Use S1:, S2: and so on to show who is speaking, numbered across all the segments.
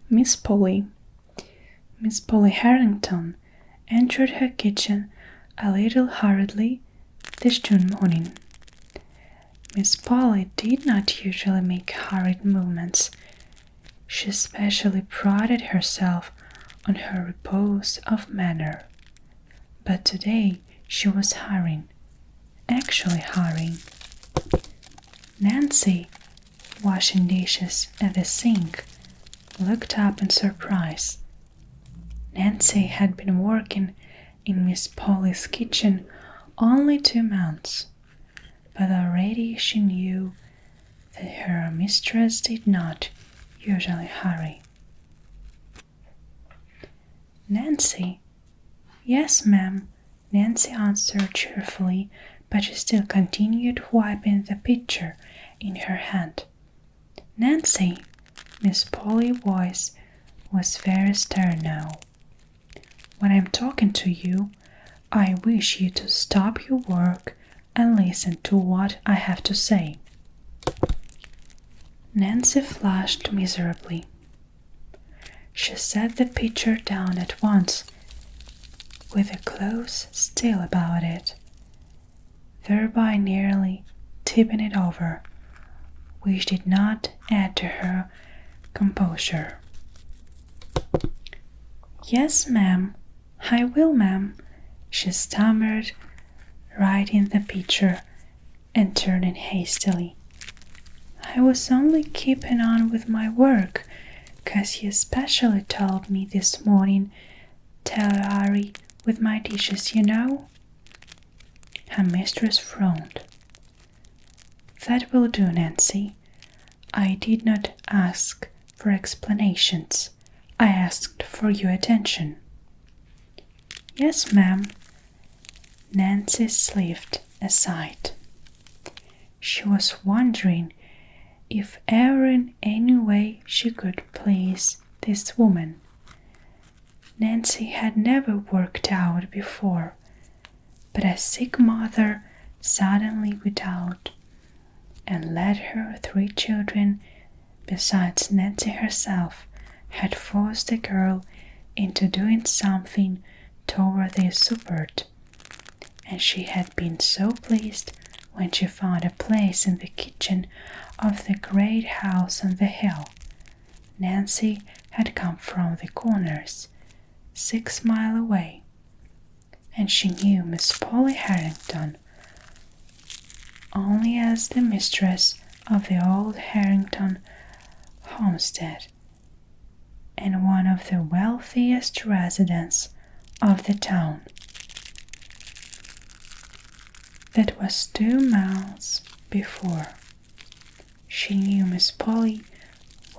S1: Miss Polly. Miss Polly Harrington entered her kitchen a little hurriedly this June morning. Miss Polly did not usually make hurried movements. She especially prided herself on her repose of manner. But today she was hurrying, actually hurrying. Nancy, washing dishes at the sink, looked up in surprise. Nancy had been working in Miss Polly's kitchen only 2 months, but already she knew that her mistress did not usually hurry. Nancy? Yes, ma'am, Nancy answered cheerfully, but she still continued wiping the pitcher in her hand. Nancy, Miss Polly's voice was very stern now. When I'm talking to you, I wish you to stop your work and listen to what I have to say. Nancy flushed miserably. She set the pitcher down at once, with the clothes still about it, thereby nearly tipping it over, which did not add to her composure. Yes, ma'am, I will, ma'am, she stammered, righting the pitcher and turning hastily. I was only keeping on with my work, 'cause you especially told me this morning to hurry with my dishes, you know. Her mistress frowned. That will do, Nancy. I did not ask for explanations. I asked for your attention. Yes, ma'am. Nancy slipped aside. She was wondering if ever in any way she could please this woman. Nancy had never worked out before, but a sick mother suddenly without, and led her 3 children besides Nancy herself, had forced the girl into doing something toward their support, and she had been so pleased when she found a place in the kitchen of the great house on the hill. Nancy had come from the Corners, 6 miles away, and she knew Miss Polly Harrington only as the mistress of the old Harrington Homestead and one of the wealthiest residents of the town. That was 2 miles before. She knew Miss Polly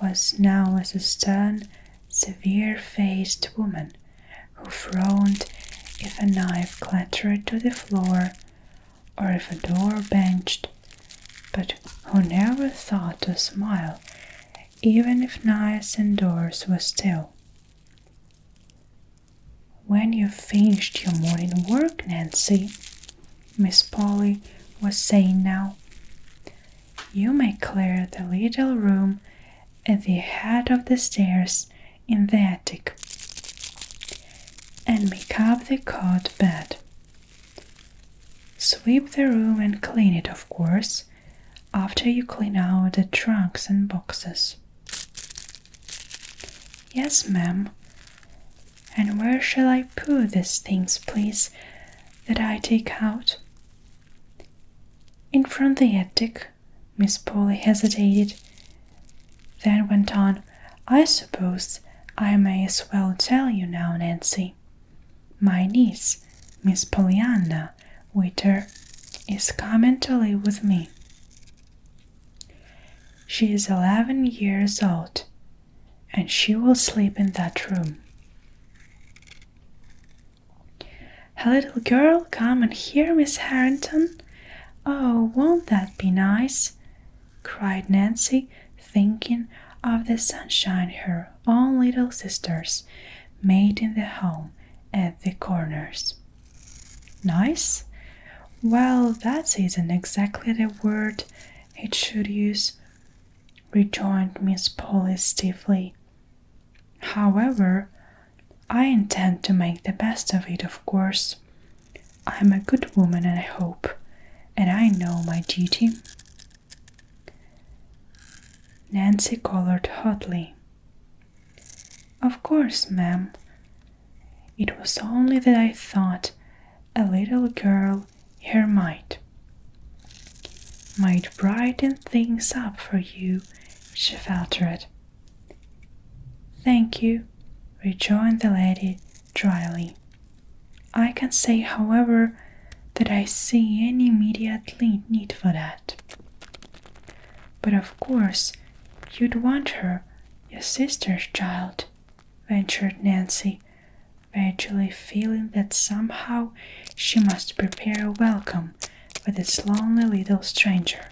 S1: was now as a stern, severe-faced woman who frowned if a knife clattered to the floor or if a door banged, but who never thought to smile even if knives and doors were still. When you've finished your morning work, Nancy, Miss Polly was saying now, you may clear the little room at the head of the stairs in the attic and make up the cot bed. Sweep the room and clean it, of course, after you clean out the trunks and boxes. Yes, ma'am. And where shall I put these things, please, that I take out? In front the attic, Miss Polly hesitated, then went on, I suppose I may as well tell you now, Nancy. My niece, Miss Pollyanna Witter, is coming to live with me. She is 11 years old, and she will sleep in that room. A little girl coming here, Miss Harrington? Oh, won't that be nice? Cried Nancy, thinking of the sunshine her own little sisters made in the home at the Corners. Nice? Well, that isn't exactly the word it should use, rejoined Miss Polly stiffly. However, I intend to make the best of it, of course. I'm a good woman, I hope, and I know my duty. Nancy colored hotly. Of course, ma'am. It was only that I thought a little girl here might brighten things up for you, she faltered. Thank you, rejoined the lady dryly. I can't say, however, that I see any immediate need for that. But of course, you'd want her, your sister's child, ventured Nancy, vaguely feeling that somehow she must prepare a welcome for this lonely little stranger.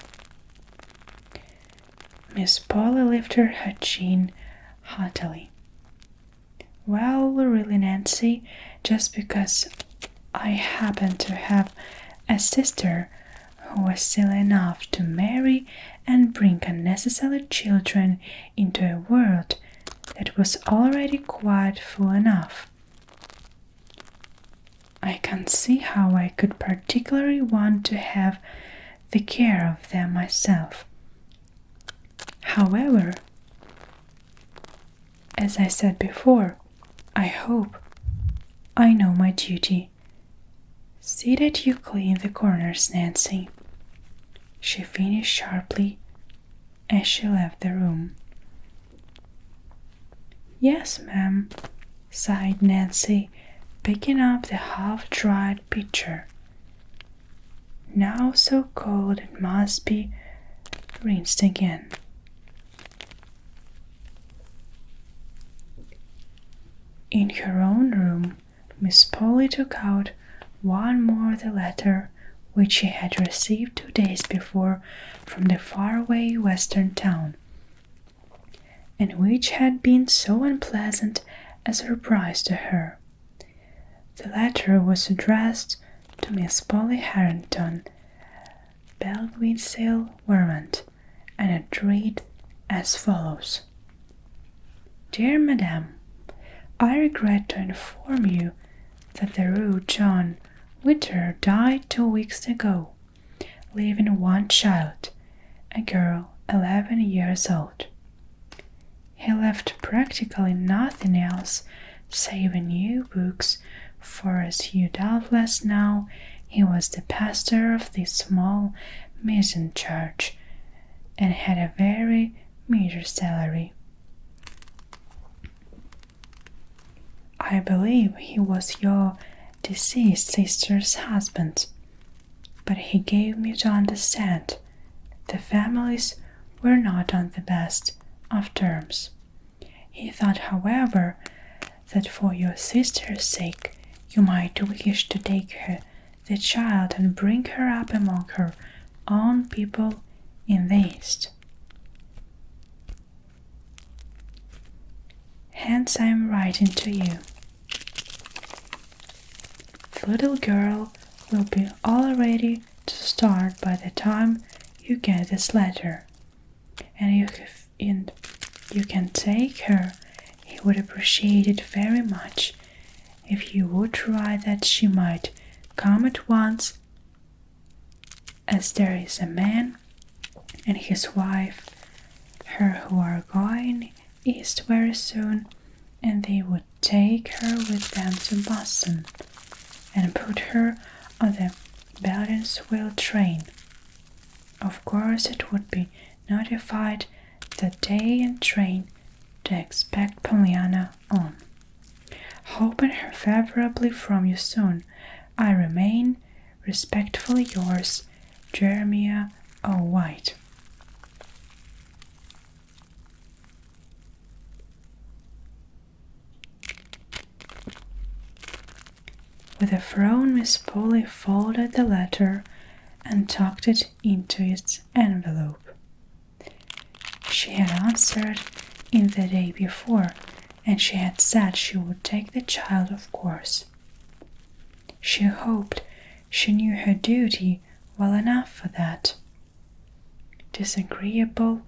S1: Miss Polly lifted her chin haughtily. Well, really, Nancy, just because I happen to have a sister who was silly enough to marry and bring unnecessary children into a world that was already quite full enough. I can't see how I could particularly want to have the care of them myself. However, as I said before, I hope I know my duty. See that you clean the corners, Nancy, she finished sharply as she left the room. Yes, ma'am, sighed Nancy, picking up the half-dried pitcher. Now so cold it must be rinsed again. In her own room, Miss Polly took out one more the letter which she had received 2 days before from the faraway western town, and which had been so unpleasant a surprise to her. The letter was addressed to Miss Polly Harrington, Belwinsale, Vermont, and it read as follows. Dear Madame, I regret to inform you that the rude John Witter died 2 weeks ago, leaving one child, a girl 11 years old. He left practically nothing else save a new books, for as you doubtless know, he was the pastor of this small mission church, and had a very meager salary. I believe he was your deceased sister's husband, but he gave me to understand the families were not on the best of terms. He thought, however, that for your sister's sake you might wish to take the child and bring her up among her own people in the East. Hence I am writing to you. The little girl will be all ready to start by the time you get this letter, and you can take her. He would appreciate it very much if you would write that she might come at once, as there is a man and his wife, her who are going east very soon, and they would take her with them to Boston and put her on the Beldinsville train. Of course it would be notified the day and train to expect Pollyanna on. Hoping her favorably from you soon, I remain respectfully yours, Jeremiah O. White. With a frown, Miss Polly folded the letter and tucked it into its envelope. She had answered in the day before, and she had said she would take the child, of course. She hoped she knew her duty well enough for that, disagreeable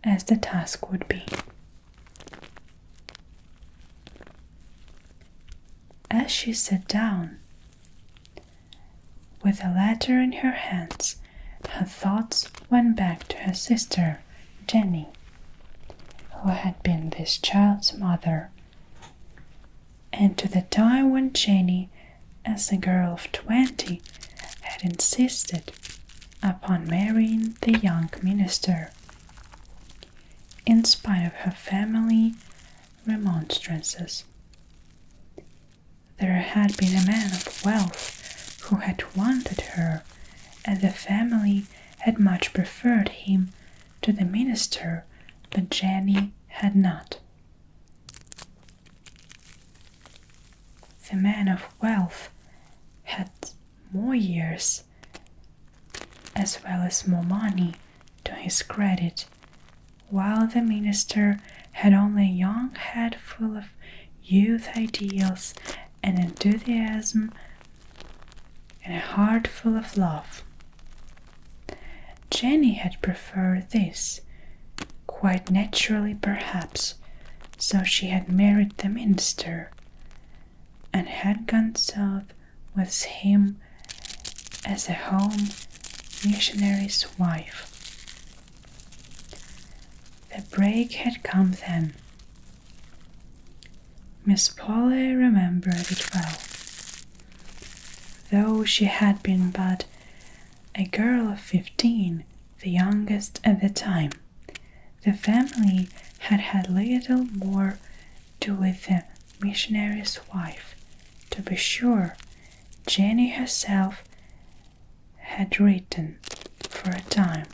S1: as the task would be. as she sat down, with a letter in her hands, her thoughts went back to her sister, Jenny, who had been this child's mother, and to the time when Jenny, as a girl of 20, had insisted upon marrying the young minister, in spite of her family remonstrances. There had been a man of wealth who had wanted her, and the family had much preferred him to the minister, but Jenny had not. The man of wealth had more years, as well as more money to his credit, while the minister had only a young head full of youth ideals and enthusiasm and a heart full of love. Jenny had preferred this, quite naturally perhaps, so she had married the minister and had gone south with him as a home missionary's wife. The break had come then. Miss Polly remembered it well. Though she had been but a girl of 15, the youngest at the time, the family had had little more to do with the missionary's wife. To be sure, Jenny herself had written for a time,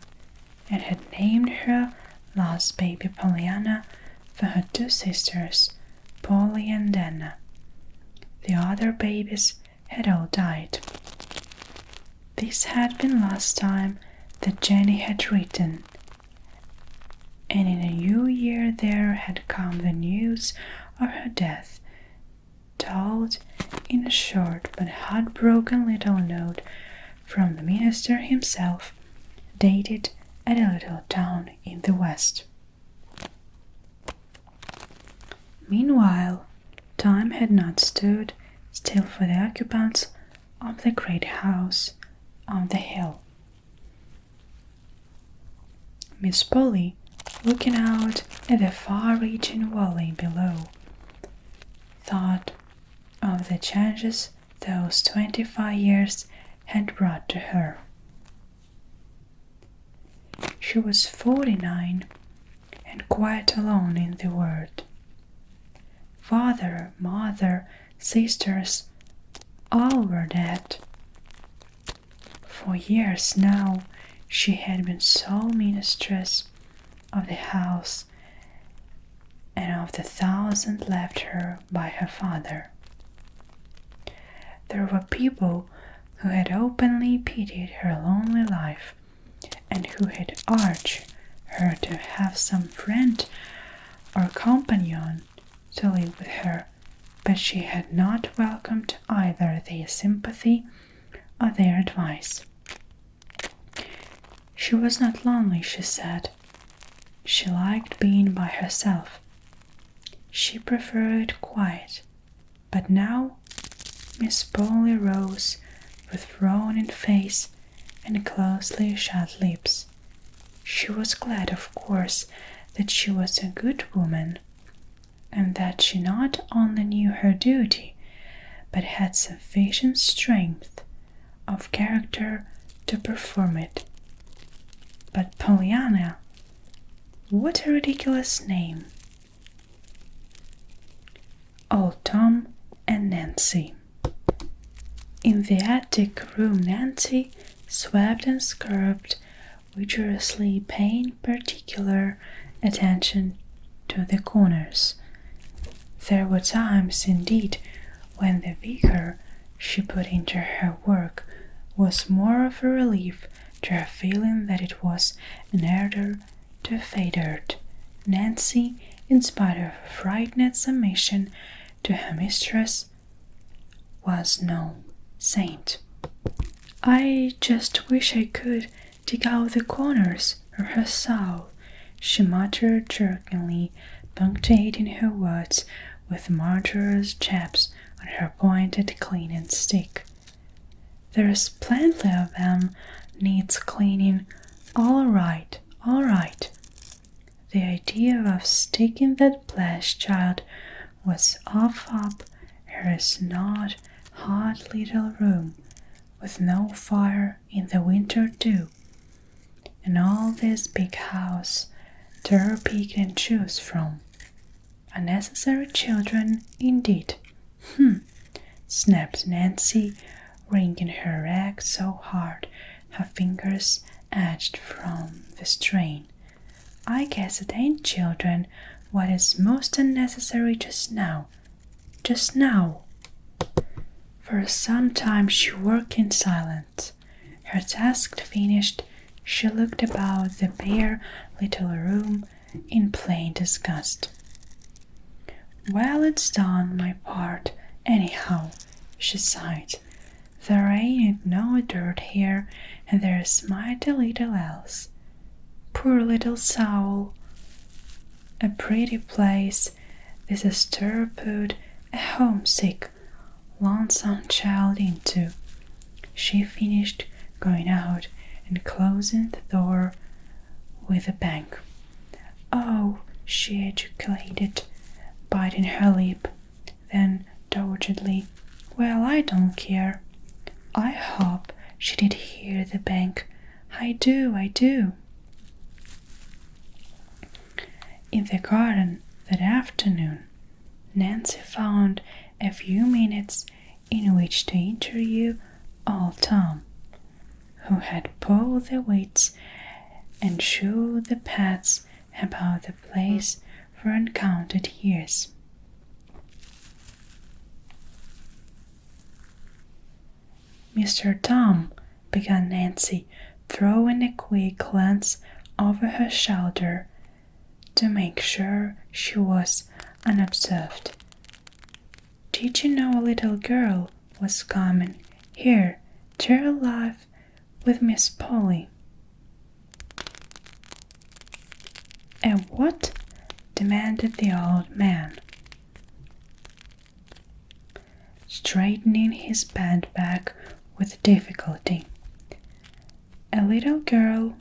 S1: and had named her last baby Pollyanna for her two sisters, Polly and Anna. The other babies had all died. This had been last time that Jenny had written, and in a new year there had come the news of her death, told in a short but heartbroken little note from the minister himself, dated at a little town in the west. Meanwhile, time had not stood still for the occupants of the great house on the hill. Miss Polly, looking out at the far-reaching valley below, thought of the changes those 25 years had brought to her. She was 49 and quite alone in the world. Father, mother, sisters, all were dead. For years now she had been sole mistress of the house and of the 1,000 left her by her father. There were people who had openly pitied her lonely life, and who had urged her to have some friend or companion to live with her, but she had not welcomed either their sympathy or their advice. She was not lonely, she said. She liked being by herself. She preferred quiet, but now Miss Polly rose with frowning face and closely shut lips. She was glad, of course, that she was a good woman, and that she not only knew her duty, but had sufficient strength of character to perform it. But Pollyanna, what a ridiculous name! Old Tom and Nancy. In the attic room Nancy swept and scrubbed, vigorously paying particular attention to the corners. There were times, indeed, when the vigor she put into her work was more of a relief to her feeling that it was an heir to fay dirt. Nancy, in spite of her frightened submission to her mistress, was no saint. "I just wish I could dig out the corners of her soul," she muttered jerkingly, punctuating her words with murderous jabs on her pointed cleaning stick. "There's plenty of them needs cleaning. All right, all right." The idea of sticking that blessed child was off up her snot, hot little room, with no fire in the winter too, and all this big house to pick and choose from. Unnecessary children, indeed. Snapped Nancy, wringing her rag so hard her fingers edged from the strain. "I guess it ain't children what is most unnecessary just now. Just now." For some time she worked in silence. Her task finished, she looked about the bare little room in plain disgust. "Well, it's done my part, anyhow," she sighed. "There ain't no dirt here, and there's mighty little else. Poor little soul. A pretty place this is to put a homesick, lonesome child into," she finished, going out and closing the door with a bang. "Oh," she ejaculated, biting her lip, then doggedly, "well, I don't care." I hope she did hear the bang. I do, I do. In the garden that afternoon, Nancy found a few minutes in which to interview old Tom, who had pulled the weeds and showed the paths about the place for uncounted years. "Mr. Tom," began Nancy, throwing a quick glance over her shoulder to make sure she was unobserved. "Did you know a little girl was coming here to live with Miss Polly?" "A what?" demanded the old man, straightening his bent back with difficulty. "A little girl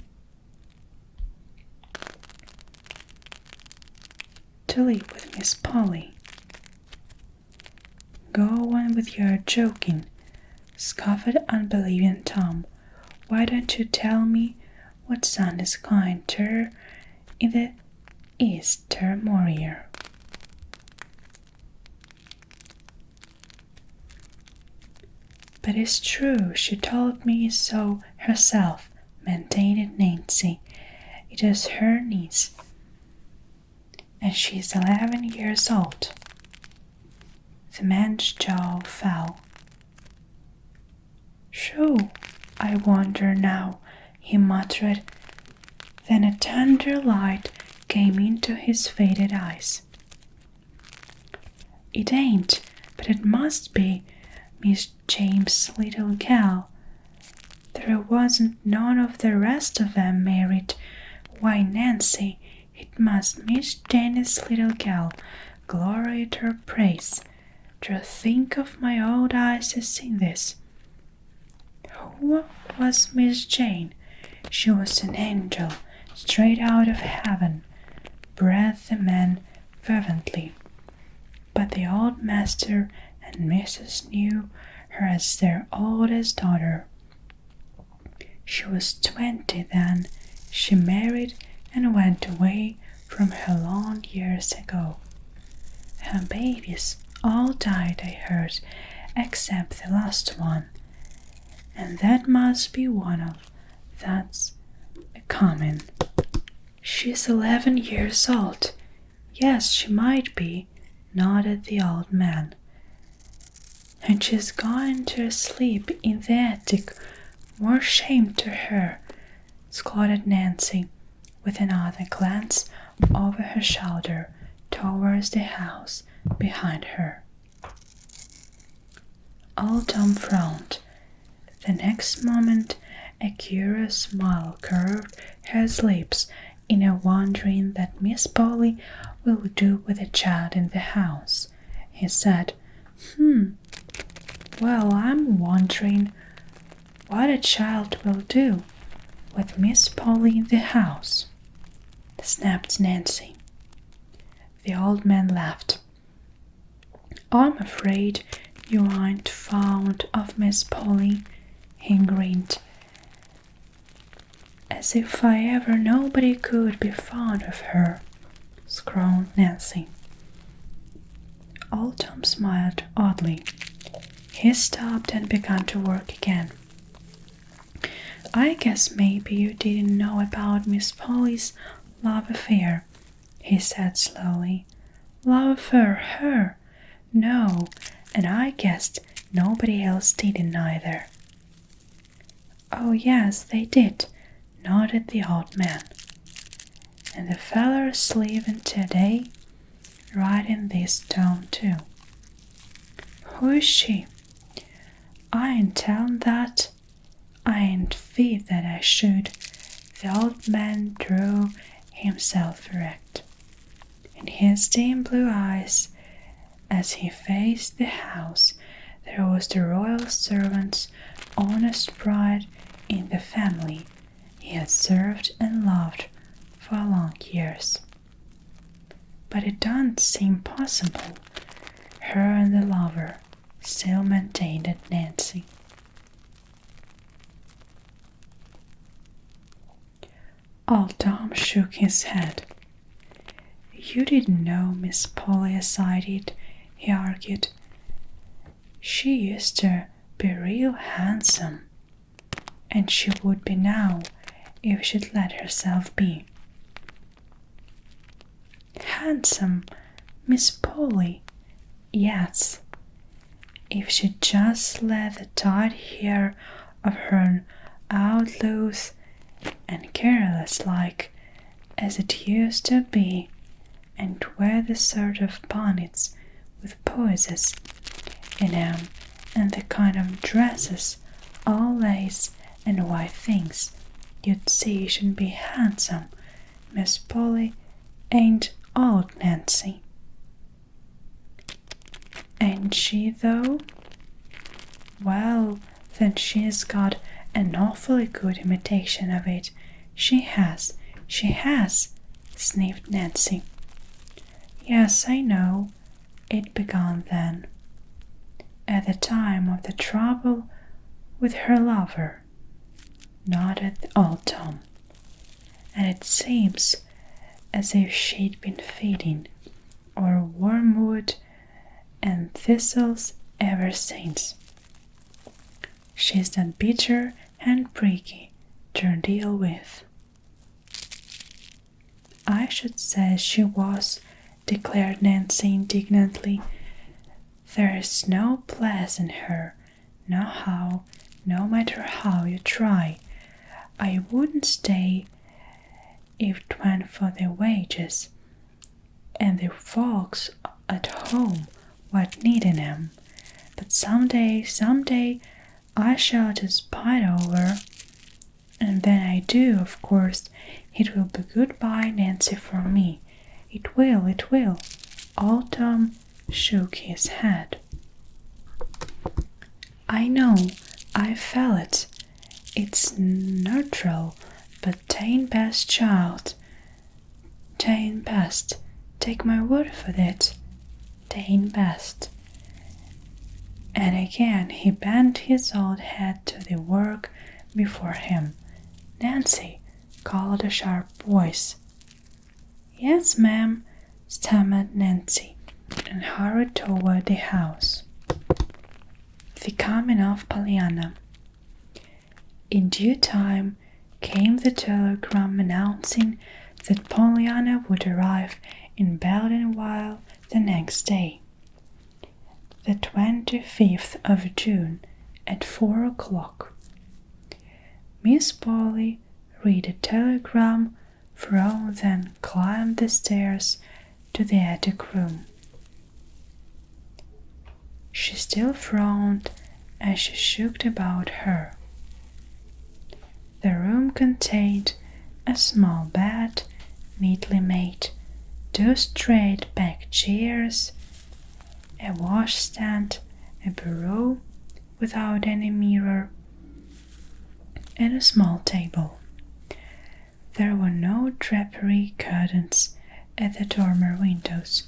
S1: to live with Miss Polly." "Go on with your joking," scoffed unbelieving Tom. "Why don't you tell me what sun is going to in the east tomorrow?" "But it's true, she told me so herself," maintained Nancy. "It is her niece, and she's 11 years old." The man's jaw fell. "Shoo, I wonder now," he muttered. Then a tender light came into his faded eyes. "It ain't, but it must be, Miss James' little gal. There wasn't none of the rest of them married. Why, Nancy, it must Miss Jane's little gal. Glory to her praise. To think of my old eyes has seen this." "Who was Miss Jane?" "She was an angel, straight out of heaven," breathed the man fervently. "But the old master and missus knew her as their oldest daughter. She was 20 then. She married and went away from her long years ago. Her babies all died, I heard, except the last one, and that must be one of that's coming." "She's 11 years old. Yes, she might be," nodded the old man. "And she's going to sleep in the attic. More shame to her," scolded Nancy, with another glance over her shoulder towards the house behind her. Old Tom frowned. The next moment a curious smile curved his lips in a wondering that Miss Polly will do with a child in the house. He said, Well, I'm wondering what a child will do with Miss Polly in the house, snapped Nancy. The old man laughed. I'm afraid you ain't fond of Miss Polly, he grinned. As if I ever nobody could be fond of her, groaned Nancy. Old Tom smiled oddly. He stopped and began to work again. I guess maybe you didn't know about Miss Polly's love affair, he said slowly. Love affair, her? No, and I guessed nobody else didn't either. Oh yes, they did, nodded the old man. And the feller's living today, right in this town too. Who is she? I ain't telling that. I ain't fit that I should. The old man drew himself erect. In his dim blue eyes, as he faced the house, there was the royal servant's honest pride in the family he had served and loved for long years. But it don't seem possible, her and the lover still maintained at Nancy. Old Tom shook his head. You didn't know Miss Polly as I did, he argued. She used to be real handsome, and she would be now if she'd let herself be. Handsome, Miss Polly? Yes, if she'd just let the tight hair of her out loose and careless like as it used to be, and wear the sort of bonnets with posies in 'em and the kind of dresses, all lace and white things you'd see she'd be handsome. Miss Polly ain't old, Nancy. Ain't she, though? Well, then she's got an awfully good imitation of it. She has, sniffed Nancy. Yes, I know. It began then, at the time of the trouble with her lover, nodded old Tom. And it seems as if she'd been feeding on wormwood and thistles ever since. She's that bitter and pricky to deal with. I should say she was, declared Nancy indignantly. There's no place in her, nohow, no matter how you try. I wouldn't stay if 'twant for the wages, and the folks at home what needin' 'em. But someday, I shall just bite over, and then I do, of course, it will be goodbye Nancy for me. It will. Old Tom shook his head. I know, I felt it. It's neutral, but 'tain't best, child. 'Tain't best. Take my word for it. 'Tain't best. And again he bent his old head to the work before him. Nancy, called a sharp voice. Yes, ma'am, stammered Nancy, and hurried toward the house. The coming of Pollyanna. In due time came the telegram announcing that Pollyanna would arrive in Beldenville the next day, the 25th of June, at 4 o'clock. Miss Polly read the telegram, frowned, then climbed the stairs to the attic room. She still frowned as she shook about her. The room contained a small bed, neatly made, 2 straight back chairs, a washstand, a bureau without any mirror, and a small table. There were no drapery curtains at the dormer windows,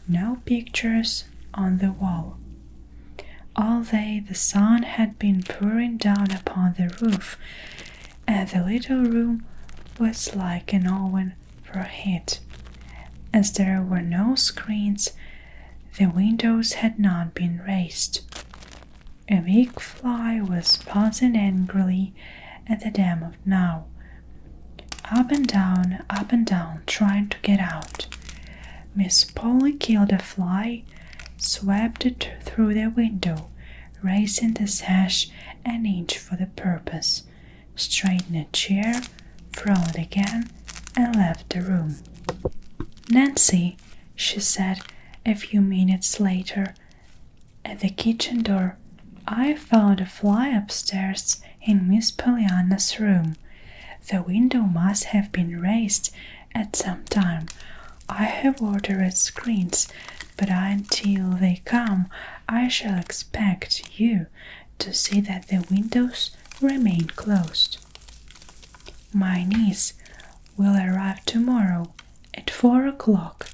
S1: no pictures on the wall. All day the sun had been pouring down upon the roof, and the little room was like an oven for heat. As there were no screens, the windows had not been raised. A big fly was buzzing angrily at the damp now, up and down, trying to get out. Miss Polly killed a fly, swept it through the window, raising the sash an inch for the purpose, straightened a chair, frowned again, and left the room. "Nancy," she said a few minutes later, at the kitchen door, "I found a fly upstairs in Miss Pollyanna's room. The window must have been raised at some time. I have ordered screens, but until they come, I shall expect you to see that the windows remain closed. My niece will arrive tomorrow at 4 o'clock.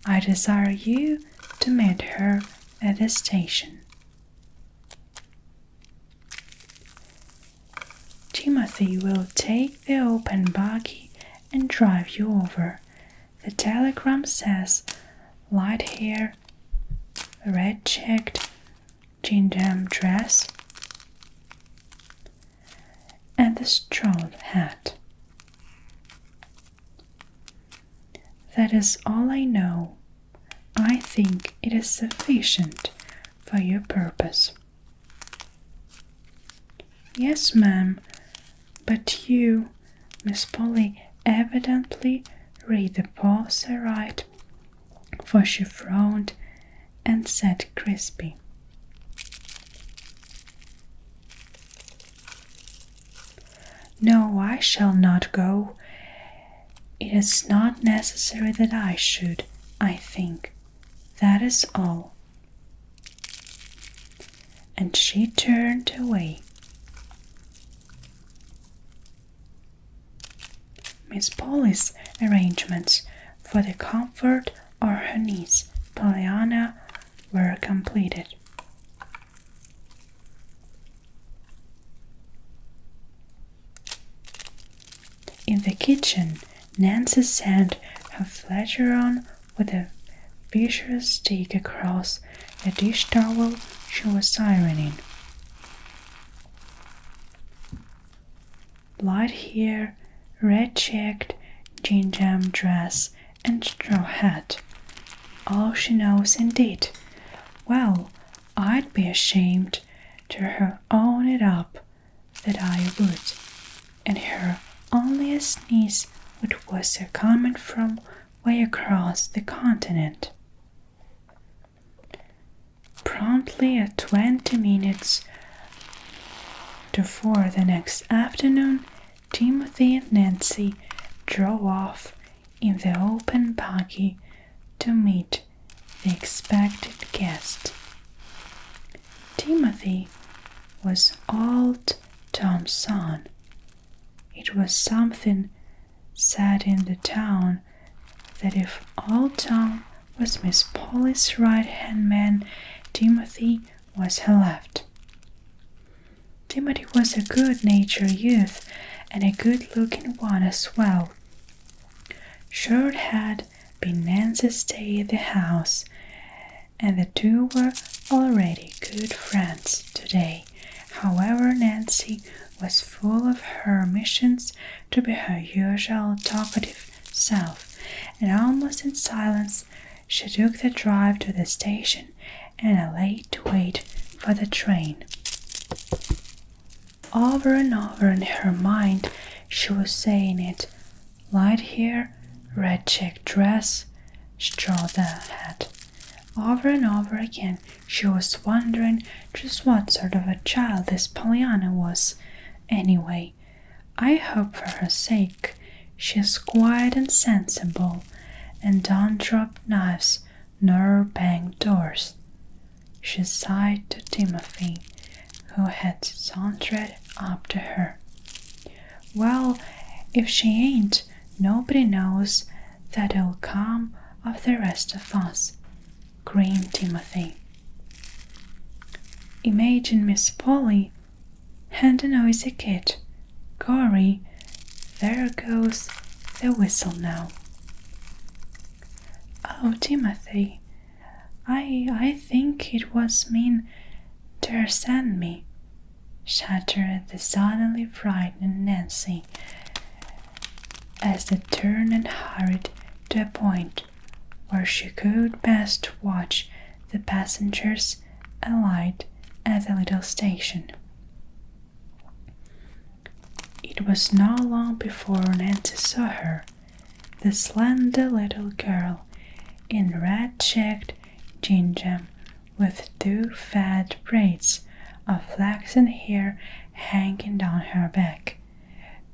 S1: I desire you to meet her at the station." "Timothy will take the open buggy and drive you over. The telegram says light hair, red checked gingham dress, and a straw hat. That is all I know. I think it is sufficient for your purpose." "Yes, ma'am, but you," Miss Polly evidently read the pause aright, for she frowned and said crispy, "No, I shall not go. It is not necessary that I should, I think. That is all." And she turned away. Miss Polly's arrangements for the comfort of her niece Pollyanna were completed. In the kitchen, Nancy sent her flageolet with a vicious stick across the dish towel she was ironing. Light hair, red checked gingham dress, and straw hat. All she knows indeed. Well, I'd be ashamed to her own it up, that I would, and her onlyest niece which was coming from way across the continent. Promptly at 20 minutes to 4 the next afternoon, Timothy and Nancy drove off in the open buggy to meet the expected guest. Timothy was old Tom's son. It was something said in the town that if old Tom was Miss Polly's right-hand man, Timothy was her left. Timothy was a good-natured youth, and a good-looking one as well. Short had been Nancy's stay at the house, and the two were already good friends today. However, Nancy was full of her missions to be her usual talkative self, and almost in silence she took the drive to the station and a late wait for the train. Over and over in her mind she was saying it: light hair, red checked dress, straw hat. Over and over again she was wondering just what sort of a child this Pollyanna was. Anyway, I hope for her sake she is quiet and sensible, and don't drop knives nor bang doors. she sighed to Timothy, who had sauntered up to her. "Well, if she ain't, nobody knows that'll come of the rest of us," grinned Timothy. "Imagine Miss Polly and the noisy kid. Gory, there goes the whistle now." "Oh, Timothy, I think it was mean to send me," chattered the suddenly frightened Nancy, as they turned and hurried to a point where she could best watch the passengers alight at the little station. It was not long before Nancy saw her, the slender little girl in red checked gingham with two fat braids of flaxen hair hanging down her back.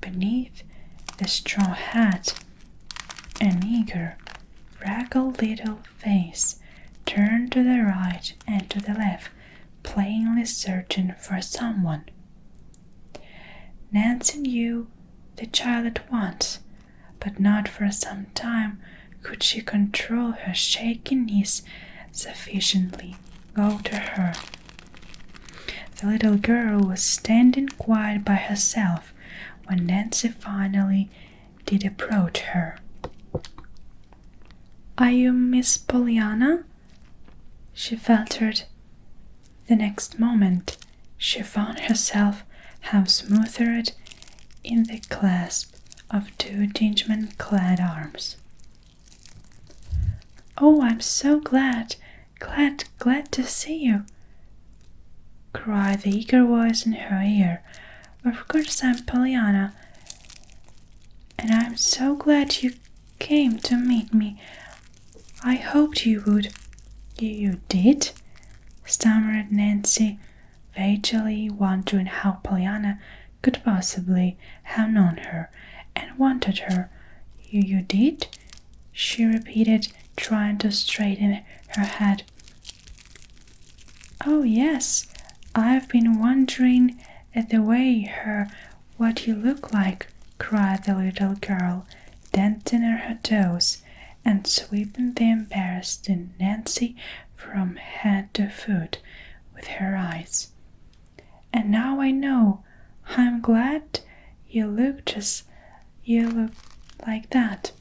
S1: Beneath the straw hat, an eager, freckled little face turned to the right and to the left, plainly searching for someone. Nancy knew the child at once, but not for some time could she control her shaking knees sufficiently go to her. The little girl was standing quiet by herself when Nancy finally did approach her. "Are you Miss Pollyanna?" she faltered. The next moment she found herself half smothered in the clasp of two gingham-clad arms. "Oh, I'm so glad to see you," cried the eager voice in her ear. "Of course I'm Pollyanna, and I'm so glad you came to meet me. I hoped you would." You did?" stammered Nancy, vaguely wondering how Pollyanna could possibly have known her and wanted her. You did?" she repeated, trying to straighten her head. "Oh, yes, I've been wondering at the way what you look like," cried the little girl, dancing on her toes and sweeping the embarrassed Nancy from head to foot with her eyes. "And now I know. I'm glad you look like that."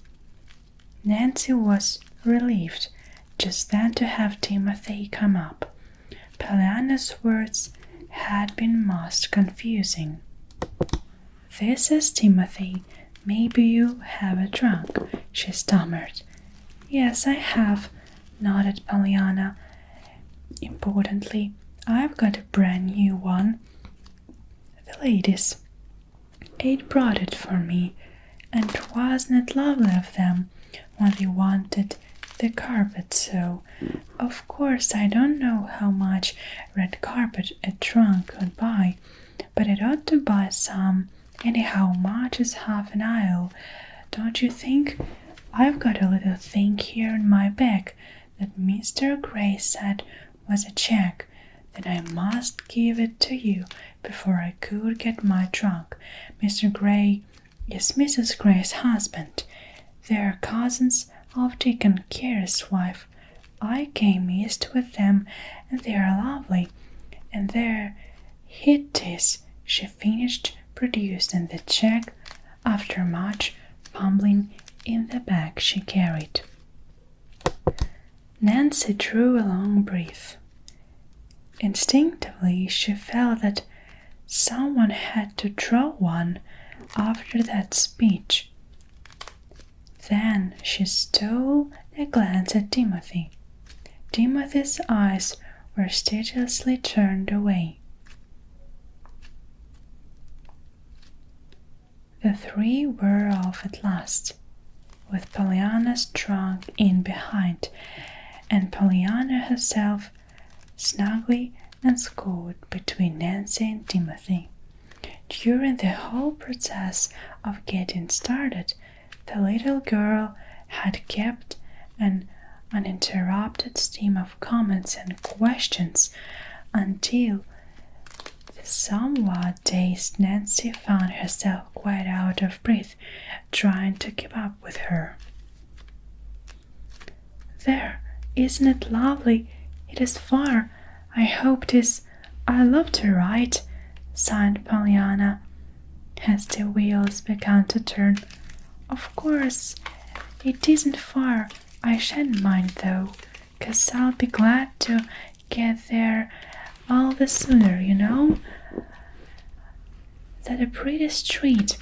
S1: Nancy was relieved just then to have Timothy come up. Pollyanna's words had been most confusing. "This is Timothy. Maybe you have a trunk," she stammered. "Yes, I have," nodded Pollyanna importantly. "I've got a brand new one. The ladies 'ain't brought it for me, and wasn't it lovely of them when they wanted the carpet so. Of course I don't know how much red carpet a trunk could buy, but it ought to buy some. Anyhow, much is half an aisle, don't you think? I've got a little thing here in my bag that Mr. Gray said was a check. Then I must give it to you before I could get my trunk. Mr. Gray is Mrs. Gray's husband. They're cousins of Deacon Carey's wife. I came east with them, and they're lovely. And there it is," she finished, producing the check after much fumbling in the bag she carried. Nancy drew a long breath. Instinctively she felt that someone had to draw one after that speech. Then she stole a glance at Timothy. Timothy's eyes were steadfastly turned away. The three were off at last, with Pollyanna's trunk in behind, and Pollyanna herself snugly ensconced between Nancy and Timothy. During the whole process of getting started, the little girl had kept an uninterrupted stream of comments and questions until the somewhat dazed Nancy found herself quite out of breath trying to keep up with her. "There, isn't it lovely? It is far. I hope 'tis. I love to ride," sighed Pollyanna, as the wheels began to turn. "Of course, it isn't far. I shan't mind though, 'cause I'll be glad to get there all the sooner, you know. That a pretty street.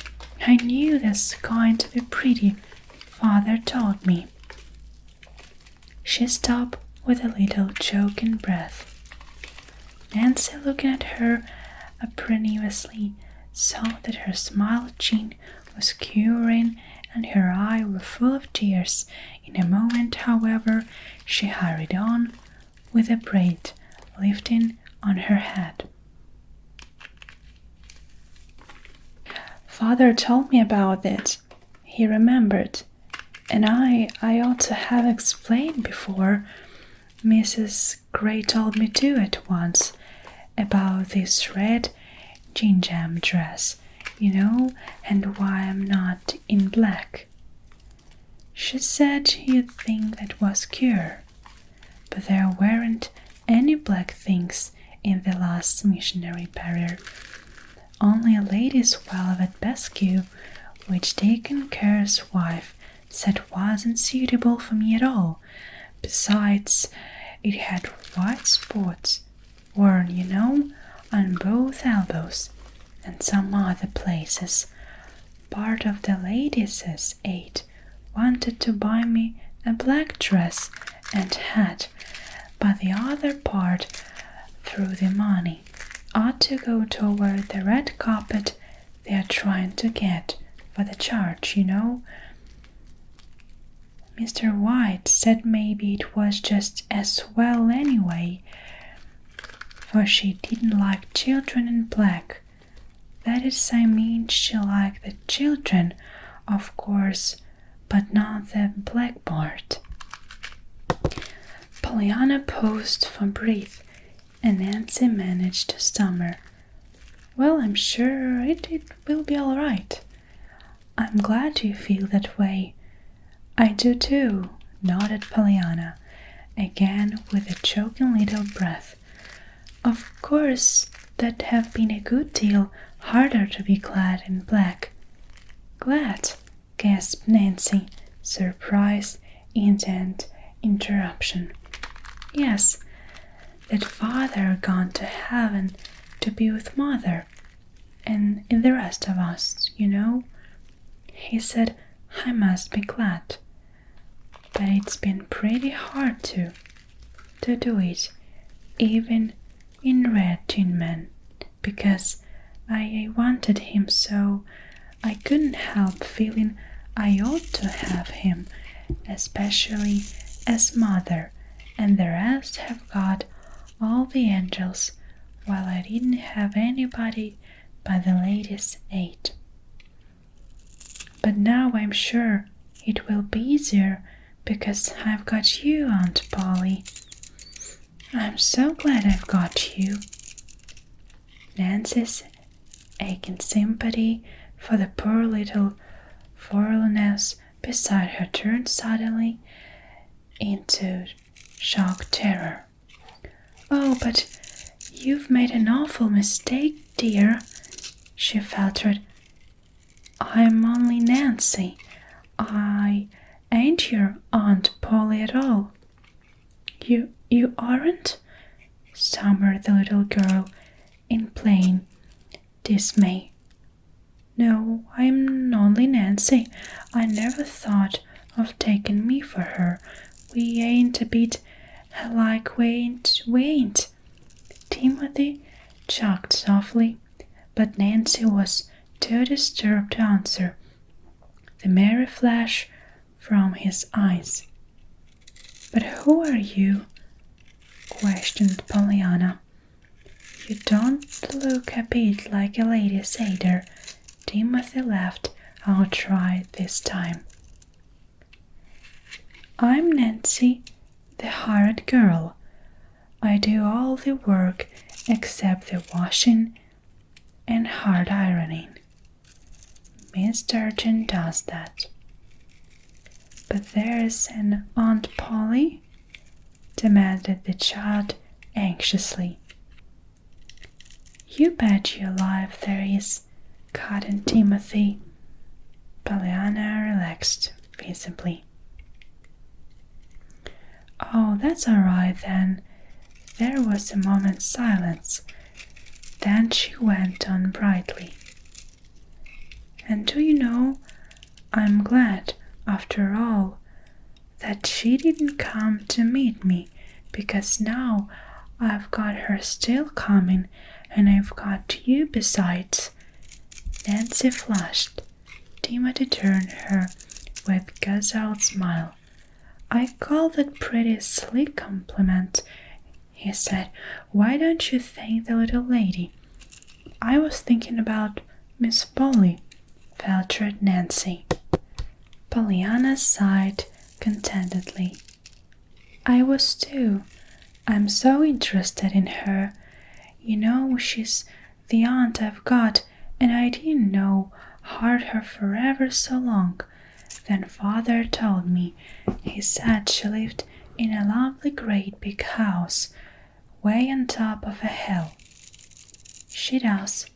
S1: I knew that's going to be pretty. Father told me." She stopped with a little choking breath. Nancy, looking at her apprehensively, saw that her smiled chin was quivering and her eyes were full of tears. In a moment, however, she hurried on, with a braid lifting on her head. "Father told me about it," he remembered, "and I ought to have explained before. Mrs. Gray told me too at once about this red gingham dress, you know, and why I'm not in black. She said you'd think that was queer, but there weren't any black things in the last missionary barrier. Only a lady's velvet basque, which Deacon Kerr's wife said wasn't suitable for me at all. Besides, it had white spots, worn, you know, on both elbows, and some other places. Part of the ladies' aid wanted to buy me a black dress and hat, but the other part, through the money, ought to go toward the red carpet they are trying to get for the church, you know. Mr. White said maybe it was just as well anyway, for she didn't like children in black. That is, I mean, she liked the children, of course, but not the black part." Pollyanna paused for breath, and Nancy managed to stammer, "Well, I'm sure it will be all right. I'm glad you feel that way." "I do too," nodded Pollyanna, again with a choking little breath. "Of course, that'd have been a good deal harder to be clad in black." "Glad?" gasped Nancy, surprised into interruption. "Yes, that Father gone to heaven to be with Mother, and the rest of us, you know. He said I must be glad. But it's been pretty hard to do it, even in Red Tin Man, because I wanted him so. I couldn't help feeling I ought to have him, especially as Mother and the rest have got all the angels, while I didn't have anybody but the ladies' aid. But now I'm sure it will be easier because I've got you, Aunt Polly. I'm so glad I've got you." Nancy's aching sympathy for the poor little forlornness beside her turned suddenly into shocked terror. "Oh, but you've made an awful mistake, dear," she faltered. "I'm only Nancy. I ain't your Aunt Polly at all." You aren't?" stammered the little girl in plain dismay. "No, I'm only Nancy. I never thought of taking me for her. We ain't a bit alike, we ain't." Timothy chuckled softly, but Nancy was too disturbed to answer. The merry flash from his eyes. "But who are you?" questioned Pollyanna. "You don't look a bit like a lady's aider." Timothy laughed outright this time. "I'm Nancy, hired girl. I do all the work except the washing and hard ironing. Miss Durden does that." "But there's an Aunt Polly?" demanded the child anxiously. "You bet your life there is," cut in Timothy. Pollyanna relaxed visibly. "Oh, that's all right then." There was a moment's silence. Then she went on brightly. "And do you know, I'm glad, after all, that she didn't come to meet me, because now I've got her still coming, and I've got you besides." Nancy flushed. Timothy turned her with guzzled smile. "I call that pretty slick compliment," he said. "Why don't you thank the little lady?" "I was thinking about Miss Polly," faltered Nancy. Pollyanna sighed contentedly. "I was too. I'm so interested in her. You know, she's the aunt I've got, and I didn't know I'd her for ever so long. Then Father told me. He said she lived in a lovely great big house, way on top of a hill." "She does.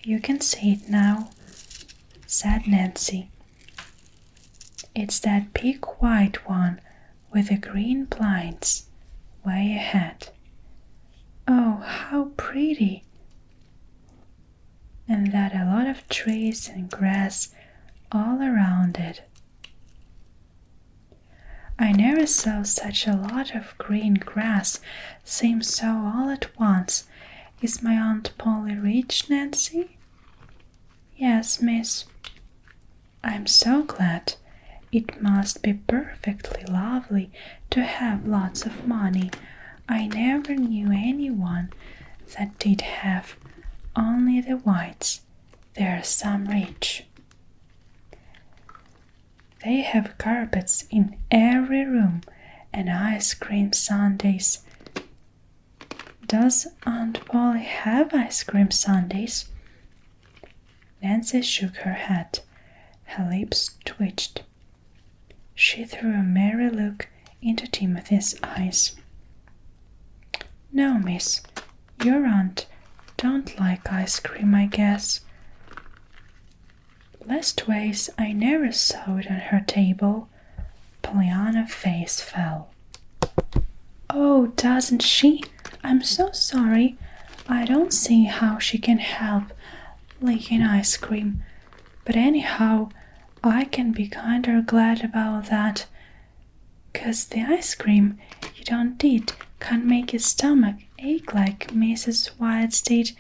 S1: You can see it now," said Nancy. "It's that big white one with the green blinds, way ahead." "Oh, how pretty!" "And that a lot of trees and grass all around it." "I never saw such a lot of green grass seem so all at once. Is my Aunt Polly rich, Nancy?" "Yes, miss." "I'm so glad. It must be perfectly lovely to have lots of money. I never knew anyone that did have only the whites. There's some rich. They have carpets in every room and ice cream sundaes." "Does Aunt Polly have ice cream sundaes?" Nancy shook her head. Her lips twitched. She threw a merry look into Timothy's eyes. "No, miss, your aunt don't like ice cream, I guess. Leastways, I never saw it on her table." Pollyanna's face fell. "Oh, doesn't she? I'm so sorry. I don't see how she can help liking ice cream. But anyhow, I can be kinder glad about that, 'cause the ice cream you don't eat can't make your stomach ache like Mrs. White's did.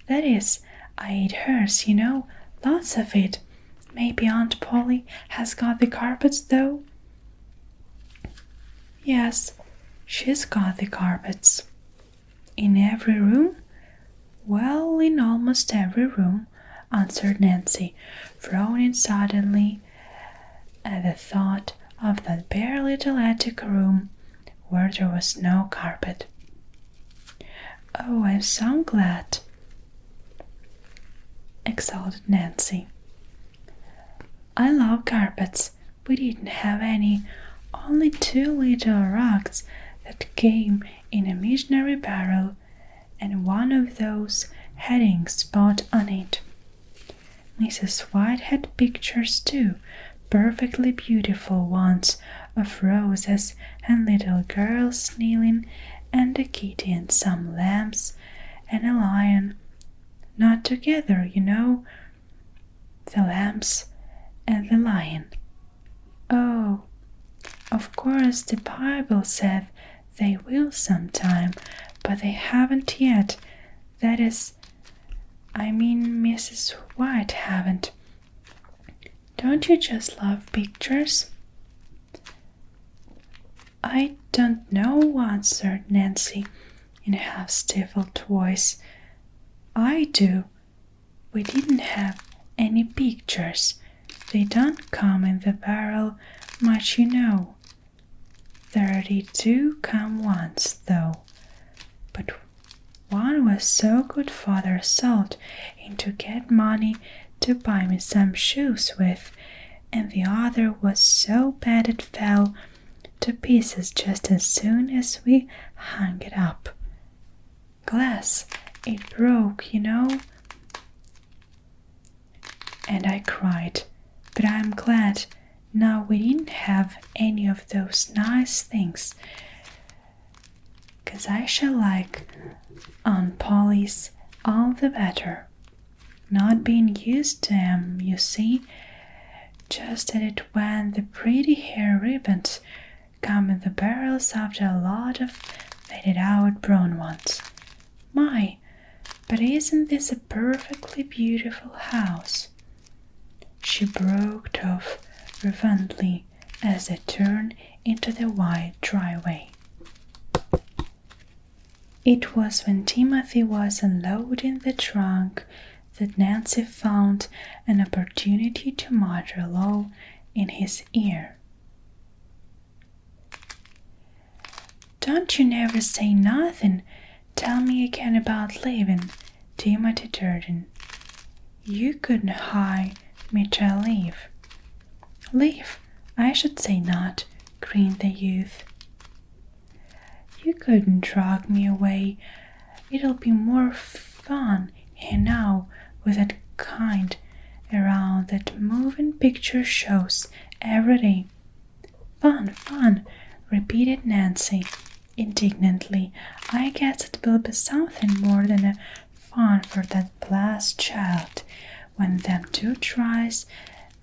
S1: That is, I ate hers, you know, lots of it. Maybe Aunt Polly has got the carpets, though?" "Yes, she's got the carpets." "In every room?" "Well, in almost every room," answered Nancy, frowning suddenly at the thought of that bare little attic room where there was no carpet. "Oh, I'm so glad," exulted Nancy. "I love carpets. We didn't have any, only 2 little rugs that came in a missionary barrel, and one of those had ink spot on it. Mrs. White had pictures too, perfectly beautiful ones, of roses and little girls kneeling, and a kitty and some lambs and a lion. Not together, you know. The lambs and the lion. Oh, of course the Bible said they will sometime, but they haven't yet. That is, I mean Mrs. White haven't. Don't you just love pictures?" "I don't know," answered Nancy in a half-stifled voice. "I do. We didn't have any pictures. They don't come in the barrel much, you know." 32 come once, though, but one was so good father sold in to get money to buy me some shoes with, and the other was so bad it fell to pieces just as soon as we hung it up. Glass, it broke, you know. And I cried, but I'm glad now we didn't have any of those nice things, 'cause I shall like Aunt Polly's all the better. Not being used to 'em, you see, just at it when the pretty hair ribbons come in the barrels after a lot of faded out brown ones. My, but isn't this a perfectly beautiful house? She broke off fervently as they turned into the wide driveway. It was when Timothy was unloading the trunk that Nancy found an opportunity to mutter low in his ear. "Don't you never say nothing. Tell me again about leaving, Timothy Durden. You couldn't hire me to leave." "Leave? I should say not," grinned the youth. "You couldn't drag me away. It'll be more fun here now with that kind around that moving picture shows every day." "Fun, fun," repeated Nancy indignantly. "I guess it will be something more than a fun for that blessed child when them two tries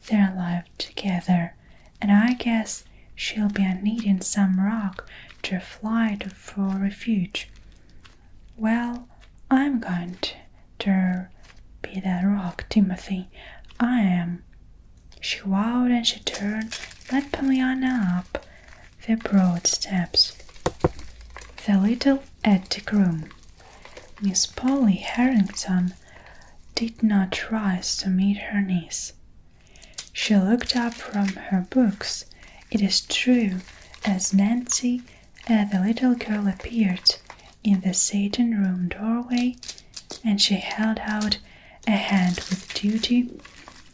S1: their life together, and I guess she'll be needing some rock to fly to for refuge. Well, I'm going to be that rock, Timothy. I am." She vowed, and she turned, led Pollyanna up the broad steps. The little attic room. Miss Polly Harrington did not rise to meet her niece. She looked up from her books, it is true, as Nancy and the little girl appeared in the sitting room doorway, and she held out a hand with duty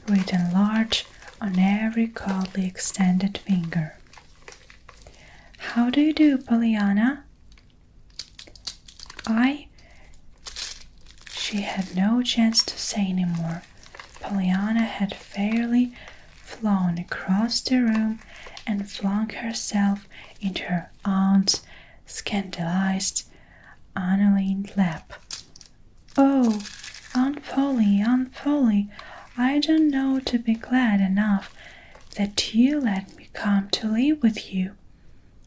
S1: written large on every coldly extended finger. "How do you do, Pollyanna?" She had no chance to say any more. Pollyanna had fairly flown across the room and flung herself into her aunt's scandalized, unaligned lap. "Oh, Aunt Polly, I don't know to be glad enough that you let me come to live with you,"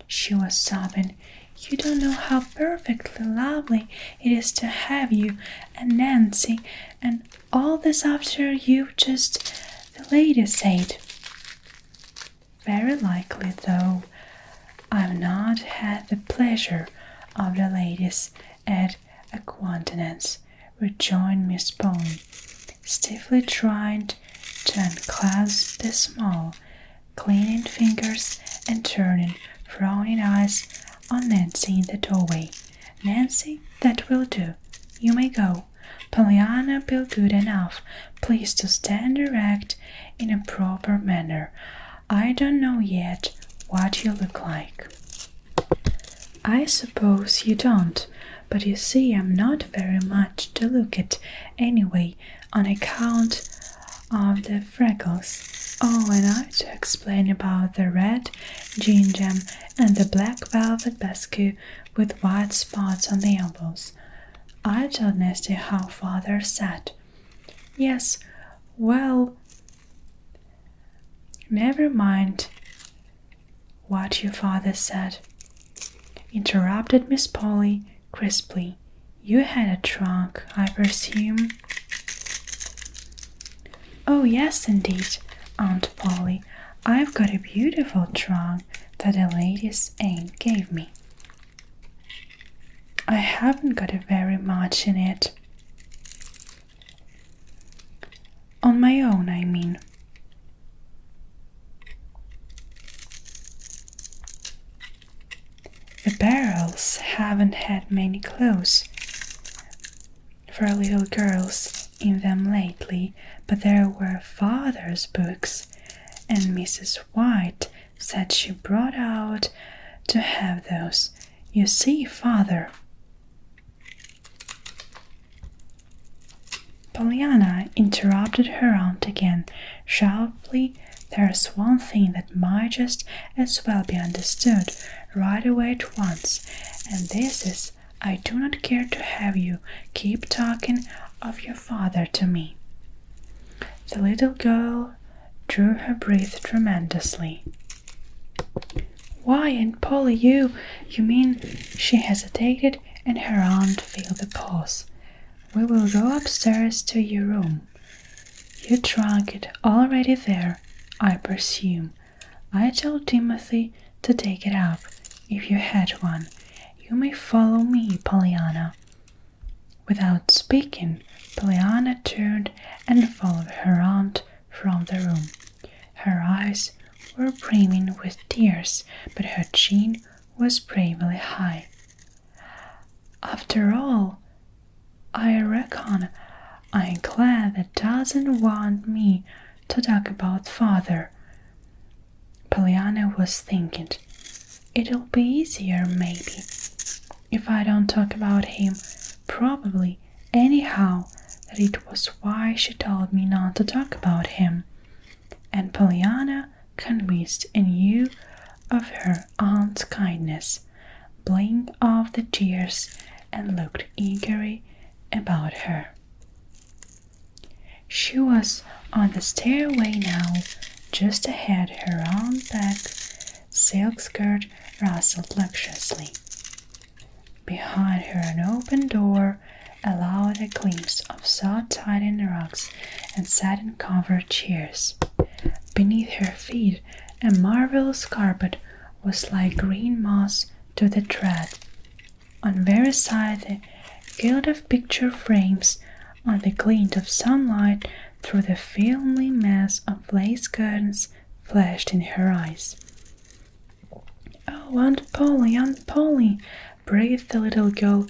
S1: she was sobbing. "You don't know how perfectly lovely it is to have you and Nancy, and all this after you've just the lady said." "Very likely, though I've not had the pleasure of the ladies at Acquaintance," rejoined Miss Polly, stiffly trying to unclasp the small, cleaning fingers and turning frowning eyes on Nancy in the doorway. "Nancy, that will do. You may go. Pollyanna, be good enough, please, to stand erect in a proper manner. I don't know yet what you look like." "I suppose you don't, but you see I'm not very much to look at anyway, on account of the freckles. Oh, and I to explain about the red gingham and the black velvet basket with white spots on the elbows. I told Nasty how father sat." "Yes, well, never mind what your father said," interrupted Miss Polly crisply. "You had a trunk, I presume?" "Oh, yes, indeed, Aunt Polly. I've got a beautiful trunk that the ladies' aunt gave me. I haven't got very much in it. On my own, I mean." The barrels haven't had many clothes for little girls in them lately, but there were Father's books, and Mrs. White said she brought out to have those. You see, Father. Pollyanna interrupted her aunt again, sharply. There's one thing that might just as well be understood right away at once, and this is I do not care to have you keep talking of your father to me. The little girl drew her breath tremendously. Why, Aunt Polly, you mean— She hesitated, and her aunt filled the pause. We will go upstairs to your room. You trunk it already there, I presume. I told Timothy to take it up, if you had one. You may follow me, Pollyanna. Without speaking, Pollyanna turned and followed her aunt from the room. Her eyes were brimming with tears, but her chin was bravely high. After all, I reckon I'm glad that doesn't want me to talk about Father. Pollyanna was thinking, it'll be easier, maybe, if I don't talk about him. Probably, anyhow, that it was why she told me not to talk about him. And Pollyanna, convinced anew of her aunt's kindness, blinked off the tears and looked eagerly about her. She was on the stairway now, just ahead. Her own black silk skirt rustled luxuriously. Behind her an open door allowed a glimpse of soft-tightened rugs and satin-covered chairs. Beneath her feet a marvelous carpet was like green moss to the tread. On very side the gilt of picture frames, on the glint of sunlight through the filmy mass of lace curtains, flashed in her eyes. Oh, Aunt Polly, breathed the little girl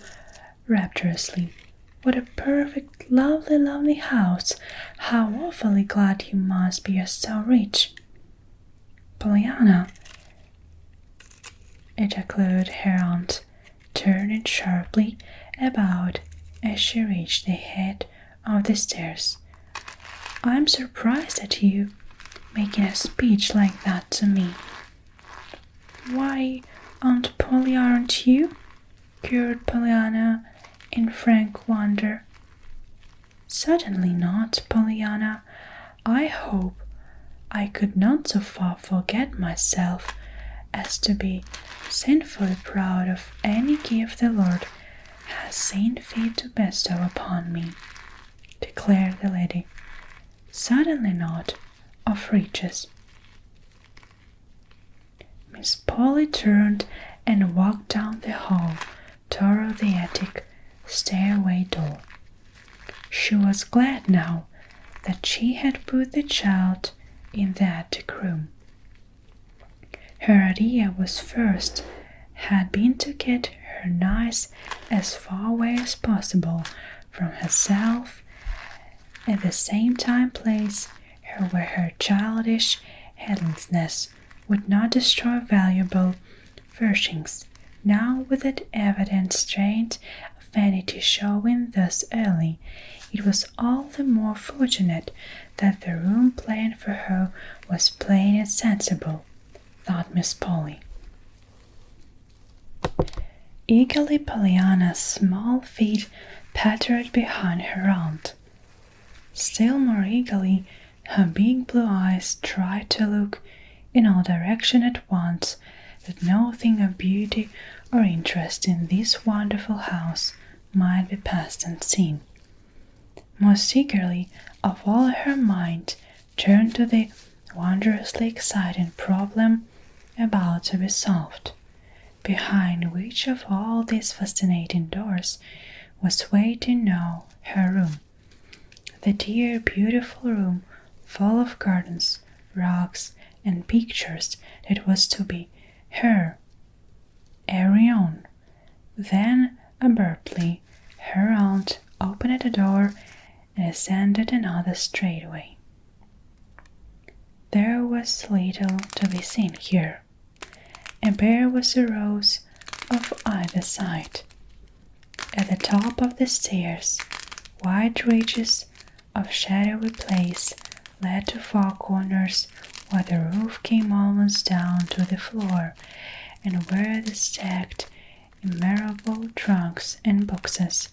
S1: rapturously. What a perfect, lovely house! How awfully glad you must be you're so rich. Pollyanna, ejaculated her aunt, turning sharply about as she reached the head of the stairs. I'm surprised at you making a speech like that to me. Why, Aunt Polly, aren't you? Queried Pollyanna in frank wonder. Certainly not, Pollyanna. I hope I could not so far forget myself as to be sinfully proud of any gift the Lord has seen fit to bestow upon me, declared the lady. Certainly not of riches. Miss Polly turned and walked down the hall toward the attic stairway door. She was glad now that she had put the child in the attic room. Her idea was first had been to get her nice as far away as possible from herself, at the same time place her where her childish heedlessness would not destroy valuable furnishings. Now, with that evident strain of vanity showing thus early, it was all the more fortunate that the room planned for her was plain and sensible, thought Miss Polly. Eagerly Pollyanna's small feet pattered behind her aunt. Still more eagerly her big blue eyes tried to look in all directions at once, that nothing of beauty or interest in this wonderful house might be passed unseen. Most eagerly of all her mind turned to the wondrously exciting problem about to be solved. Behind which of all these fascinating doors was waiting now her room, the dear beautiful room full of gardens, rugs, and pictures that was to be her hurry on. Then, abruptly, her aunt opened the door and ascended another straightway. There was little to be seen here, and bare was a rose of either side. At the top of the stairs, wide ridges of shadowy place led to far corners where the roof came almost down to the floor, and where the stacked innumerable trunks and boxes.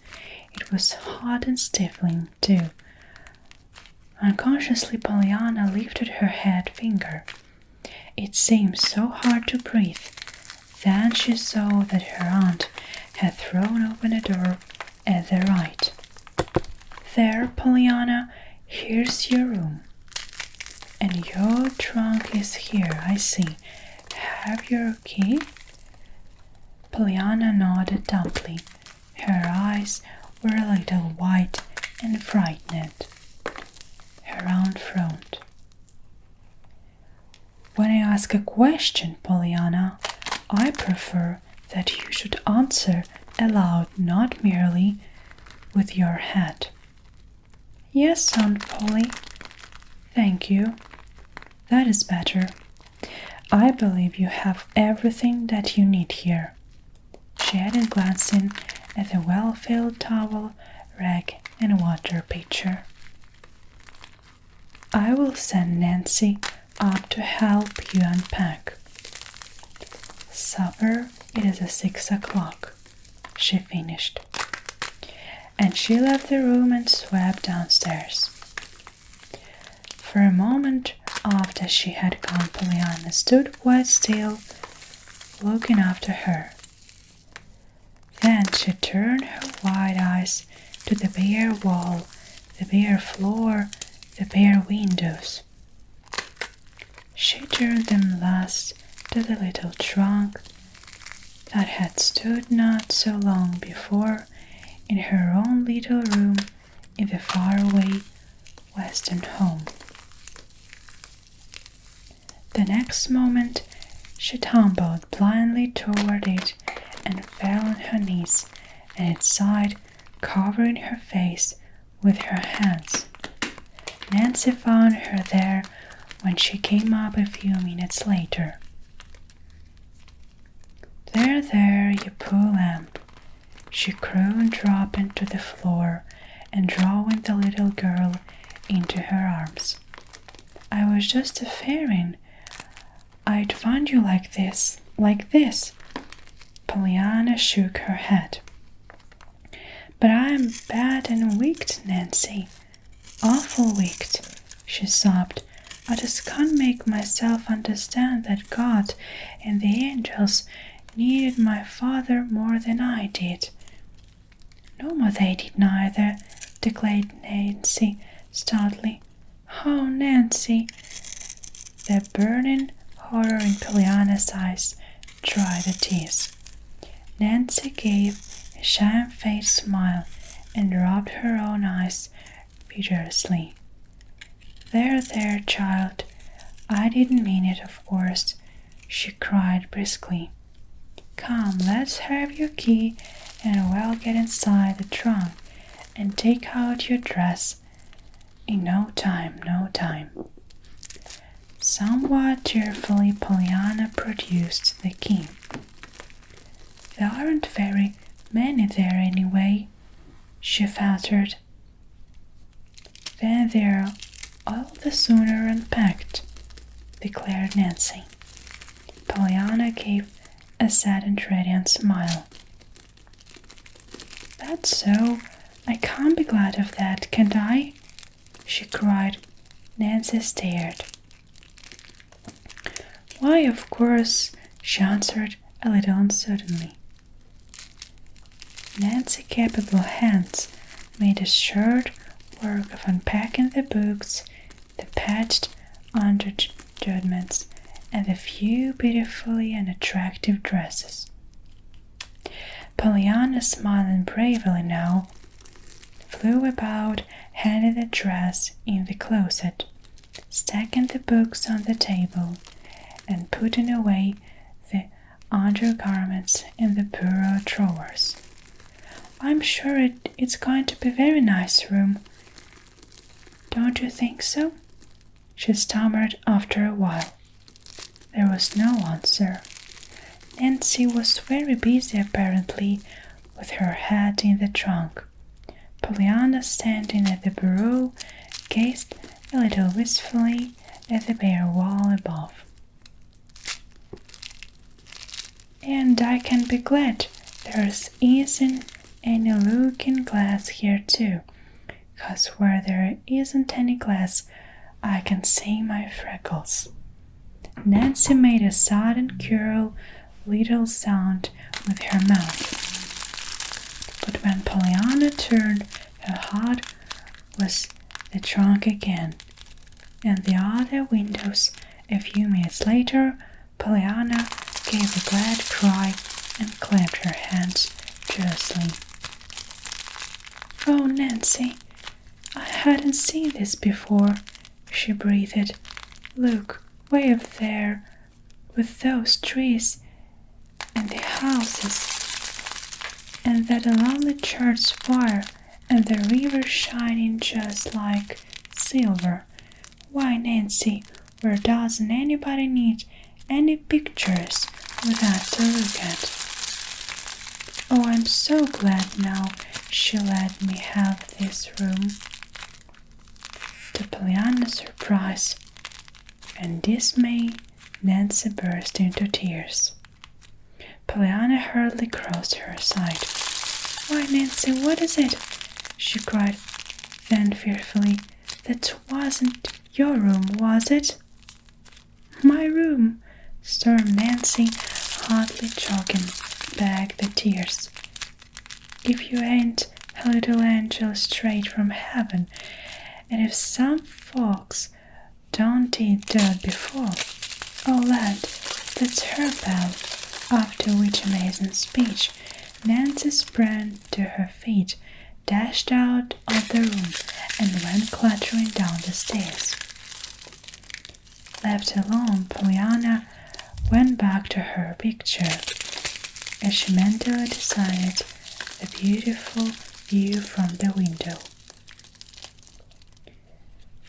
S1: It was hot and stifling, too. Unconsciously, Pollyanna lifted her head finger. It seemed so hard to breathe. Then she saw that her aunt had thrown open a door at the right. There, Pollyanna, here's your room. And your trunk is here, I see. Have your key? Pollyanna nodded dumbly. Her eyes were a little wide and frightened. Her aunt frowned. When I ask a question, Pollyanna, I prefer that you should answer aloud, not merely with your head. Yes, Aunt Polly. Thank you. That is better. I believe you have everything that you need here, she added, glancing at the well-filled towel, rag, and water pitcher. I will send Nancy up to help you unpack. Supper, it is at 6 o'clock, she finished. And she left the room and swept downstairs. For a moment after she had gone, Pollyanna stood quite still, looking after her. Then she turned her wide eyes to the bare wall, the bare floor, the bare windows. She turned them last to the little trunk that had stood not so long before in her own little room in the faraway western home. The next moment she tumbled blindly toward it and fell on her knees at its side, covering her face with her hands. Nancy found her there when she came up a few minutes later. There, you poor lamb, she crooned, dropping to the floor and drawing the little girl into her arms. I was just fearing I'd find you like this. Pollyanna shook her head. But I'm bad and wicked, Nancy. Awful wicked, she sobbed. I just can't make myself understand that God and the angels needed my father more than I did. No, they did neither, declared Nancy stoutly. Oh, Nancy! The burning horror in Pollyanna's eyes dried the tears. Nancy gave a shamefaced smile and rubbed her own eyes vigorously. There, child, I didn't mean it, of course, she cried briskly. Come, let's have your key and we'll get inside the trunk and take out your dress in no time. Somewhat tearfully, Pollyanna produced the key. There aren't very many there anyway, she faltered. Then they're all the sooner unpacked, declared Nancy. Pollyanna gave a sad and radiant smile. That's so. I can't be glad of that, can't I? She cried. Nancy stared. Why, of course, she answered a little uncertainly. Nancy's capable hands made a short work of unpacking the books, the patched undergarments, and the few beautifully and attractive dresses. Pollyanna, smiling bravely now, flew about, hanging the dress in the closet, stacking the books on the table, and putting away the undergarments in the bureau drawers. I'm sure it's going to be a very nice room. Don't you think so? She stammered after a while. There was no answer. Nancy was very busy apparently, with her head in the trunk. Pollyanna, standing at the bureau, gazed a little wistfully at the bare wall above. And I can be glad there's isn't any looking glass here too, 'cause where there isn't any glass, I can see my freckles. Nancy made a sudden curl little sound with her mouth. But when Pollyanna turned her head was the trunk again, and the other windows. A few minutes later, Pollyanna gave a glad cry and clapped her hands joyously. "Oh, Nancy, I hadn't seen this before," she breathed. "Look, way up there, with those trees and the houses, and that lovely church spire, and the river shining just like silver. Why, Nancy, where doesn't anybody need any pictures with us to look at? Oh, I'm so glad now she let me have this room." To Pollyanna's surprise and dismay, Nancy burst into tears. Pollyanna hurriedly crossed her side. "Why, Nancy, what is it?" she cried. Then fearfully, "That wasn't your room, was it?" "My room," stormed Nancy, hardly choking back the tears. "If you ain't a little angel straight from heaven, and if some folks don't eat dirt before. Oh, lad, that's her bell." After which amazing speech, Nancy sprang to her feet, dashed out of the room, and went clattering down the stairs. Left alone, Pollyanna went back to her picture, as she mentally decided the beautiful view from the window.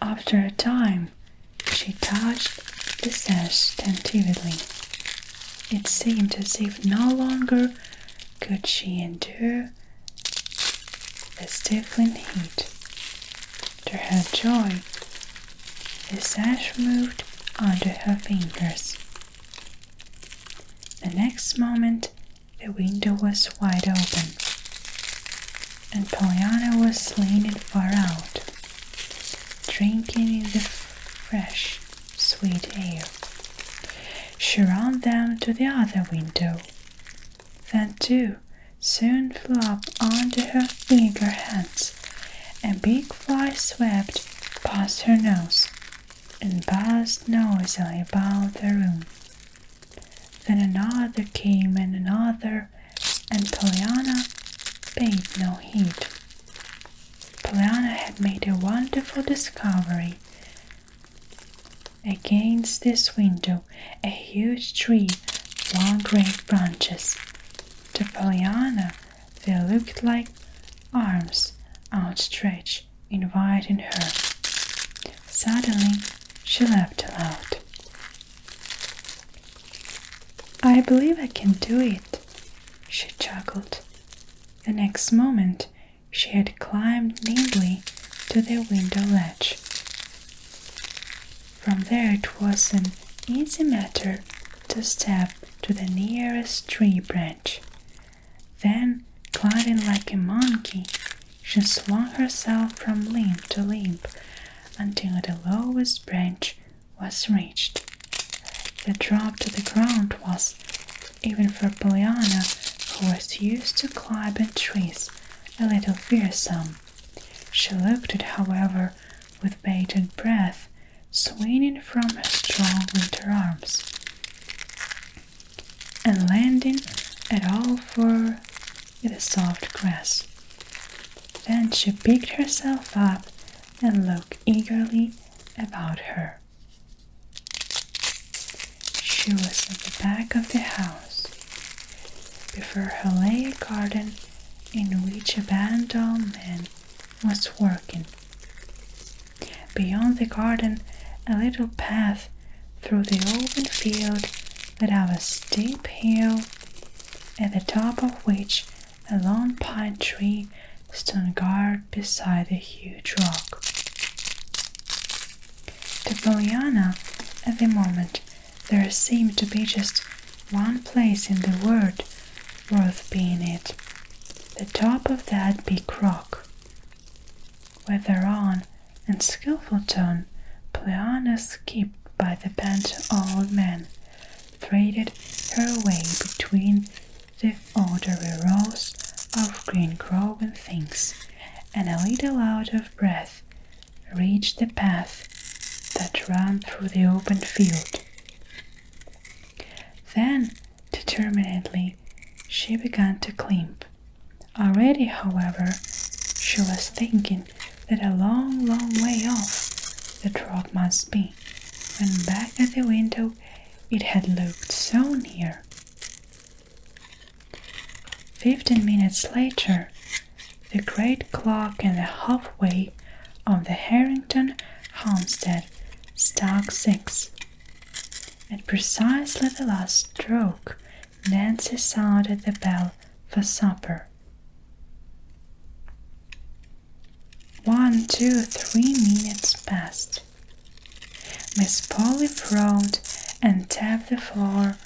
S1: After a time, she touched the sash tentatively. It seemed as if no longer could she endure the stifling heat. To her joy, the sash moved under her fingers. The next moment, the window was wide open, and Pollyanna was leaning far out, drinking in the fresh, sweet air. She ran them to the other window. Then too soon flew up under her eager hands. A big fly swept past her nose and buzzed noisily about the room. Then another came and another, and Pollyanna paid no heed. Pollyanna had made a wonderful discovery. Against this window, a huge tree flung great branches. To Pollyanna, they looked like arms outstretched, inviting her. Suddenly, she laughed aloud. "I believe I can do it," she chuckled. The next moment, she had climbed nimbly to the window ledge. From there it was an easy matter to step to the nearest tree branch. Then, gliding like a monkey, she swung herself from limb to limb until the lowest branch was reached. The drop to the ground was, even for Pollyanna, who was used to climbing trees, a little fearsome. She looked it, however, with bated breath, swinging from her strong winter arms, and landing at all four in the soft grass. Then she picked herself up and looked eagerly about her. She was at the back of the house, before her lay a garden in which a band of men was working. Beyond the garden, a little path through the open field led up a steep hill, at the top of which a lone pine tree stood guard beside a huge rock. To Pollyanna, at the moment, there seemed to be just one place in the world worth being at, the top of that big rock. With her own and skillful tone, Pollyanna skipped by the bent old man, threaded her way between the orderly rows of green growing things, and a little out of breath, reached the path that ran through the open field. Then, determinedly, she began to climb. Already, however, she was thinking that a long, long way off the rock must be, when back at the window it had looked so near. 15 minutes later, the great clock in the halfway of the Harrington homestead struck 6. At precisely the last stroke, Nancy sounded the bell for supper. 1, 2, 3 minutes passed. Miss Polly frowned and tapped the floor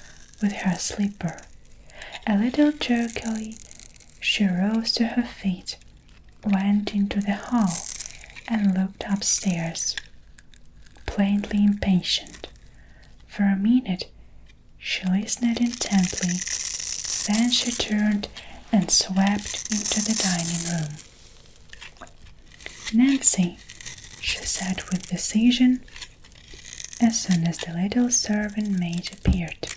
S1: with her slipper. A little jerkily, she rose to her feet, went into the hall, and looked upstairs, plainly impatient. For a minute, she listened intently, then she turned and swept into the dining room. "Nancy," she said with decision, as soon as the little servant maid appeared,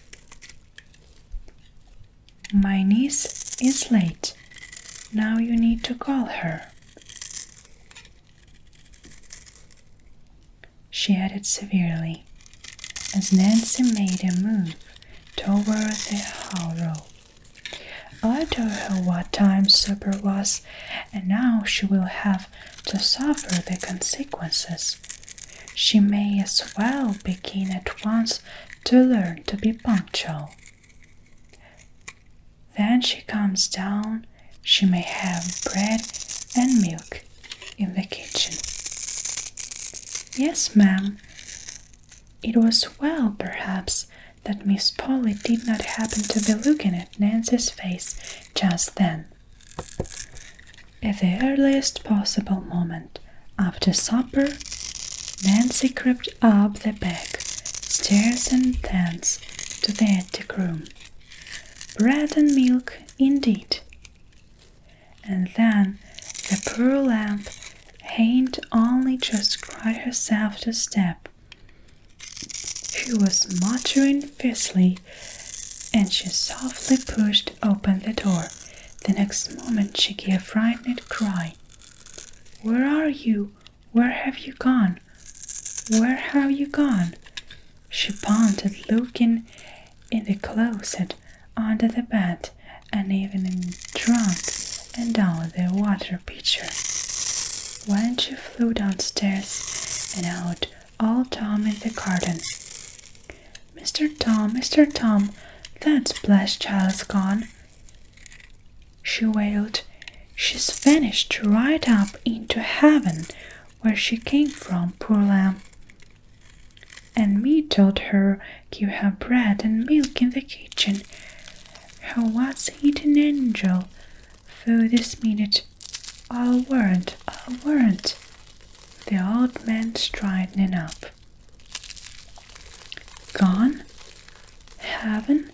S1: "my niece is late. Now you need to call her." She added severely, as Nancy made a move toward the hall. "I told her what time supper was, and now she will have to suffer the consequences. She may as well begin at once to learn to be punctual. When she comes down, she may have bread and milk in the kitchen." "Yes, ma'am." It was well, perhaps, that Miss Polly did not happen to be looking at Nancy's face just then. At the earliest possible moment after supper, Nancy crept up the back stairs and thence to the attic room. Bread and milk, indeed. And then the poor lamb hadn't only just cried herself to sleep. She was muttering fiercely, and she softly pushed open the door. The next moment she gave a frightened cry. "Where are you? Where have you gone? Where have you gone?" she panted, looking in the closet, under the bed, and even in the trunk and down the water pitcher. When she flew downstairs and out, old Tom in the garden. Mr. Tom, that blessed child's gone," she wailed. "She's vanished right up into heaven, where she came from, poor lamb. And me told her give her bread and milk in the kitchen. Her was eating angel through this minute. I'll warrant. The old man straightening up. "Gone? Heaven?"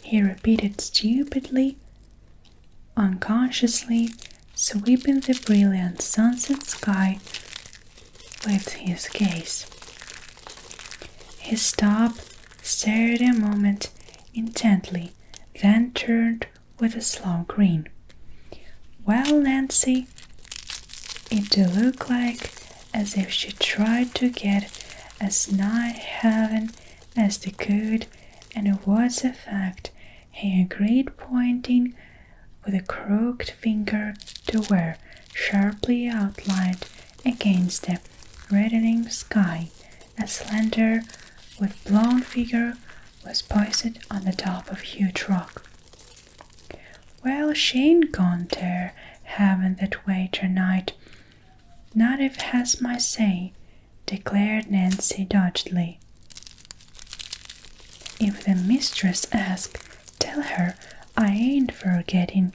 S1: he repeated stupidly, unconsciously sweeping the brilliant sunset sky with his gaze. He stopped, stared a moment intently, then turned with a slow grin. "Well, Nancy, it do look like as if she tried to get as nigh heaven as they could, and it was a fact he agreed, pointing with a crooked finger to where, sharply outlined against the reddening sky, a slender, with blown figure was poised on the top of a huge rock. "Well, she ain't gone there, having that way tonight, not if has my say," declared Nancy doggedly. "If the mistress asks, tell her I ain't forgetting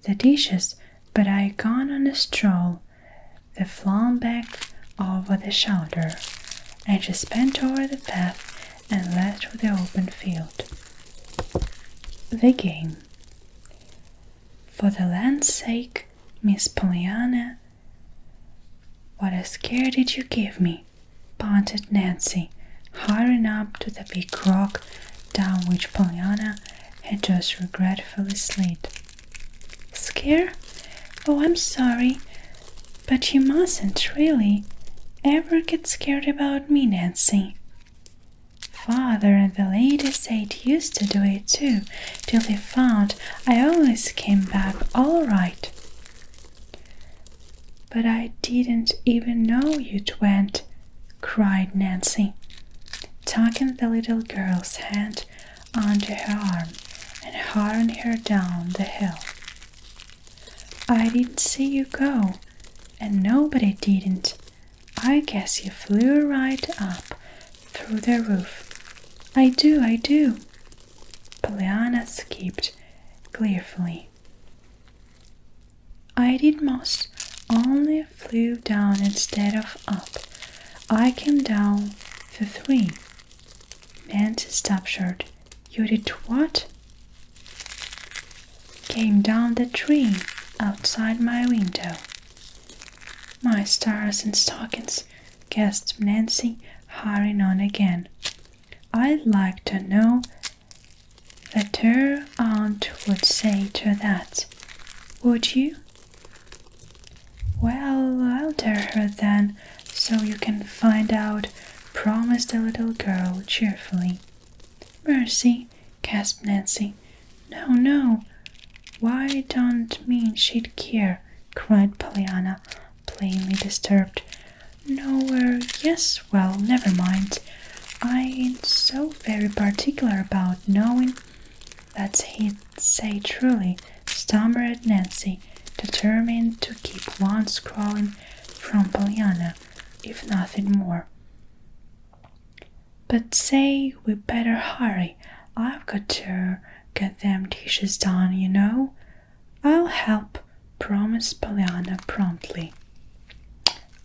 S1: the dishes, but I gone on a stroll, the flawn back over the shoulder," and she spent over the path and left for the open field. The game. "For the land's sake, Miss Pollyanna, what a scare did you give me?" panted Nancy, hurrying up to the big rock down which Pollyanna had just regretfully slid. "Scare? Oh, I'm sorry, but you mustn't really ever get scared about me, Nancy. Father and the ladies said used to do it too, till they found I always came back all right." "But I didn't even know you'd went," cried Nancy, tucking the little girl's hand under her arm and hurrying her down the hill. "I didn't see you go, and nobody didn't. I guess you flew right up through the roof." I do," Pollyanna skipped gleefully. "I did most only flew down instead of up. I came down the 3. Nancy stopped short. "You did what?" "Came down the tree outside my window." "My stars and stockings," gasped Nancy, hurrying on again. "I'd like to know what her aunt would say to that. Would you?" "Well, I'll tell her then, so you can find out," promised the little girl cheerfully. "Mercy," gasped Nancy. "No, no, why don't mean she'd care," cried Pollyanna, plainly disturbed. "No, yes, well, never mind. I ain't so very particular about knowing that he'd say truly," stammered Nancy, determined to keep one scrawling from Pollyanna, if nothing more. "But say, we better hurry. I've got to get them dishes done, you know." "I'll help," promised Pollyanna promptly.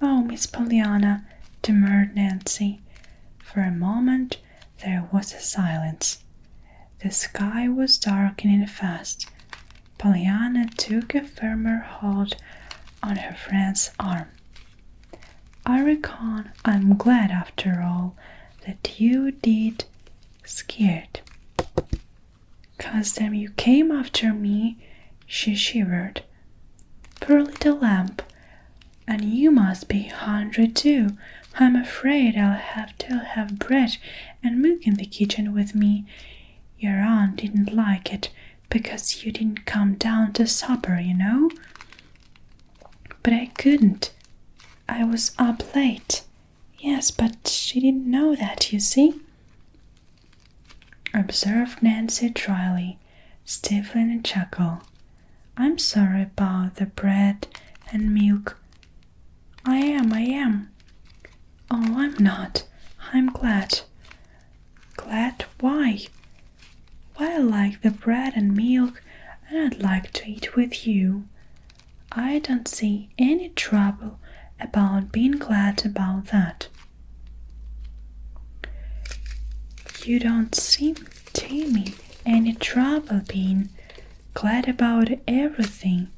S1: "Oh, Miss Pollyanna," demurred Nancy. For a moment there was a silence. The sky was darkening fast. Pollyanna took a firmer hold on her friend's arm. "I reckon I'm glad after all that you did scared. 'Cause then you came after me," she shivered. "Poor little lamb, and you must be hungry too. I'm afraid I'll have to have bread and milk in the kitchen with me. Your aunt didn't like it, because you didn't come down to supper, you know." "But I couldn't. I was up late." "Yes, but she didn't know that, you see," observed Nancy dryly, stifling a chuckle. "I'm sorry about the bread and milk." I am. "Oh, I'm not. I'm glad." "Glad? Why?" "Why, I like the bread and milk, and I'd like to eat with you. I don't see any trouble about being glad about that." "You don't seem to me any trouble being glad about everything,"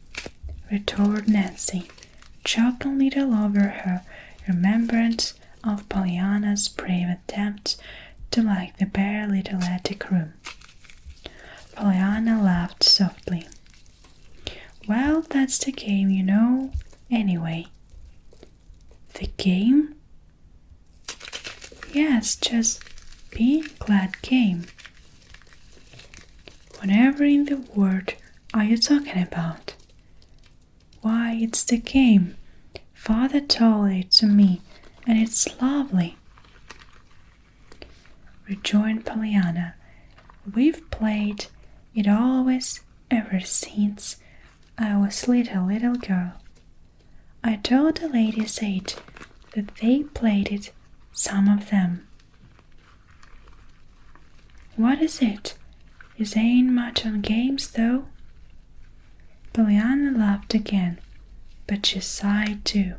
S1: retorted Nancy, choking a little over her remembrance of Pollyanna's brave attempt to like the bare little attic room. Pollyanna laughed softly. "Well, that's the game, you know, anyway." "The game?" "Yes, just being glad game." Whatever in the world are you talking about? Why, it's the game. Father told it to me, and it's lovely, rejoined Pollyanna. We've played it always ever since I was little girl. I told the ladies eight that they played it, some of them. What is it? Is ain't much on games, though? Pollyanna laughed again, but she sighed too,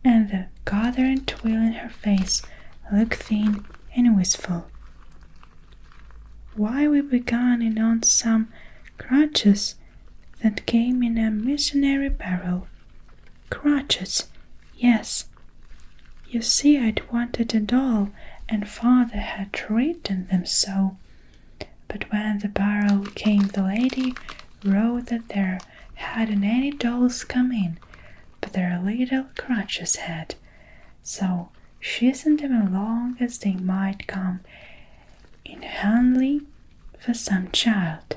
S1: and the gathering twill in her face looked thin and wistful. Why, we began it on some crutches that came in a missionary barrel. Crutches, yes. You see, I'd wanted a doll, and Father had written them so. But when the barrel came, the lady wrote that there hadn't any dolls come in, but their little crutches had. So she sent them along as they might come in handy for some child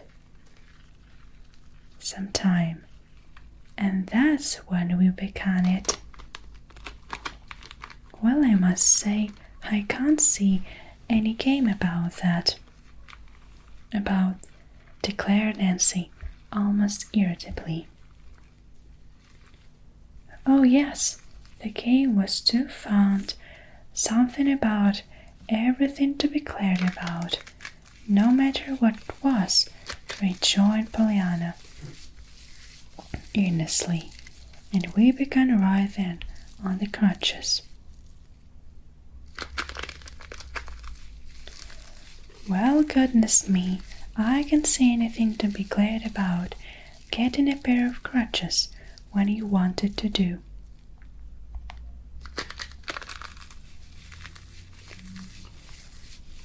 S1: sometime. And that's when we began it. Well, I must say, I can't see any game about that. About, declared Nancy, almost irritably. Oh yes, the game was too fun. Something about everything to be glad about, no matter what it was, rejoined Pollyanna earnestly, and we began right then on the crutches. Well, goodness me, I can't see anything to be glad about getting a pair of crutches when you wanted to do.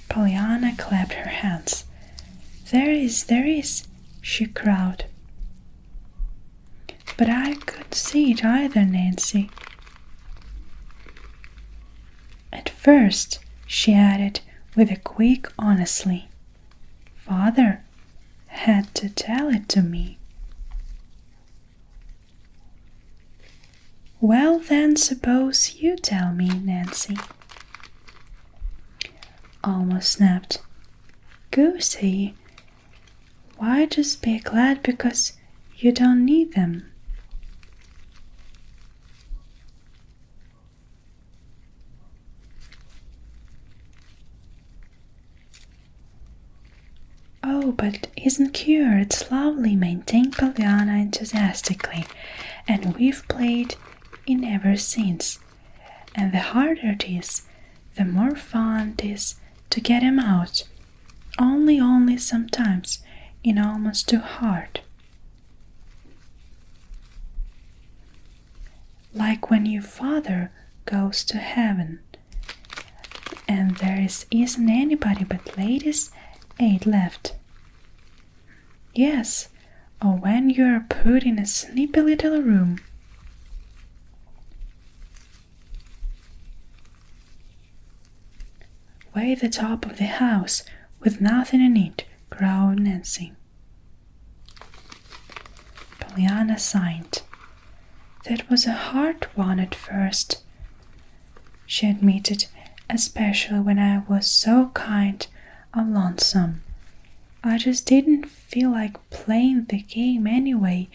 S1: Pollyanna clapped her hands. There is, she cried. But I couldn't see it either, Nancy. At first, she added with a quick honesty, Father had to tell it to me. Well then, suppose you tell me, Nancy. Almost snapped. Goosey, why just be glad because you don't need them? Oh, but isn't cure, it's lovely, maintained Pollyanna enthusiastically, and we've played it ever since. And the harder it is, the more fun it is to get 'em out. Only sometimes it almost too hard. Like when your father goes to heaven, and there isn't anybody but ladies eight left. Yes, or when you're put in a sleepy little room. Way at the top of the house, with nothing in it, growled Nancy. Pollyanna sighed. That was a hard one at first, she admitted, especially when I was so kind of lonesome. I just didn't feel like playing the game anyway,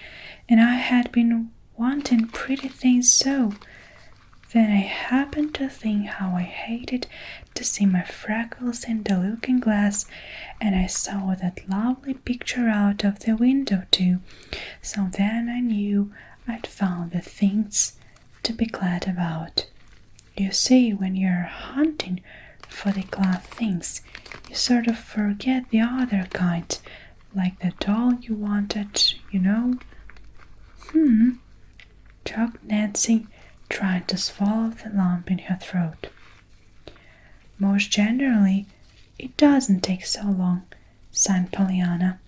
S1: and I had been wanting pretty things so. Then I happened to think how I hated to see my freckles in the looking glass, and I saw that lovely picture out of the window too, so then I knew I'd found the things to be glad about. You see, when you're hunting for the glad things, you sort of forget the other kind, like the doll you wanted, you know. Choked Nancy, trying to swallow the lump in her throat. Most generally, it doesn't take so long, sighed Pollyanna.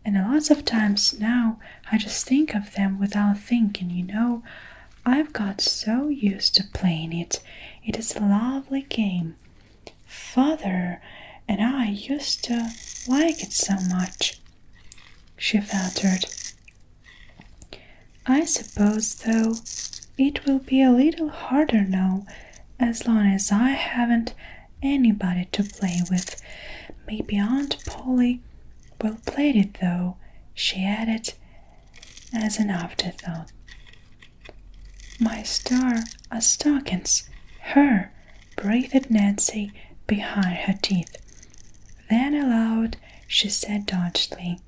S1: And lots of times now I just think of them without thinking, you know. I've got so used to playing it. It is a lovely game. Father and I used to like it so much," she faltered. "I suppose, though, it will be a little harder now, as long as I haven't anybody to play with. Maybe Aunt Polly will play it, though," she added as an afterthought. "My stockings, her," breathed Nancy behind her teeth. Then aloud she said doggedly,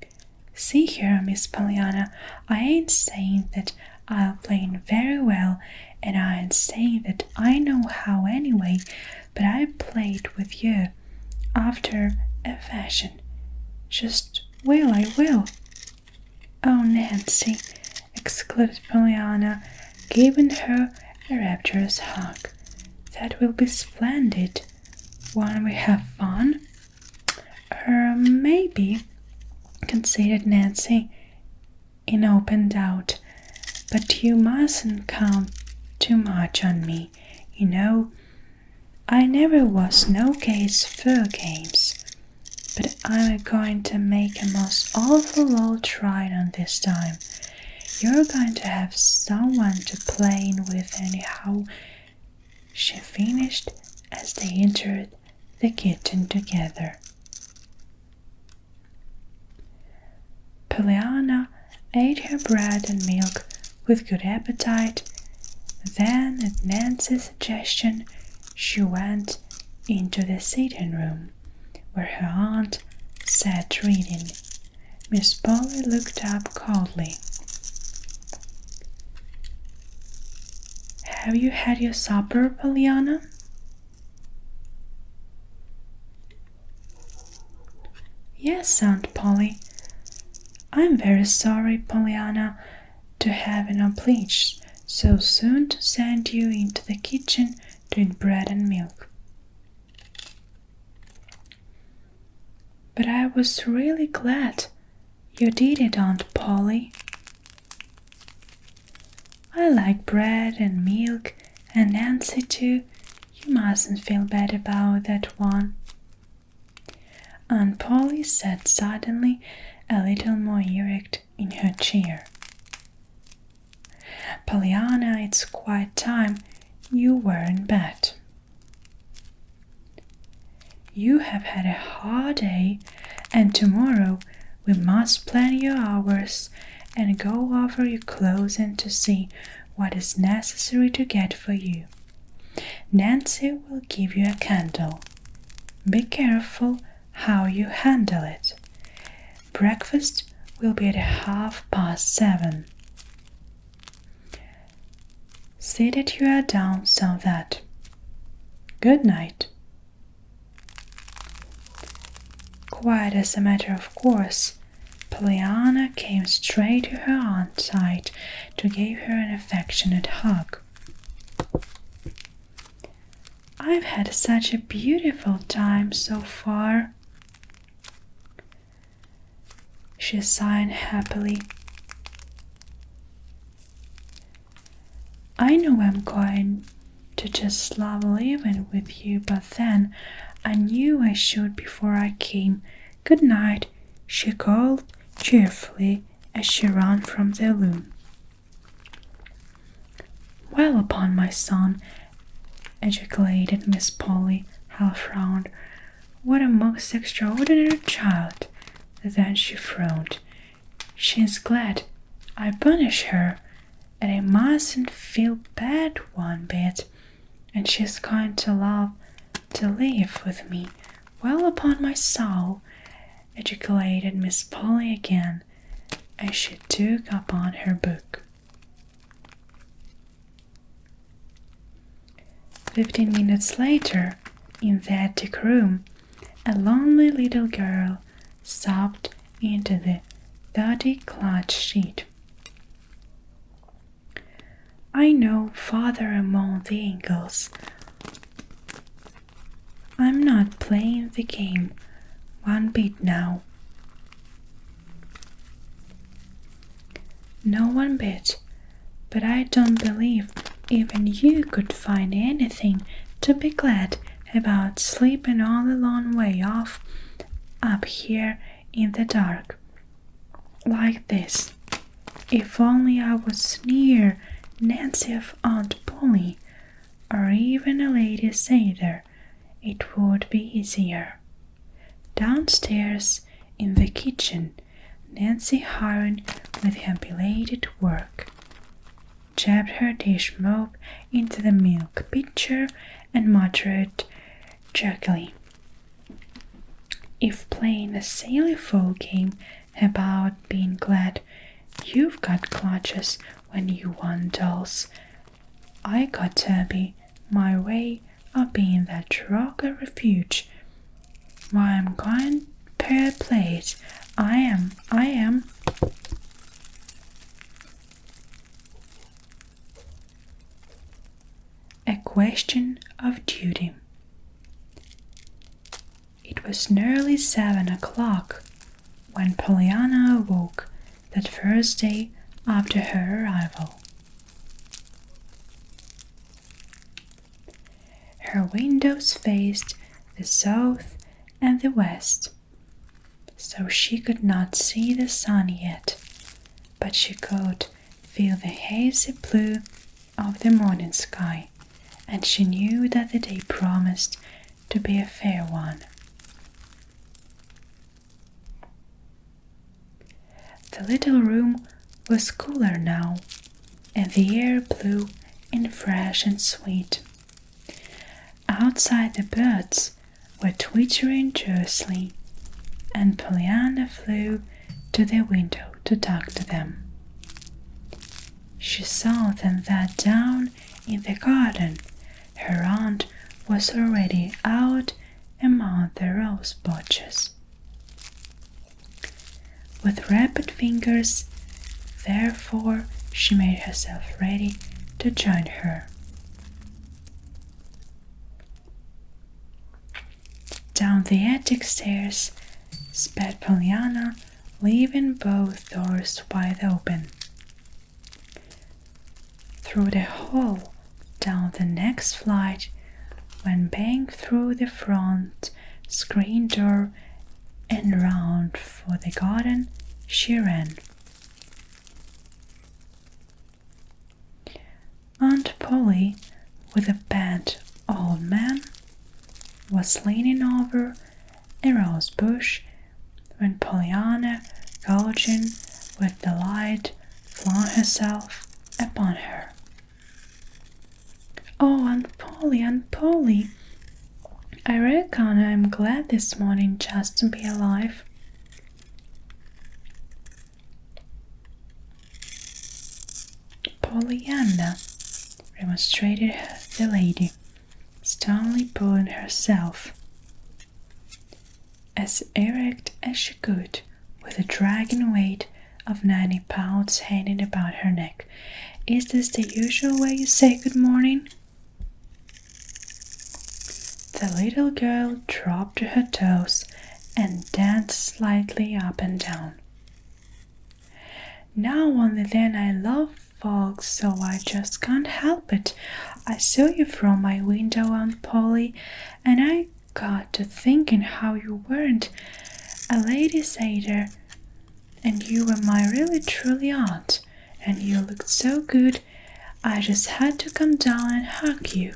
S1: "See here, Miss Pollyanna, I ain't saying that I'll play very well, and I ain't saying that I know how anyway, but I played with you, after a fashion. Just will I will." "Oh, Nancy," exclaimed Pollyanna, giving her a rapturous hug, "that will be splendid. Won't we have fun?" Maybe," conceded Nancy, in open doubt, "but you mustn't count too much on me. You know, I never was no case for games. But I'm going to make a most awful old try on this time. You're going to have someone to play with anyhow," she finished as they entered the kitchen together. Pollyanna ate her bread and milk with good appetite. Then, at Nancy's suggestion, she went into the sitting room, where her aunt sat reading. Miss Polly looked up coldly. "Have you had your supper, Pollyanna?" "Yes, Aunt Polly. I'm very sorry, Pollyanna, to have been obliged so soon to send you into the kitchen to eat bread and milk. But I was really glad you did it, Aunt Polly. I like bread and milk, and Nancy too. You mustn't feel bad about that one." Aunt Polly sat suddenly a little more erect in her chair. "Pollyanna, it's quite time you were in bed. You have had a hard day, and tomorrow we must plan your hours and go over your clothing to see what is necessary to get for you. Nancy will give you a candle. Be careful how you handle it. Breakfast will be at 7:30. See that you are down so that. Good night." Quite as a matter of course, Pollyanna came straight to her aunt's side to give her an affectionate hug. "I've had such a beautiful time so far," she sighed happily. "I know I'm going to just love living with you, but then I knew I should before I came. Good night," she called cheerfully as she ran from the loom. "Well, upon my son," ejaculated Miss Polly, half frowned, "what a most extraordinary child." Then she frowned. "She's glad I punish her, and I mustn't feel bad one bit, and she's going to love to live with me. Well, upon my soul," ejaculated Miss Polly again, as she took up on her book. 15 minutes later, in the attic room, a lonely little girl sobbed into the dirty clutch sheet. "I know Father among the angels. I'm not playing the game one bit now." "No one bit, but I don't believe even you could find anything to be glad about sleeping all alone way off up here in the dark. Like this. If only I was near Nancy of Aunt Polly, or even a lady sailor, it would be easier. Downstairs in the kitchen, Nancy hurried with her belated work, jabbed her dish mop into the milk pitcher and muttered jerkily. If playing a silly fool game about being glad you've got clutches when you want dolls, I got Tabby my way of being that rock of refuge. Why, I'm going per plate. I am. A question of duty. It was nearly 7 o'clock when Pollyanna awoke that first day after her arrival. Her windows faced the south and the west, so she could not see the sun yet, but she could feel the hazy blue of the morning sky, and she knew that the day promised to be a fair one. The little room was cooler now, and the air blew in fresh and sweet. Outside the birds were twittering joyously, and Pollyanna flew to the window to talk to them. She saw then that down in the garden her aunt was already out among the rose bushes. With rapid fingers, therefore, she made herself ready to join her. Down the attic stairs sped Pollyanna, leaving both doors wide open. Through the hall, down the next flight, went bang through the front screen door, and round for the garden she ran. Aunt Polly, with a bent old man, was leaning over a rose bush when Pollyanna, gulging with delight, flung herself upon her. "Oh, Aunt Polly, I reckon I'm glad this morning just to be alive." "Pollyanna," remonstrated the lady, sternly pulling herself as erect as she could, with a dragging weight of 90 pounds hanging about her neck. "Is this the usual way you say good morning?" The little girl dropped to her toes and danced slightly up and down. "Now only then I love folks so I just can't help it. I saw you from my window, Aunt Polly, and I got to thinking how you weren't a lady sailor, and you were my really truly aunt, and you looked so good I just had to come down and hug you."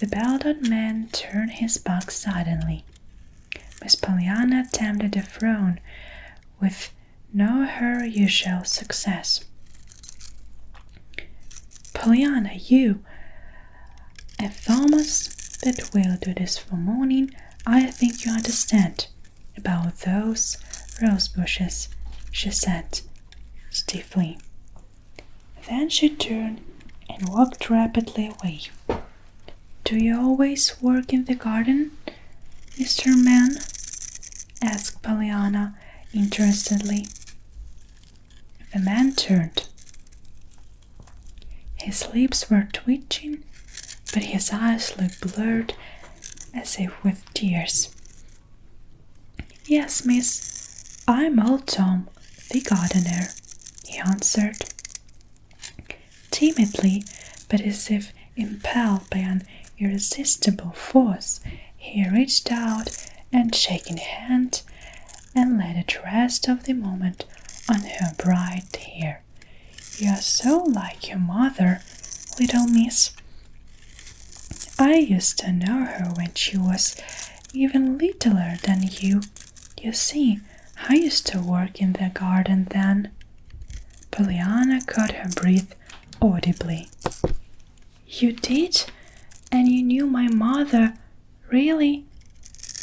S1: The belled man turned his back suddenly. Miss Pollyanna attempted a frown with no her usual success. "Pollyanna, you, if Thomas that will do this for morning, I think you understand about those rose bushes," she said stiffly. Then she turned and walked rapidly away. "Do you always work in the garden, Mr. Man?" asked Pollyanna interestedly. The man turned. His lips were twitching, but his eyes looked blurred as if with tears. "Yes, miss, I'm old Tom, the gardener," he answered, timidly, but as if impelled by an irresistible force, he reached out and shaking hand and laid the rest of the moment on her bright hair. "You are so like your mother, little miss. I used to know her when she was even littler than you. You see, I used to work in the garden then." Pollyanna caught her breath audibly. "You did? And you knew my mother, really?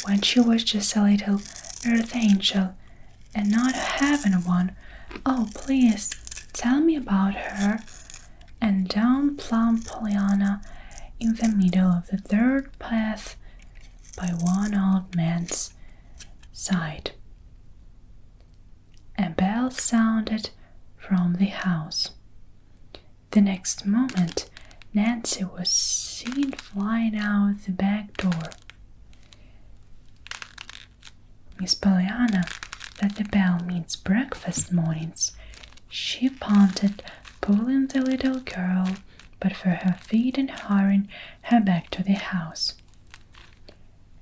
S1: When she was just a little earth angel and not a heaven one? Oh, please, tell me about her." And down plumped Pollyanna in the middle of the third path by one old man's side. A bell sounded from the house. The next moment, Nancy was seen flying out the back door. Miss Pollyanna, that the bell means breakfast mornings. She panted, pulling the little girl but for her feet and hurrying her back to the house.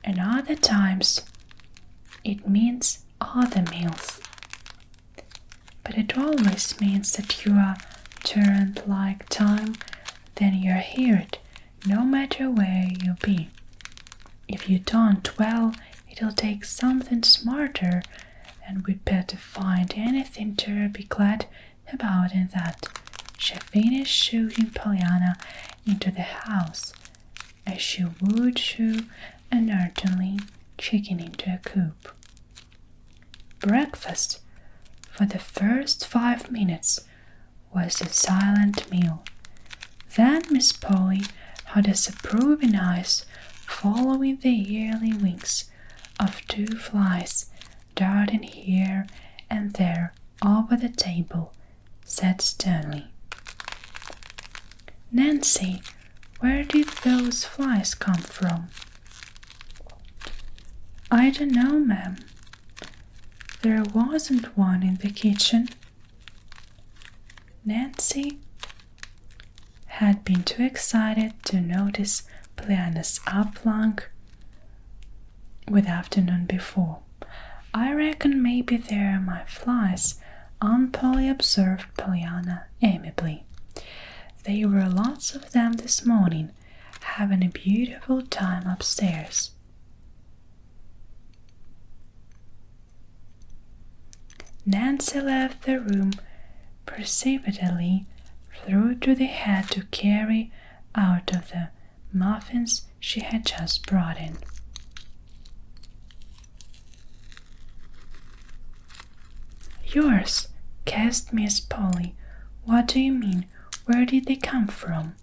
S1: And other times it means other meals. But it always means that you are turned like time, then you're heard, no matter where you be. If you don't, well, it'll take something smarter, and we'd better find anything to be glad about in that. She finished shooting Pollyanna into the house, as she would shoo an earthling chicken into a coop. Breakfast, for the first 5 minutes, was a silent meal. Then Miss Polly had disapproving eyes following the yearly wings of 2 flies darting here and there over the table, said sternly, "Nancy, where did those flies come from?" "I don't know, ma'am. There wasn't one in the kitchen." Nancy had been too excited to notice Pollyanna's oblong with afternoon before. "I reckon maybe they're my flies," Aunt Polly observed Pollyanna amiably. "There were lots of them this morning, having a beautiful time upstairs." Nancy left the room precipitately, threw to the hat to carry out of the muffins she had just brought in. "Yours?" gasped Miss Polly. "What do you mean? Where did they come from?"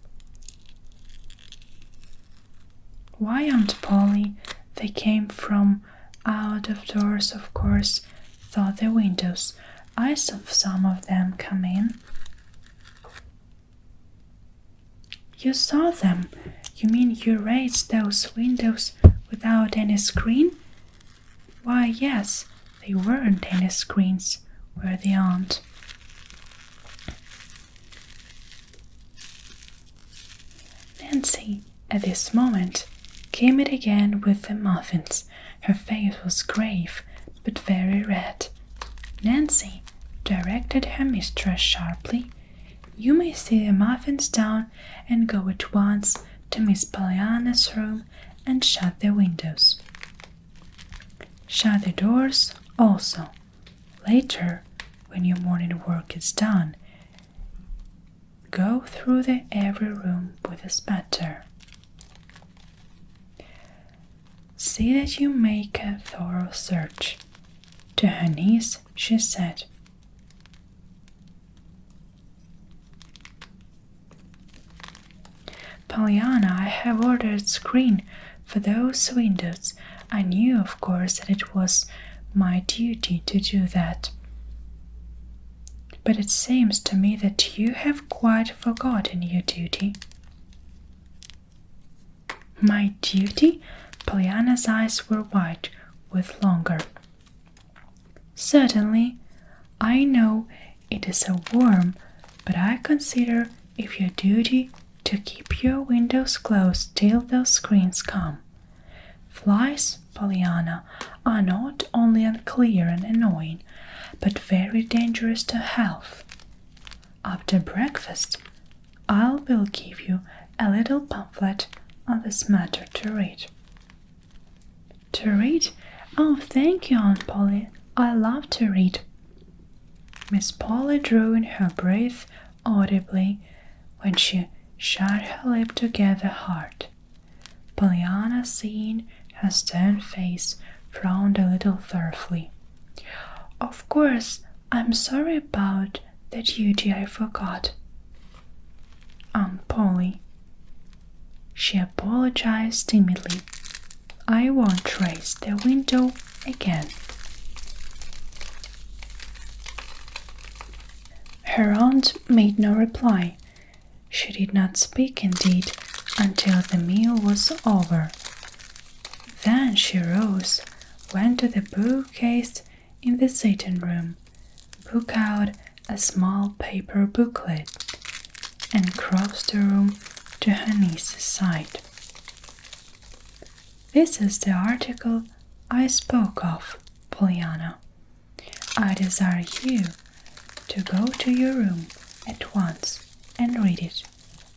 S1: "Why, Aunt Polly, they came from out of doors, of course, through the windows. I saw some of them come in." "You saw them? You mean you raised those windows without any screen?" "Why, yes, they weren't any screens, were they, Aunt?" Nancy, at this moment, came in again with the muffins. Her face was grave, but very red. "Nancy," directed her mistress sharply, "you may see the muffins down and go at once to Miss Pollyanna's room and shut the windows. Shut the doors also. Later, when your morning work is done, go through every room with a spatter. See that you make a thorough search." To her niece, she said, "Pollyanna, I have ordered screen for those windows. I knew, of course, that it was my duty to do that. But it seems to me that you have quite forgotten your duty." "My duty?" Pollyanna's eyes were wide with longer. "Certainly, I know it is a worm, but I consider if your duty to keep your windows closed till those screens come. Flies, Pollyanna, are not only unclear and annoying, but very dangerous to health. After breakfast, I will give you a little pamphlet on this matter to read. To read? Oh, thank you, Aunt Polly. I love to read. Miss Polly drew in her breath audibly when she shut her lips together hard. Pollyanna, seeing her stern face, frowned a little thoughtfully. Of course, I'm sorry about that duty I forgot. Aunt Polly. She apologized timidly. I won't raise the window again. Her aunt made no reply. She did not speak, indeed, until the meal was over. Then she rose, went to the bookcase in the sitting room, took out a small paper booklet, and crossed the room to her niece's side. This is the article I spoke of, Pollyanna. I desire you to go to your room at once and read it.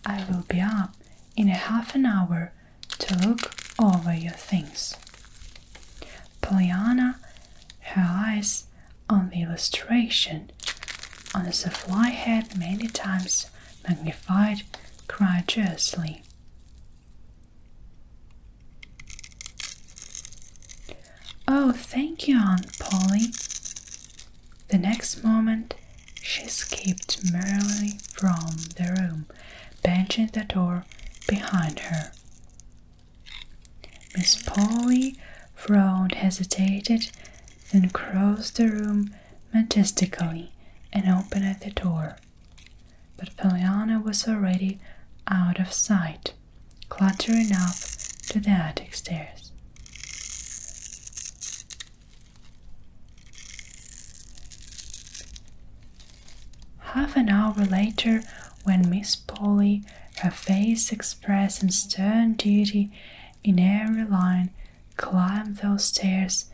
S1: I will be up in a half an hour to look over your things. Pollyanna, her eyes on the illustration, on the fly head many times magnified, cried joyously. Oh, thank you, Aunt Polly. The next moment she skipped merrily from the room, banging the door behind her. Miss Polly frowned, hesitated, then crossed the room majestically and opened the door. But Pollyanna was already out of sight, clattering up to the attic stairs. Half an hour later, when Miss Polly, her face expressing stern duty in every line, climbed those stairs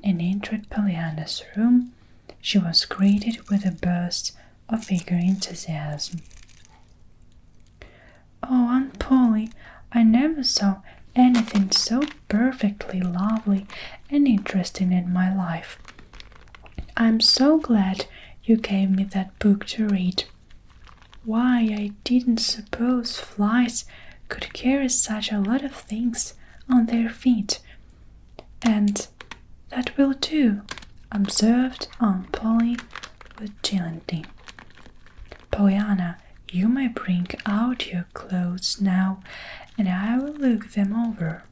S1: and entered Pollyanna's room, she was greeted with a burst of eager enthusiasm. Oh, Aunt Polly, I never saw anything so perfectly lovely and interesting in my life. I'm so glad you gave me that book to read. Why, I didn't suppose flies could carry such a lot of things on their feet. And that will do, observed Aunt Polly with dignity. Pollyanna, you may bring out your clothes now, and I will look them over.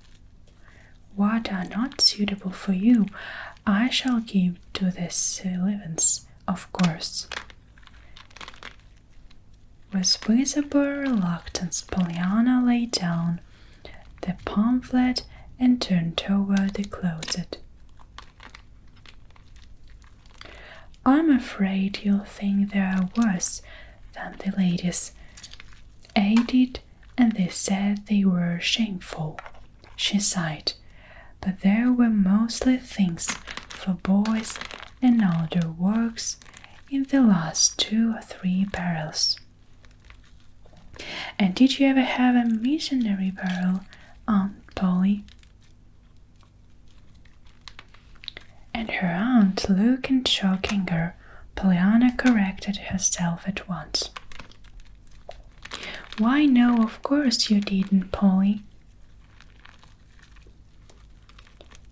S1: What are not suitable for you, I shall give to the servants, of course. With visible reluctance, Pollyanna laid down the pamphlet and turned toward the closet. I'm afraid you'll think they are worse than the ladies. I did, and they said they were shameful, she sighed, but there were mostly things for boys and older works in the last 2 or 3 barrels. And did you ever have a missionary barrel, Aunt Polly? And her aunt looking choking her, Pollyanna corrected herself at once. Why, no, of course you didn't, Polly.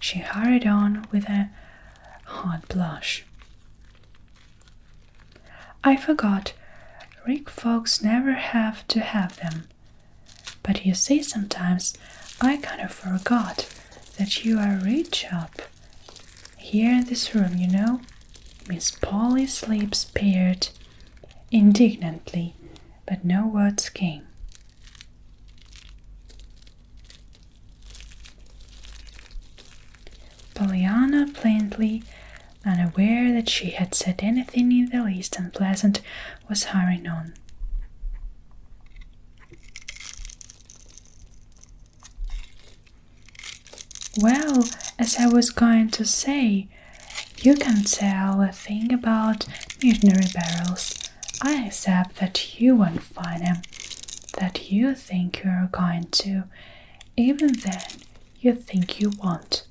S1: She hurried on with a hot blush. I forgot. Rich folks never have to have them. But you see, sometimes I kind of forgot that you are rich up here in this room, you know. Miss Polly's lips peered indignantly, but no words came. Pollyanna, plainly unaware that she had said anything in the least unpleasant, was hurrying on. Well, as I was going to say, you can tell a thing about missionary barrels. I accept that you won't find them, that you think you're going to. Even then, you think you won't.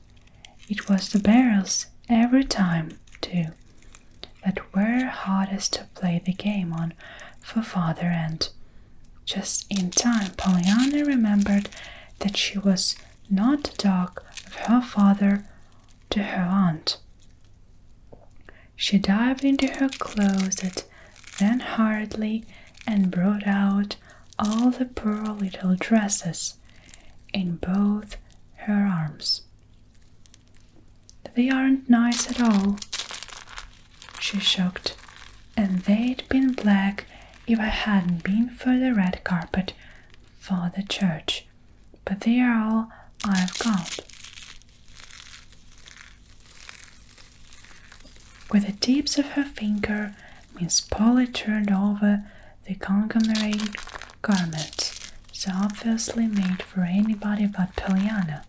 S1: It was the barrels every time, too, that were hardest to play the game on for Father, and just in time Pollyanna remembered that she was not to talk of her father to her aunt. She dived into her closet then hurriedly and brought out all the poor little dresses in both her arms. They aren't nice at all, she shocked, and they'd been black if I hadn't been for the red carpet for the church, but they are all I've got. With the tips of her finger, Miss Polly turned over the conglomerate garments, so obviously made for anybody but Pollyanna.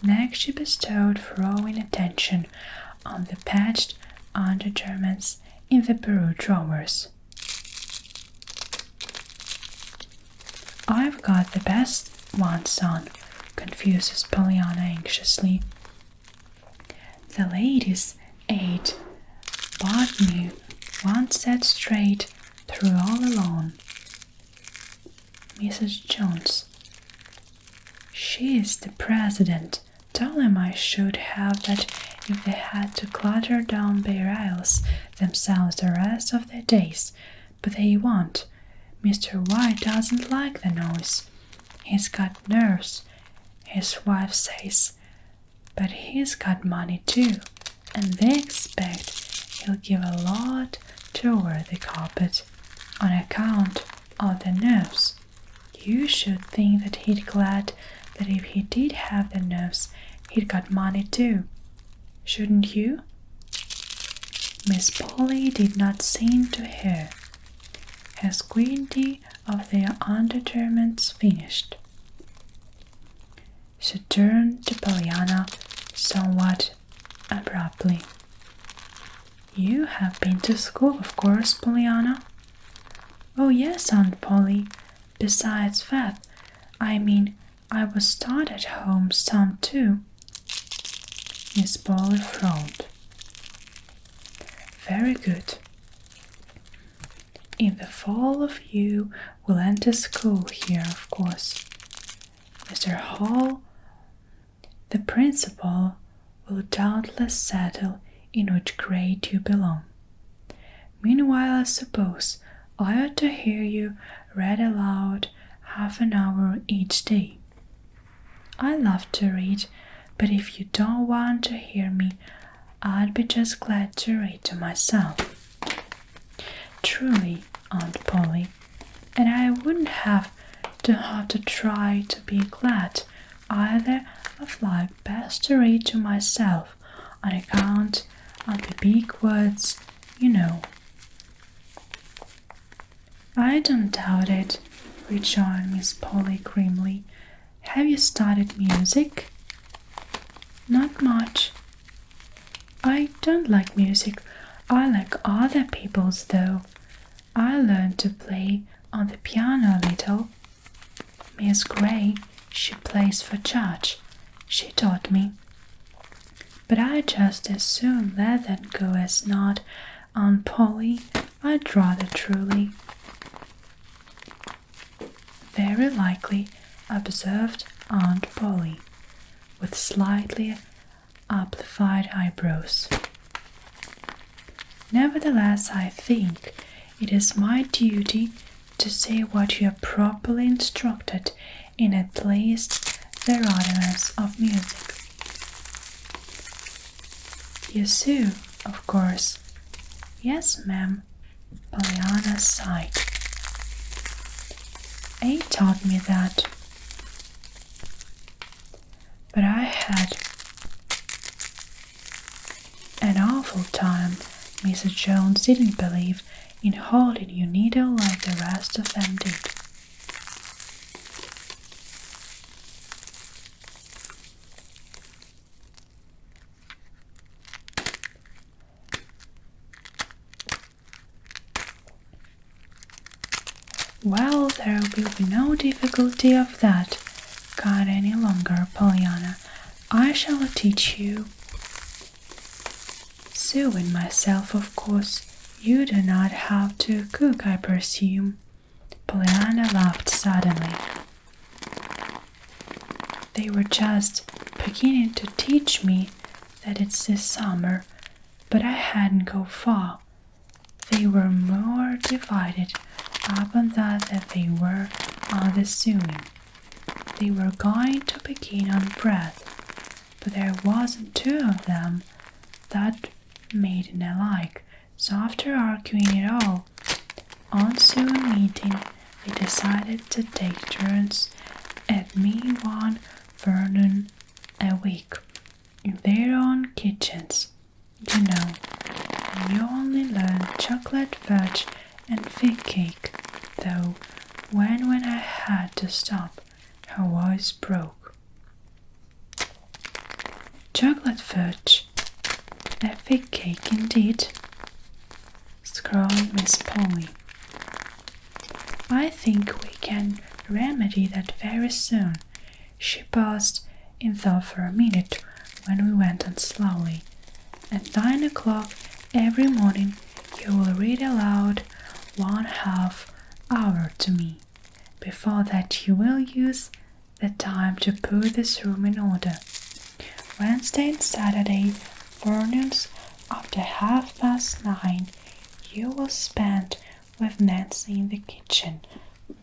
S1: Next she bestowed growing attention on the patched undergarments in the bureau drawers. I've got the best ones on, confuses Pollyanna anxiously. The ladies' aid bought me one set straight through all alone. Mrs. Jones. She is the president. Told them I should have that if they had to clutter down bare aisles themselves the rest of their days, but they won't. Mr. White doesn't like the noise. He's got nerves, his wife says, but he's got money too, and they expect he'll give a lot toward the carpet on account of the nerves. You should think that he'd glad that if he did have the nerves, he'd got money too. Shouldn't you? Miss Polly did not seem to hear. Her squinty of the undergarments finished. She turned to Pollyanna somewhat abruptly. You have been to school, of course, Pollyanna? Oh yes, Aunt Polly. Besides that, I was taught at home some too. Miss Polly frowned. Very good. In the fall of you will enter school here, of course. Mr. Hall, the principal, will doubtless settle in which grade you belong. Meanwhile, I suppose I ought to hear you read aloud half an hour each day. I love to read, but if you don't want to hear me, I'd be just glad to read to myself. Truly, Aunt Polly, and I wouldn't have to try to be glad either. I've liked best to read to myself on account of the big words, you know. I don't doubt it, rejoined Miss Polly grimly. Have you studied music? Not much. I don't like music. I like other people's though. I learned to play on the piano a little. Miss Gray, she plays for church. She taught me. But I just as soon let that go as not, Aunt Polly. I'd rather truly. Very likely, observed Aunt Polly, with slightly amplified eyebrows. Nevertheless, I think it is my duty to say what you are properly instructed in, at least the rudiments of music. You sew, of course. Yes, ma'am, Pollyanna sighed. A taught me that. But I had an awful time. Mrs. Jones didn't believe in holding your needle like the rest of them did. Well, there will be no difficulty of that kind any longer, Pollyanna. I shall teach you. Sewing myself, of course. You do not have to cook, I presume. Pollyanna laughed suddenly. They were just beginning to teach me that it's this summer, but I hadn't go far. They were more divided upon that than they were on the sewing. They were going to begin on bread, but there wasn't two of them that made it alike, so after arguing it all, on sewing meeting, they decided to take turns at me one forenoon a week in their own kitchens. You know, you only learn chocolate fudge and fig cake, though when I had to stop, her voice broke. Chocolate fudge, a fig cake indeed, scrawled Miss Polly. I think we can remedy that very soon. She paused in thought for a minute when we went on slowly. At 9 o'clock every morning you will read aloud 1/2 hour to me. Before that you will use the time to put this room in order. Wednesday and Saturday forenoons after 9:30 you will spend with Nancy in the kitchen,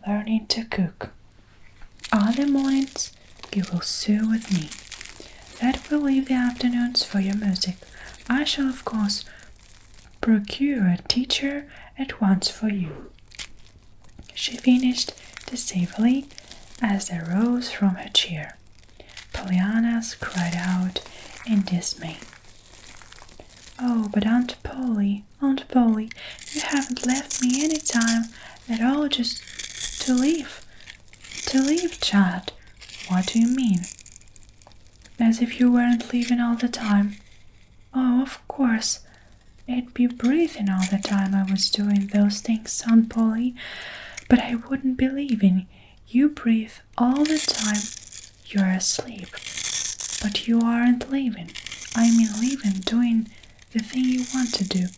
S1: learning to cook. Other mornings you will sew with me. That will leave the afternoons for your music. I shall, of course, procure a teacher at once for you. She finished decisively as they rose from her chair. Pollyanna cried out in dismay. Oh, but Aunt Polly, you haven't left me any time at all just to leave. To leave, child? What do you mean? As if you weren't leaving all the time. Oh, of course, I'd be breathing all the time I was doing those things, Aunt Polly, but I wouldn't be leaving. You breathe all the time you're asleep, but you aren't leaving. I mean leaving, doing the thing you want to do,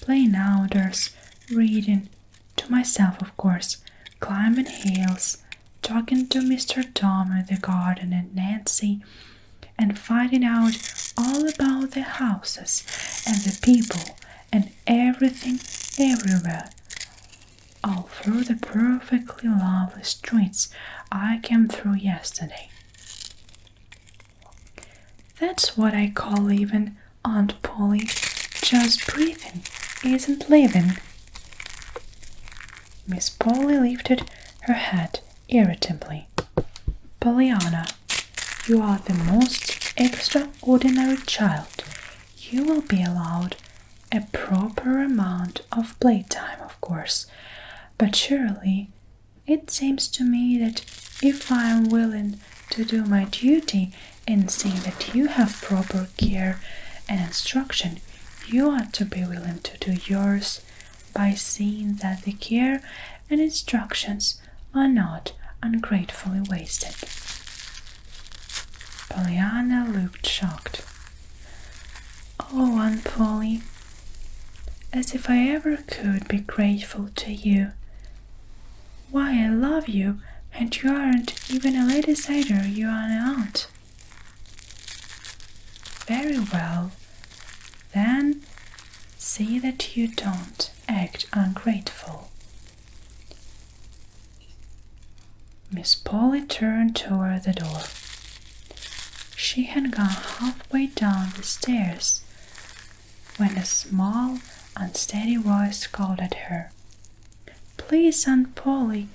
S1: playing outdoors, reading, to myself of course, climbing hills, talking to Mr. Tom in the garden and Nancy, and finding out all about the houses and the people and everything everywhere, all through the perfectly lovely streets I came through yesterday. That's what I call living, Aunt Polly. Just breathing isn't living. Miss Polly lifted her head irritably. Pollyanna, you are the most extraordinary child. You will be allowed a proper amount of playtime, of course, but surely it seems to me that if I am willing to do my duty and see that you have proper care and instruction, you ought to be willing to do yours by seeing that the care and instructions are not ungratefully wasted. Pollyanna looked shocked. Oh, Aunt Polly, as if I ever could be grateful to you. Why, I love you, and you aren't even a lady's aider, you are an aunt. Very well, then see that you don't act ungrateful. Miss Polly turned toward the door. She had gone halfway down the stairs when a small, unsteady voice called at her. Please, Aunt Polly,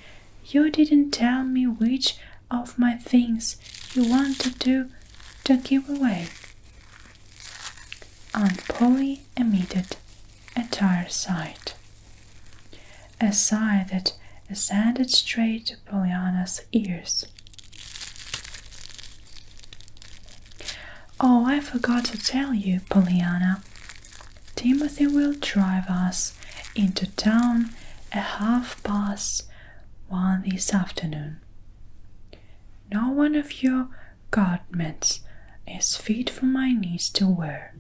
S1: you didn't tell me which of my things you wanted to give away. Aunt Polly emitted a tired sigh, a sigh that ascended straight to Pollyanna's ears. Oh, I forgot to tell you, Pollyanna. Timothy will drive us into town at 1:30 one this afternoon. No one of your garments is fit for my niece to wear.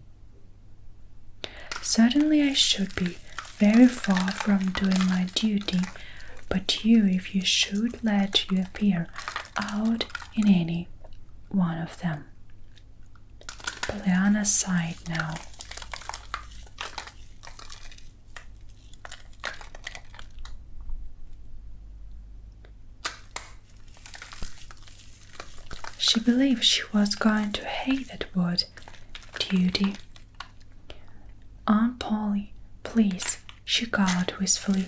S1: Certainly I should be very far from doing my duty, but you, if you should let you appear out in any one of them. Pollyanna sighed now. She believed she was going to hate that word, duty. Aunt Polly, please, she called wistfully,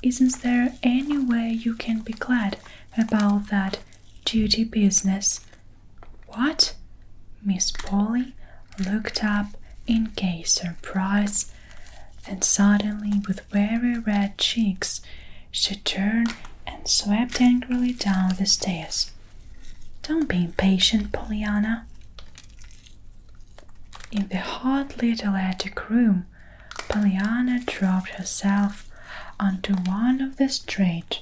S1: isn't there any way you can be glad about that duty business? What? Miss Polly looked up in gay surprise. Then suddenly, with very red cheeks, she turned and swept angrily down the stairs. Don't be impatient, Pollyanna. In the hot little attic room, Pollyanna dropped herself onto one of the straight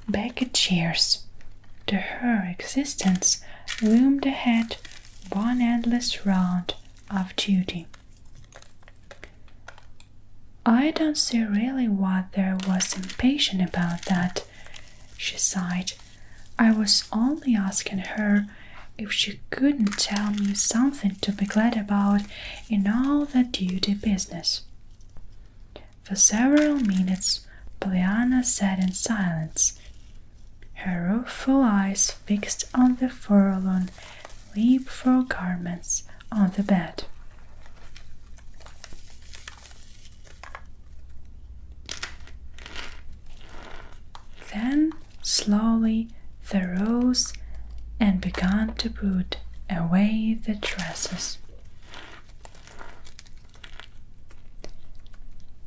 S1: backed chairs. To her existence loomed ahead one endless round of duty. I don't see really what there was impatient about that, she sighed. I was only asking her if she couldn't tell me something to be glad about in all that duty business. For several minutes Pollyanna sat in silence, her rueful eyes fixed on the forlorn leap-frog garments on the bed. Then, slowly, they rose and began to put away the dresses.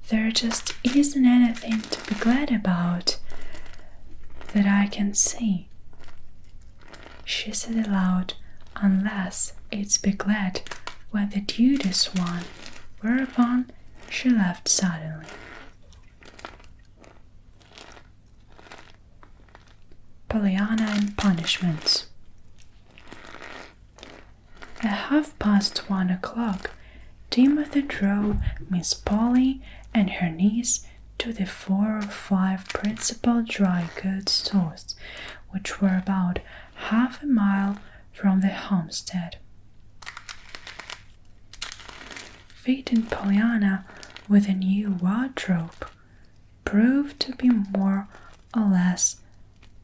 S1: There just isn't anything to be glad about that I can see, she said aloud, unless it's be glad when the duty's won, whereupon she laughed suddenly. Pollyanna and punishments. At 1:30, Timothy drove Miss Polly and her niece to the 4 or 5 principal dry goods stores, which were about half a mile from the homestead. Fitting Pollyanna with a new wardrobe proved to be more or less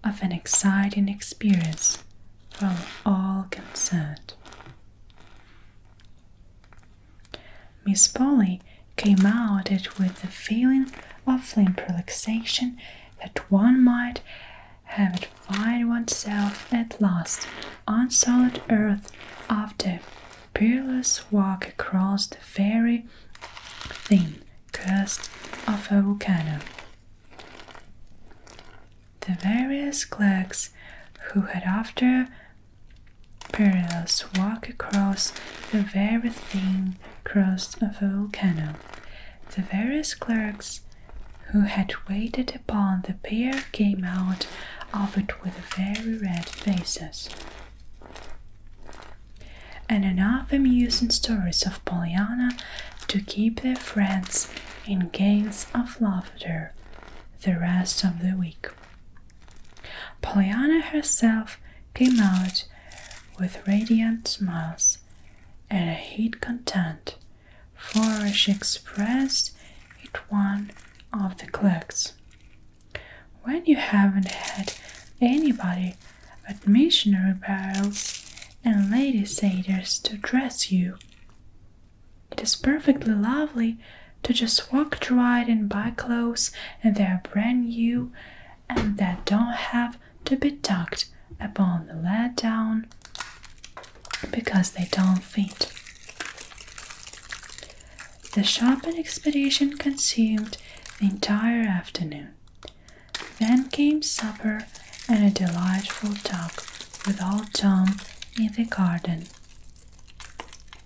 S1: of an exciting experience for all concerned. Miss Polly came out it with the feeling of limp relaxation that one might have it find oneself at last on solid earth after a peerless walk across the very thin crust of a volcano. The various clerks who had after a perilous walk across the very thin crust of a volcano, the various clerks who had waited upon the pair came out of it with very red faces, and enough amusing stories of Pollyanna to keep their friends in gales of laughter the rest of the week. Pollyanna herself came out with radiant smiles and a heat content, for as she expressed it one of the clerks, when you haven't had anybody but missionary barrels and lady satyrs to dress you, it is perfectly lovely to just walk right and buy clothes, and they are brand new and that don't have to be tucked upon the let down because they don't fit. The shopping expedition consumed the entire afternoon. Then came supper and a delightful talk with old Tom in the garden,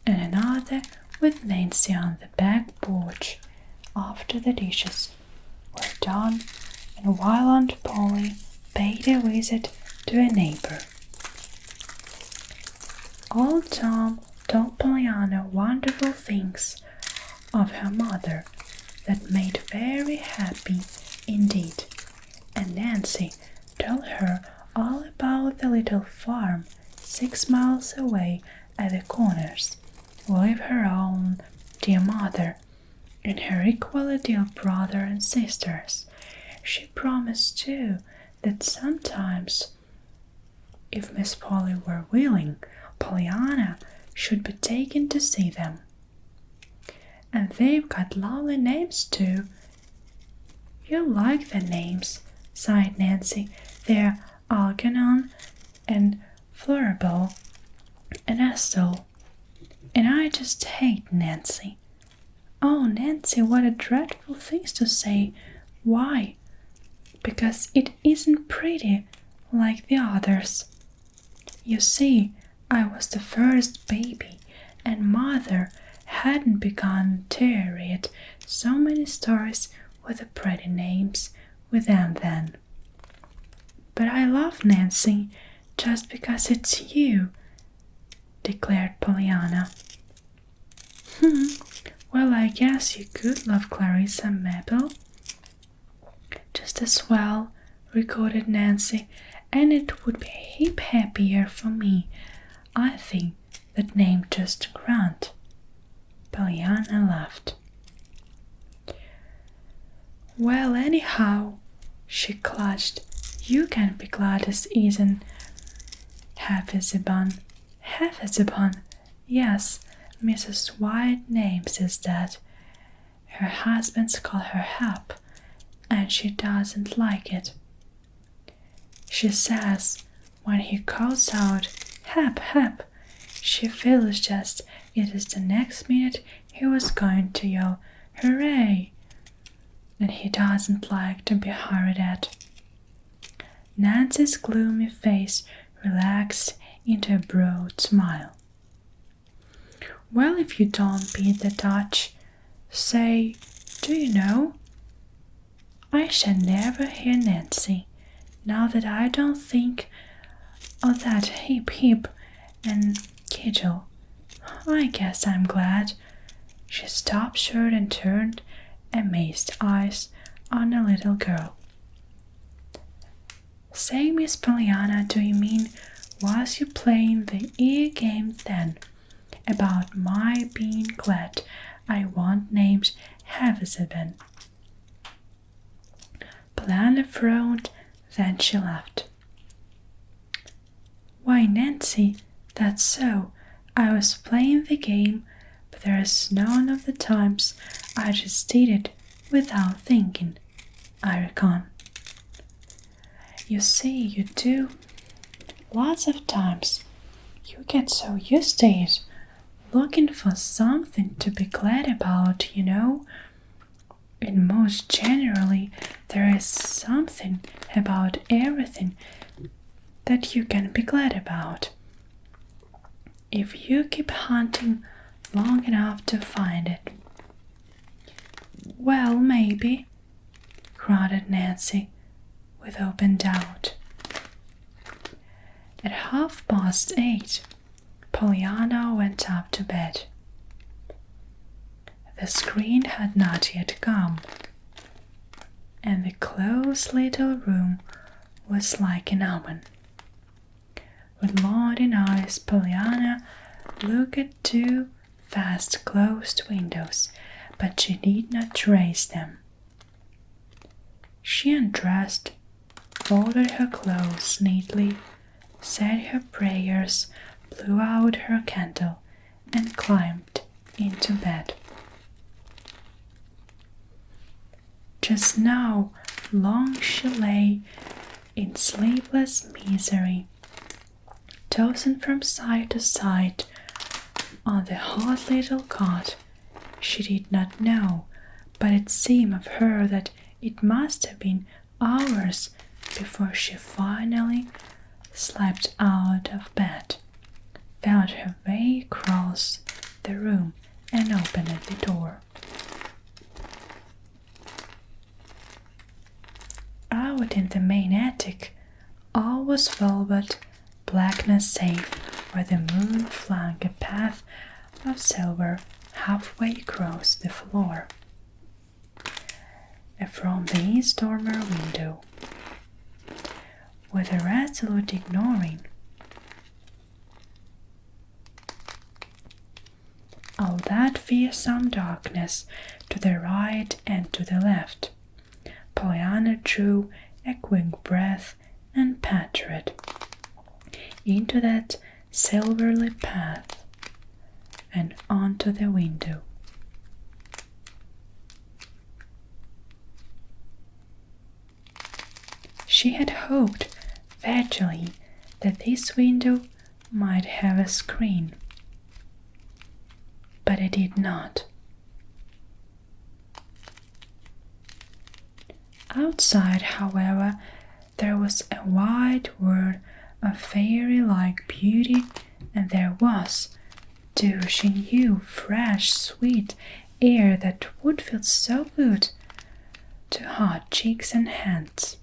S1: and another with Nancy on the back porch after the dishes were done, and while Aunt Polly paid a visit to a neighbor. Old Tom told Pollyanna wonderful things of her mother that made very happy indeed, and Nancy told her all about the little farm 6 miles away at the Corners, with her own dear mother and her equally dear brother and sisters. She promised too that sometimes, if Miss Polly were willing, Pollyanna should be taken to see them. And they've got lovely names too. You like the names, sighed Nancy. They're Algernon and Floribel and Estelle. And I just hate Nancy. Oh, Nancy, what a dreadful thing to say. Why? Because it isn't pretty like the others. You see, I was the first baby, and Mother hadn't begun to read so many stories with the pretty names with them then. But I love Nancy just because it's you, declared Pollyanna. Well, I guess you could love Clarissa and Mabel just as well, retorted Nancy, and it would be a heap happier for me, I think, that name just Grant. Pollyanna laughed. Well, anyhow, she clutched, you can be Gladys Eden Hepzibah. Hepzibah, yes, Mrs. White names is that. Her husband's call her Hep, and she doesn't like it. She says when he calls out, Hep, Hep, she feels just it is the next minute he was going to yell, Hooray! And he doesn't like to be hurried at. Nancy's gloomy face relaxed into a broad smile. Well, if you don't beat the Dutch, say, do you know? I shall never hear Nancy, now that I don't think of that hip hip and kittle. I guess I'm glad. She stopped short and turned amazed eyes on the little girl. Say, Miss Pollyanna, do you mean was you playing the ear game then, about my being glad I want named Hepzibah? Pollyanna frowned, then she laughed. Why, Nancy, that's so. I was playing the game, but there's none of the times I just did it without thinking, I reckon. You see, you do. Lots of times. You get so used to it, looking for something to be glad about, you know. And most generally, there is something about everything that you can be glad about, if you keep hunting long enough to find it. Well, maybe, grunted Nancy with open doubt. At 8:30, Pollyanna went up to bed. The screen had not yet come, and the close little room was like an oven. With longing eyes, Pollyanna looked at 2 fast-closed windows, but she did not raise them. She undressed, folded her clothes neatly, said her prayers, blew out her candle, and climbed into bed. Just now, long she lay in sleepless misery, tossing from side to side on the hot little cot. She did not know, but it seemed of her that it must have been hours before she finally slipped out of bed, found her way across the room, and opened the door. Out in the main attic, All was velvet, blackness save where the moon flung a path of silver halfway across the floor. And from the east dormer window, with a resolute ignoring all that fearsome darkness to the right and to the left, Pollyanna drew a quick breath and pattered into that silvery path and onto the window. She had hoped vaguely that this window might have a screen, but it did not. Outside, however, there was a wide world of fairy-like beauty, and there was, douching you, fresh, sweet air that would feel so good to hot cheeks and hands.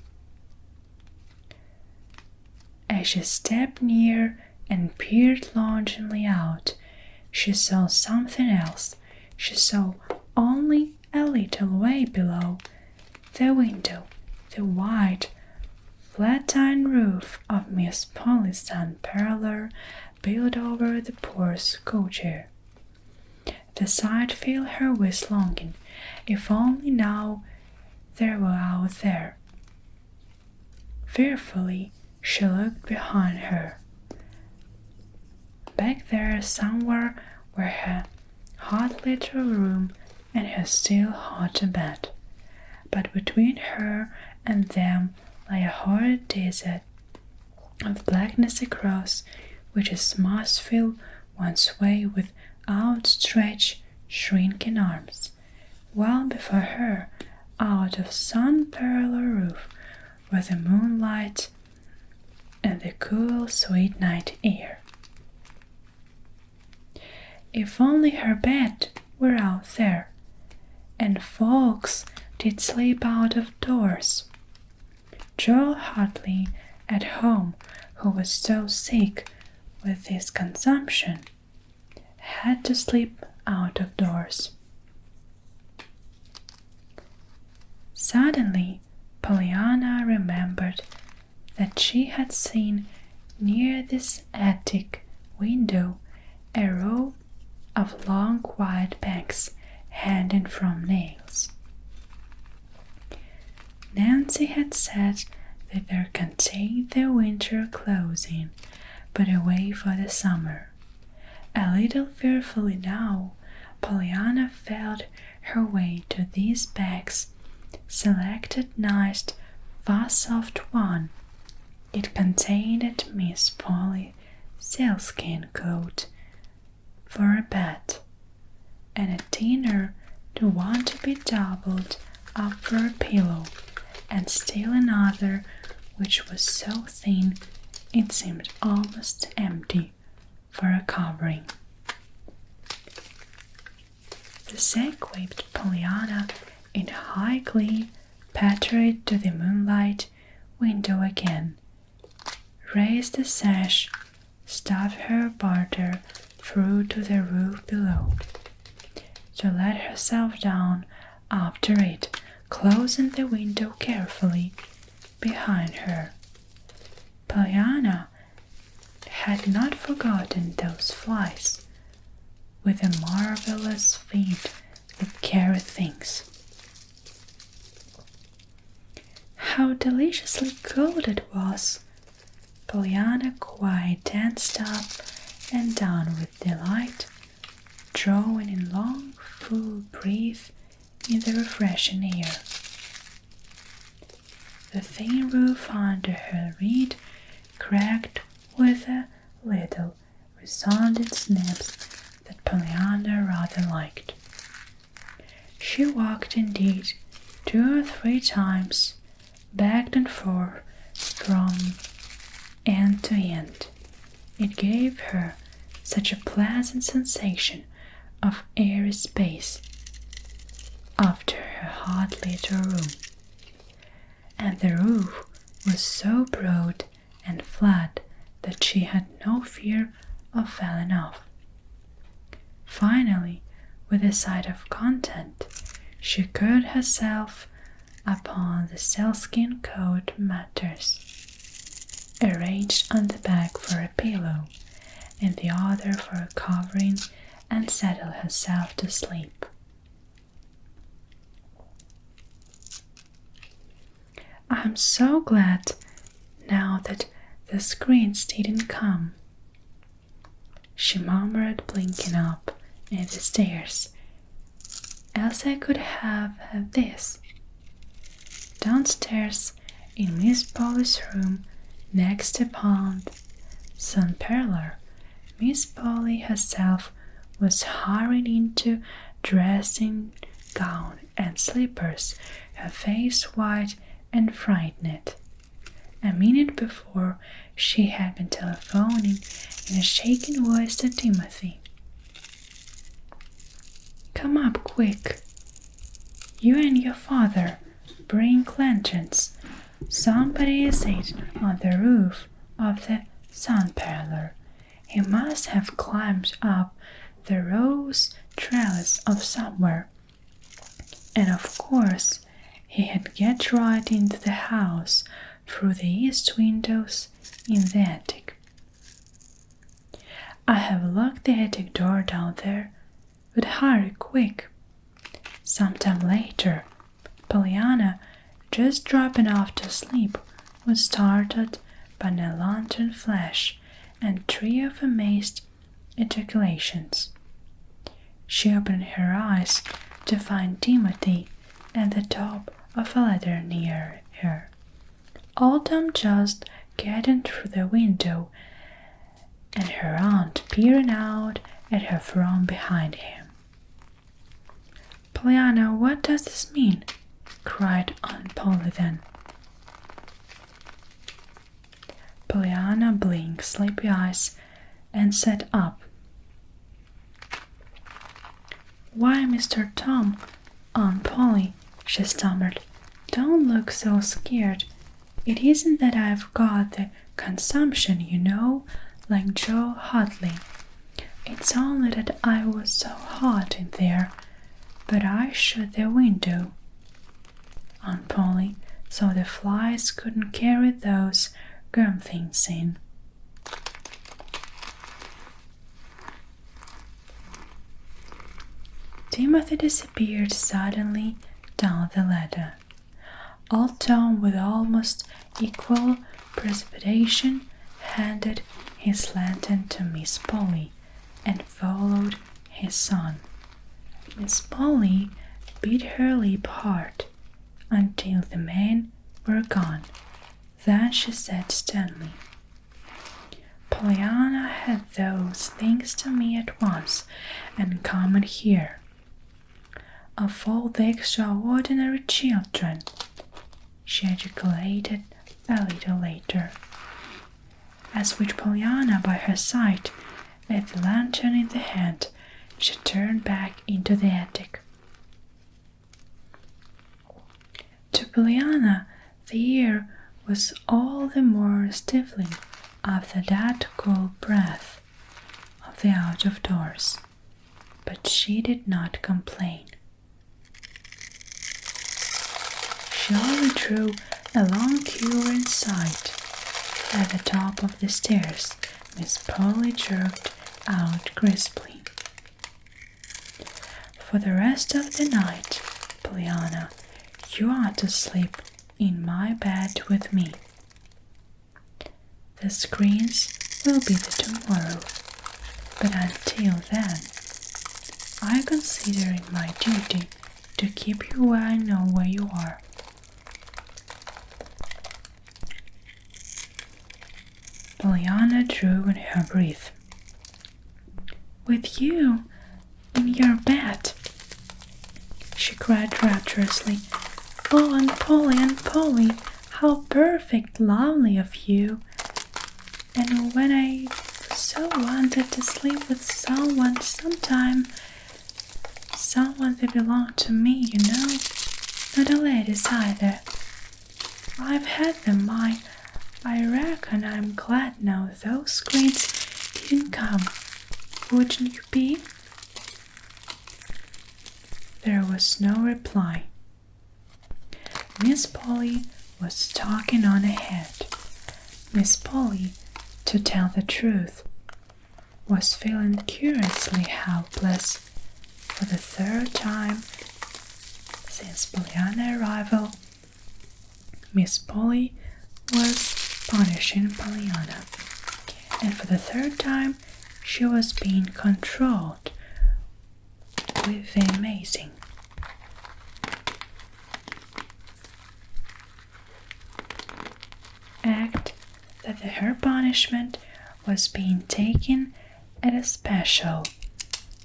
S1: As she stepped near and peered longingly out, she saw something else. She saw only a little way below the window the white, flat-iron roof of Miss Polly's sun parlor built over the poor schoolchair. The sight filled her with longing. If only now they were out there. Fearfully, she looked behind her. Back there somewhere were her hot little room and her still hotter bed. But between her and them lay a horrid desert of blackness across which its must fill one's way with outstretched, shrinking arms, while before her, out of sun parlor roof, were the moonlight and the cool, sweet night air. If only her bed were out there, and folks did sleep out of doors. Joel Hartley at home, who was so sick with this consumption, had to sleep out of doors. Suddenly, Pollyanna remembered that she had seen near this attic window a row of long white bags hanging from nails. Nancy had said that they contained their winter clothing, put away for the summer. A little fearfully now, Pollyanna felt her way to these bags, selected nice, fur-soft one. It contained a Miss Polly sealskin coat for a bed, and a dinner to one to be doubled up for a pillow, and still another which was so thin it seemed almost empty for a covering. The sack-whipped Pollyanna in high glee pattered to the moonlight window again, raised the sash, stuffed her barter through to the roof below, to let herself down after it, closing the window carefully behind her. Pollyanna had not forgotten those flies with the marvelous feet that carry things. How deliciously cold it was! Pollyanna quite danced up and down with delight, drawing in long, full breath in the refreshing air. The thin roof under her reed cracked with a little resounding snaps that Pollyanna rather liked. She walked indeed 2 or 3 times, back and forth from end to end. It gave her such a pleasant sensation of airy space after her hot little room. And the roof was so broad and flat that she had no fear of falling off. Finally, with a sigh of content, she curled herself upon the sealskin coat mattress, arranged on the back for a pillow and the other for a covering, and settled herself to sleep. "I'm so glad now that the screens didn't come," she murmured, blinking up at the stairs. "Else I could have had this." Downstairs, in Miss Polly's room, next upon the sun parlor, Miss Polly herself was hurrying into dressing gown and slippers, her face white and frightened. A minute before, she had been telephoning in a shaking voice to Timothy. "Come up quick. You and your father. Bring lanterns. Somebody is on the roof of the sun parlor. He must have climbed up the rose trellis of somewhere. And of course, he had get right into the house through the east windows in the attic. I have locked the attic door down there, but hurry quick." Sometime later, Pollyanna, just dropping off to sleep, was startled by a lantern flash and three of amazed ejaculations. She opened her eyes to find Timothy at the top of a ladder near her, old Tom just getting through the window, and her aunt peering out at her from behind him. "Pollyanna, what does this mean?" cried Aunt Polly then. Pollyanna blinked sleepy eyes and sat up. "Why, Mr. Tom, Aunt Polly," she stammered, "don't look so scared. It isn't that I've got the consumption, you know, like Joe Hadley. It's only that I was so hot in there, but I shut the window, Aunt Polly, so the flies couldn't carry those gum things in." Timothy disappeared suddenly down the ladder. Old Tom, with almost equal precipitation, handed his lantern to Miss Polly and followed his son. Miss Polly bit her lip hard until the men were gone. Then she said sternly, "Pollyanna had those things to me at once and come in here. Of all the extraordinary children," she ejaculated a little later, as with Pollyanna by her side, with the lantern in the hand, she turned back into the attic. To Pollyanna, the air was all the more stifling after that cold breath of the out of doors, but she did not complain. She only drew a long curious sigh. At the top of the stairs, Miss Polly jerked out crisply. "For the rest of the night, Pollyanna, you are to sleep in my bed with me. The screens will be there tomorrow, but until then, I consider it my duty to keep you where I know where you are." Pollyanna drew in her breath. "With you in your bed?" she cried rapturously. "Oh, Aunt Polly, how perfect lovely of you! And when I so wanted to sleep with someone sometime, someone that belonged to me, you know, not a ladies either. I've had them I reckon I'm glad now those screens didn't come. Wouldn't you be? There was no reply. Miss Polly was talking on ahead. Miss Polly, to tell the truth, was feeling curiously helpless for the third time since Pollyanna's arrival. Miss Polly was punishing Pollyanna, and for the third time she was being controlled with the amazing. Act that her punishment was being taken at a special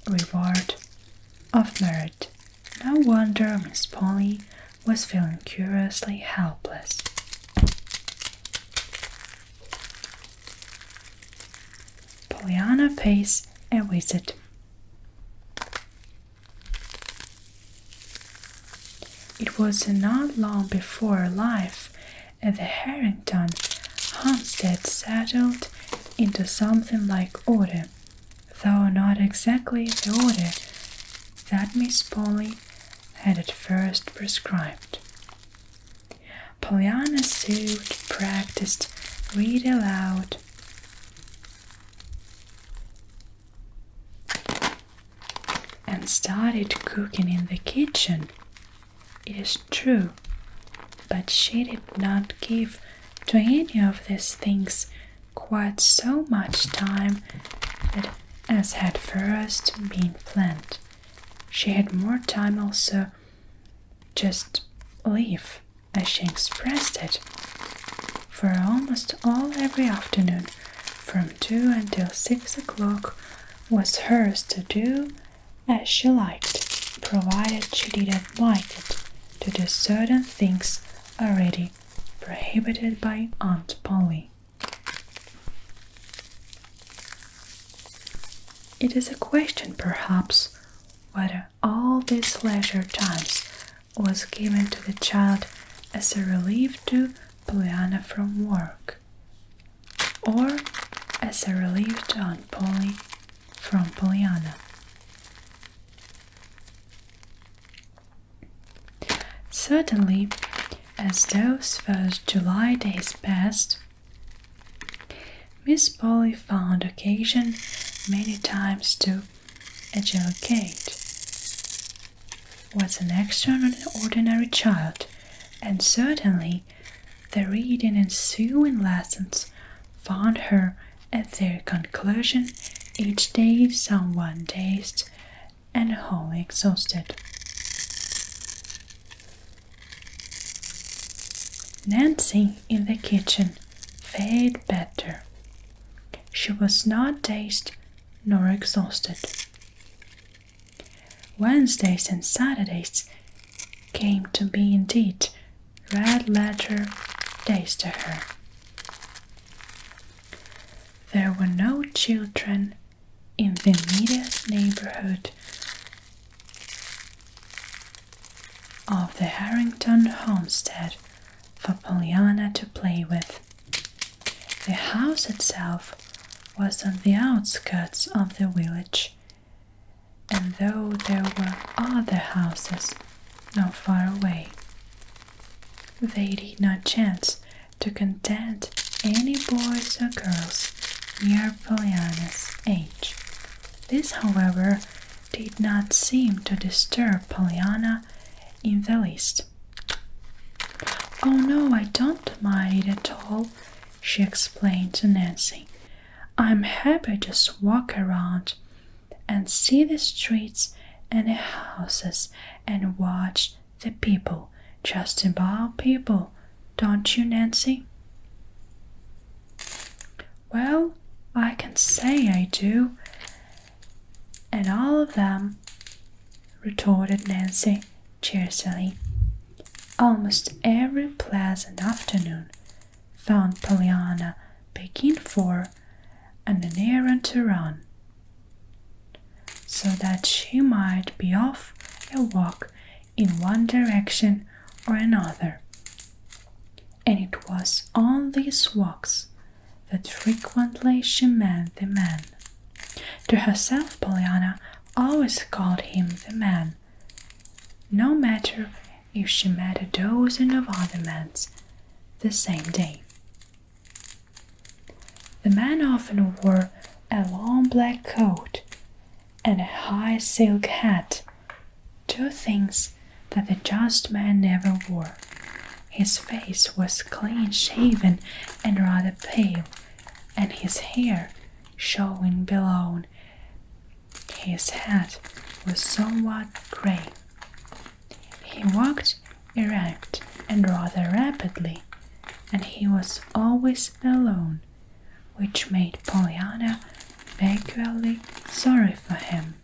S1: reward of merit. No wonder Miss Polly was feeling curiously helpless. Pollyanna pays a visit. It was not long before life at the Harrington homestead settled into something like order, though not exactly the order that Miss Polly had at first prescribed. Pollyanna sewed, practiced, read aloud, and started cooking in the kitchen. It is true, but she did not give to any of these things quite so much time as had first been planned. She had more time also just live, as she expressed it, for almost all every afternoon from 2 until 6 o'clock was hers to do as she liked, provided she didn't like it to do certain things already prohibited by Aunt Polly. It is a question, perhaps, whether all these leisure times was given to the child as a relief to Pollyanna from work, or as a relief to Aunt Polly from Pollyanna. Certainly, as those first July days passed, Miss Polly found occasion many times to adjudicate. Was an extraordinary child, and certainly the reading and sewing lessons found her at their conclusion each day somewhat dazed and wholly exhausted. Nancy in the kitchen fared better. She was not dazed nor exhausted. Wednesdays and Saturdays came to be indeed red letter days to her. There were no children in the immediate neighborhood of the Harrington homestead for Pollyanna to play with. The house itself was on the outskirts of the village, and though there were other houses not far away, they did not chance to content any boys or girls near Pollyanna's age. This, however, did not seem to disturb Pollyanna in the least. "Oh no, I don't mind it at all," she explained to Nancy. "I'm happy to just walk around and see the streets and the houses and watch the people, just about people, don't you, Nancy?" "Well, I can say I do, and all of them," retorted Nancy cheerfully. Almost every pleasant afternoon found Pollyanna baking for and an errand to run, so that she might be off a walk in one direction or another. and it was on these walks that frequently she met the man. To herself, Pollyanna always called him the man, no matter if she met a dozen of other men the same day. The man often wore a long black coat and a high silk hat, two things that the just man never wore. His face was clean-shaven and rather pale, and his hair, showing below his hat, was somewhat grey. He walked erect and rather rapidly, and he was always alone, which made Pollyanna vaguely sorry for him.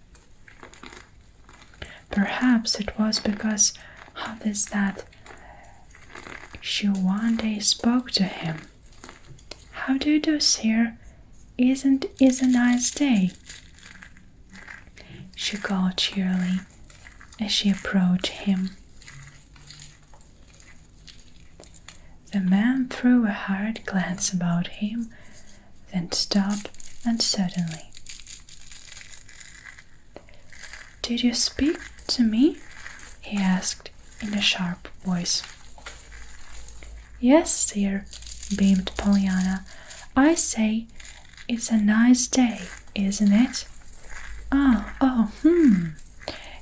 S1: Perhaps it was because of this that she one day spoke to him. "How do you do, sir? Isn't it a nice day?" she called cheerily as she approached him. The man threw a hurried glance about him, then stopped uncertainly. "Did you speak to me?" he asked in a sharp voice. "Yes, sir," beamed Pollyanna. "I say, it's a nice day, isn't it?" Oh,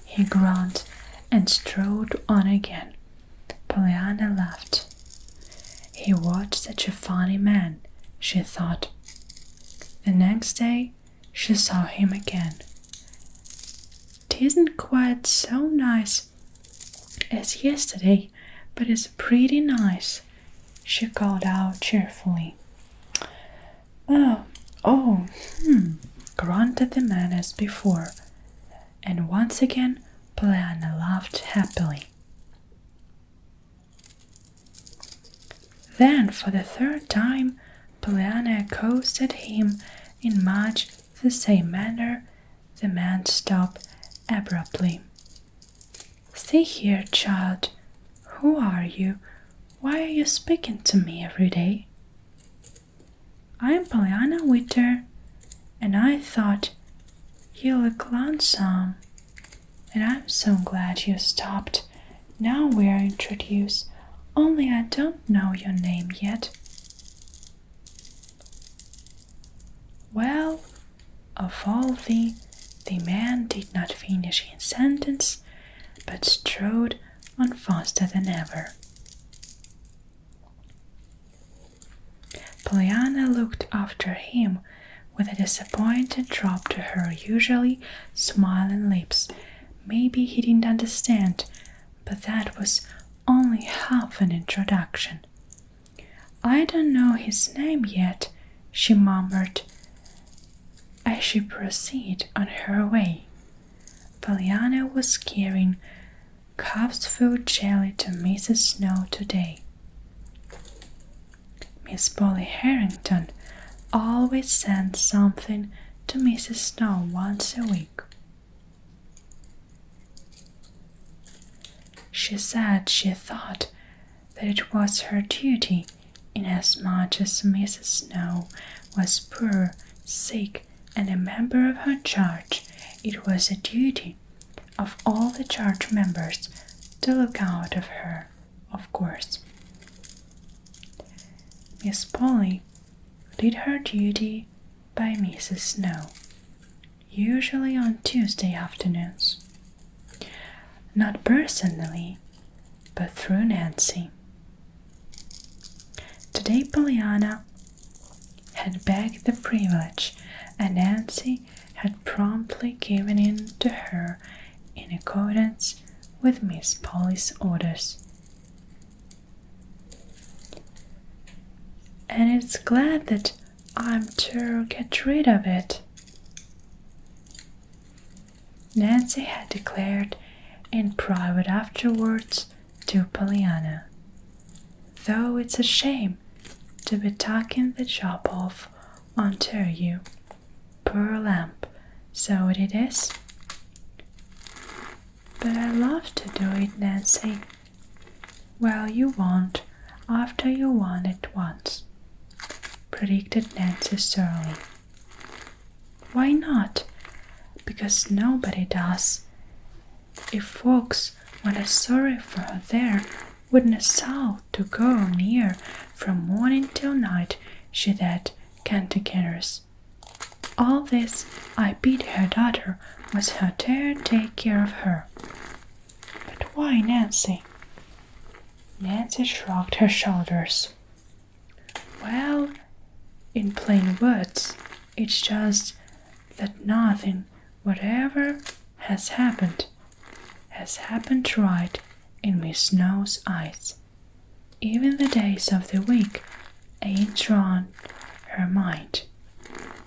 S1: he grunted and strode on again. Pollyanna laughed. He was such a funny man, she thought. The next day she saw him again. "'Tisn't quite so nice as yesterday, but it's pretty nice," she called out cheerfully. Grunted the man as before, and once again Pollyanna laughed happily. Then, for the third time, Pollyanna accosted him in much the same manner. The man stopped abruptly. "See here, child, who are you? Why are you speaking to me every day?" "I'm Pollyanna Witter, and I thought you look lonesome, and I'm so glad you stopped. Now we are introduced, only I don't know your name yet." "Well, of all the man did not finish his sentence, but strode on faster than ever. Pollyanna looked after him with a disappointed drop to her usually smiling lips. Maybe he didn't understand, but that was only half an introduction. "I don't know his name yet," she murmured as she proceeded on her way. Pollyanna was carrying calf's foot jelly to Mrs. Snow today. Miss Polly Harrington always sent something to Mrs. Snow once a week. She said she thought that it was her duty, inasmuch as Mrs. Snow was poor, sick, and a member of her church. It was a duty of all the church members to look out of her, of course. Miss Polly did her duty by Mrs. Snow, usually on Tuesday afternoons. Not personally, but through Nancy. Today Pollyanna had begged the privilege, and Nancy had promptly given in to her in accordance with Miss Polly's orders. "And it's glad that I'm to get rid of it," Nancy had declared in private afterwards to Pollyanna. "Though it's a shame to be taking the job off onto you. Poor lamb, so it is. But I love to do it, Nancy." "Well, you won't. after you won it once," predicted Nancy surly. "Why not? Because nobody does. If folks weren't sorry for her there, wouldn't a soul to go near from morning till night, she that cantankerous. All this I bid her daughter was her to take care of her." "But why, Nancy?" Nancy shrugged her shoulders. "Well, in plain words, it's just that nothing whatever has happened right in Miss Snow's eyes. Even the days of the week ain't drawn her mind.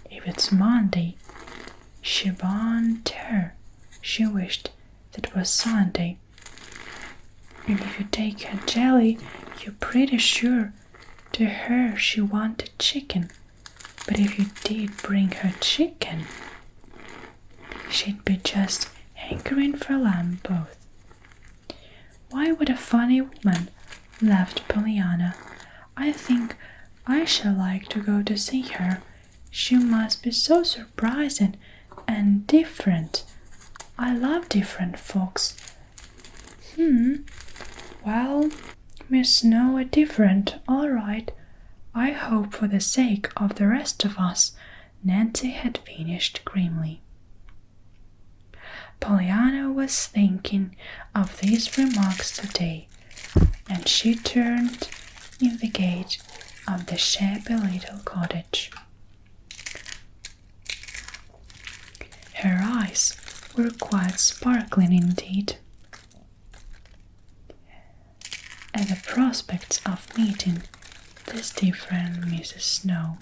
S1: If it's Monday, she won't her. She wished that was Sunday. And if you take her jelly, you're pretty sure to her she wanted chicken. But if you did bring her chicken, she'd be just hankering for lamb both." "Why, what a funny woman," laughed Pollyanna. "I think I shall like to go to see her. She must be so surprising and different. I love different folks." Well, Miss Snow are different, all right. I hope for the sake of the rest of us," Nancy had finished grimly. Pollyanna was thinking of these remarks today, and she turned in the gate of the shabby little cottage. Her eyes were quite sparkling indeed at the prospects of meeting this different Mrs. Snow.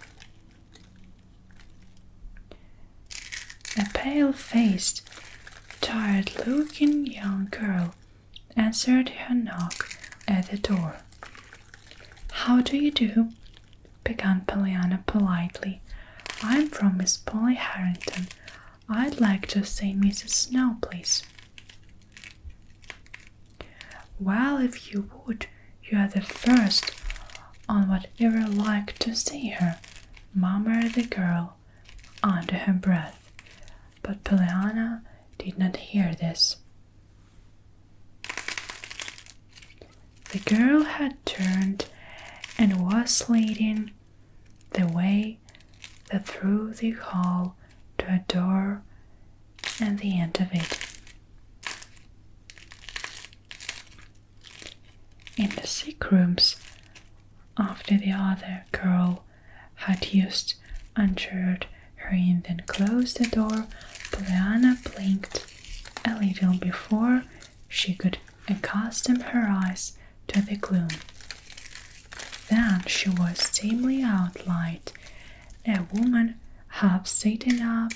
S1: A pale-faced, tired-looking young girl answered her knock at the door. "How do you do?" began Pollyanna politely. "I'm from Miss Polly Harrington. I'd like to see Mrs. Snow, please." "Well, if you would, you are the first on what ever like to see her," murmured the girl under her breath. But Pollyanna did not hear this. The girl had turned and was leading the way through the hall to a door at the end of it. In the sick rooms, after the other girl had used ushered her in, then closed the door, Pollyanna blinked a little before she could accustom her eyes to the gloom. Then she was dimly outlined, a woman half sitting up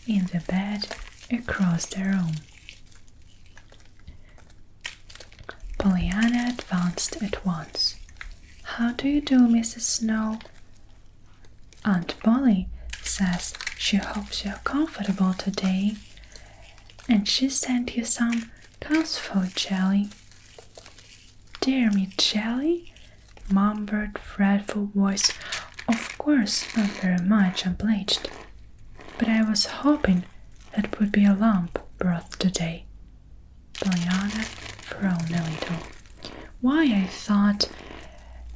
S1: in the bed across the room. Pollyanna advanced at once. "How do you do, Mrs. Snow? Aunt Polly says she hopes you're comfortable today, and she sent you some cow's foot jelly." "Dear me, jelly?" murmured fretful voice. "Of course, I'm very much obliged, but I was hoping that would be a lump broth today." Pollyanna frowned a little. "Why, I thought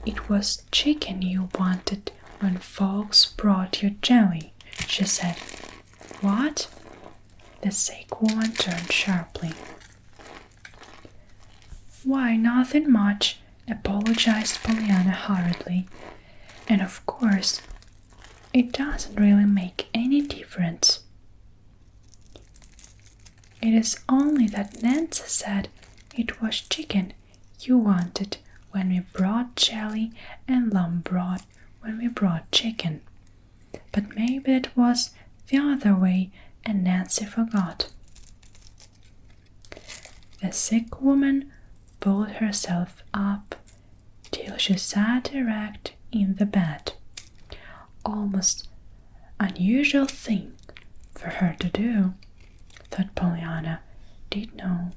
S1: it was chicken you wanted when folks brought you jelly," she said. "What?" The sick woman turned sharply. "Why, nothing much," apologized Pollyanna hurriedly. "And of course, it doesn't really make any difference. It is only that Nancy said it was chicken you wanted when we brought jelly and lamb broth when we brought chicken. But maybe it was the other way and Nancy forgot." The sick woman pulled herself up till she sat erect in the bed. Almost unusual thing for her to do, thought Pollyanna did know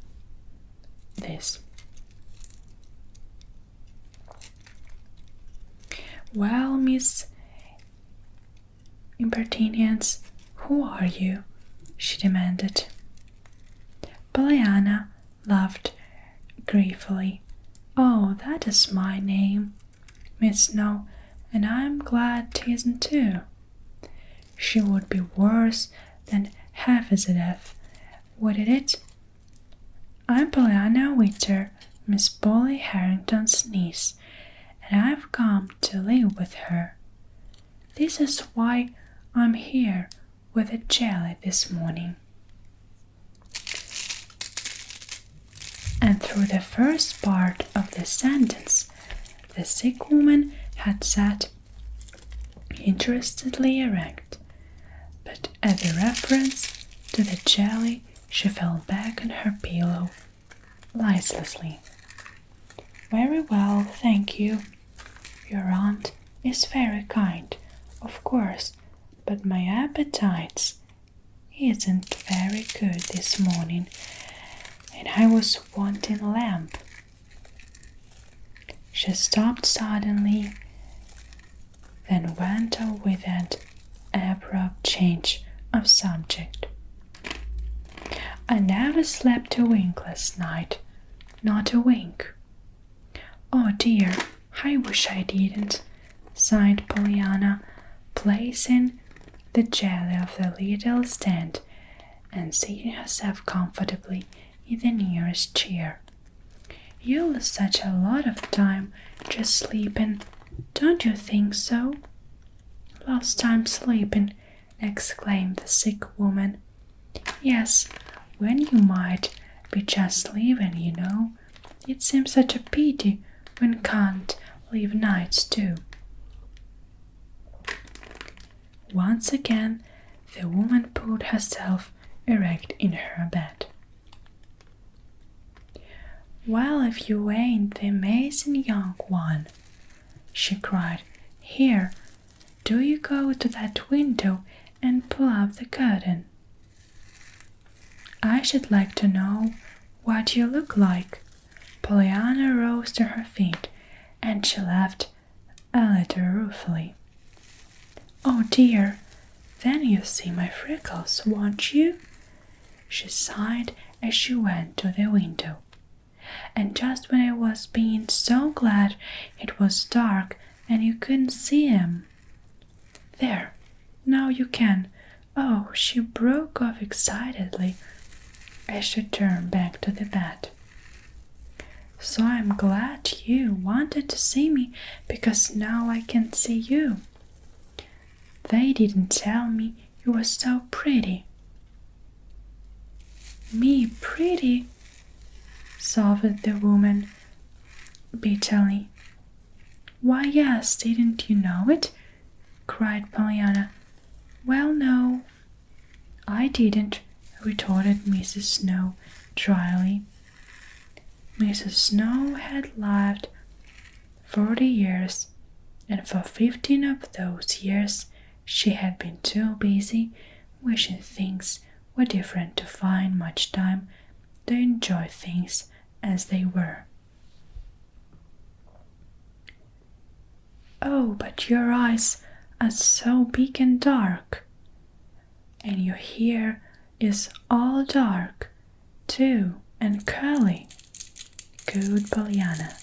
S1: this. "Well, Miss Impertinence, who are you?" she demanded. Pollyanna laughed gleefully. "Oh, that is my name, Miss Snow, and I'm glad 'tisn't too. She would be worse than half as a deaf, wouldn't it? I'm Pollyanna Witter, Miss Polly Harrington's niece, and I've come to live with her. This is why I'm here with the jelly this morning." And through the first part of the sentence, the sick woman had sat interestedly erect, but at the reference to the jelly, she fell back on her pillow listlessly. "Very well, thank you. Your aunt is very kind, of course, but my appetite isn't very good this morning, and I was wanting lamb." She stopped suddenly, then went on with an abrupt change of subject. "I never slept a wink last night, not a wink." "Oh dear, I wish I didn't," sighed Pollyanna, placing the jelly of the little stand and seating herself comfortably in the nearest chair. "You lose such a lot of time just sleeping, don't you think so?" "Lost time sleeping," exclaimed the sick woman. "Yes, when you might be just leaving, you know. It seems such a pity when can't leave nights too." Once again the woman pulled herself erect in her bed. "Well, if you ain't the amazing young one," she cried. "Here, do you go to that window and pull up the curtain. I should like to know what you look like." Pollyanna rose to her feet, and she laughed a little ruefully. "Oh dear, then you see my freckles, won't you?" she sighed as she went to the window. "And just when I was being so glad it was dark and you couldn't see 'em. There, now you can." "Oh," she broke off excitedly as she turned back to the bed. "So I'm glad you wanted to see me, because now I can see you. They didn't tell me you were so pretty." "Me pretty?" sobbed the woman bitterly. "Why, yes, didn't you know it?" cried Pollyanna. "Well, no, I didn't," retorted Mrs. Snow dryly. Mrs. Snow had lived 40 years, and for 15 of those years she had been too busy wishing things were different to find much time to enjoy things as they were. "Oh, but your eyes are so big and dark, and your hair is all dark, too, and curly," cooed Pollyanna.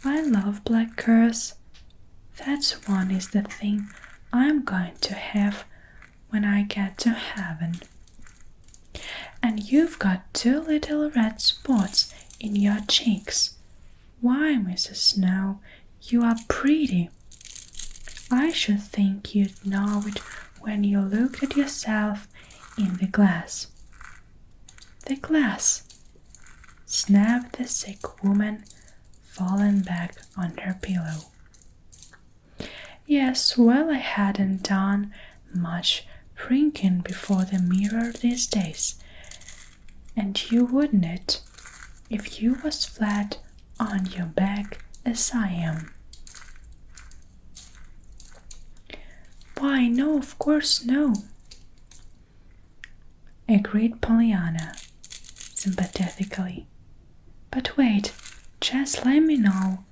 S1: "I love black curls. That's one is the thing I'm going to have when I get to heaven. And you've got 2 little red spots in your cheeks. Why, Mrs. Snow, you are pretty. I should think you'd know it when you looked at yourself in the glass." "The glass?" snapped the sick woman, falling back on her pillow. "Yes, well, I hadn't done much prinking before the mirror these days, and you wouldn't if you was flat on your back as I am." "Why, no, of course no," agreed Pollyanna sympathetically. "But wait, just let me know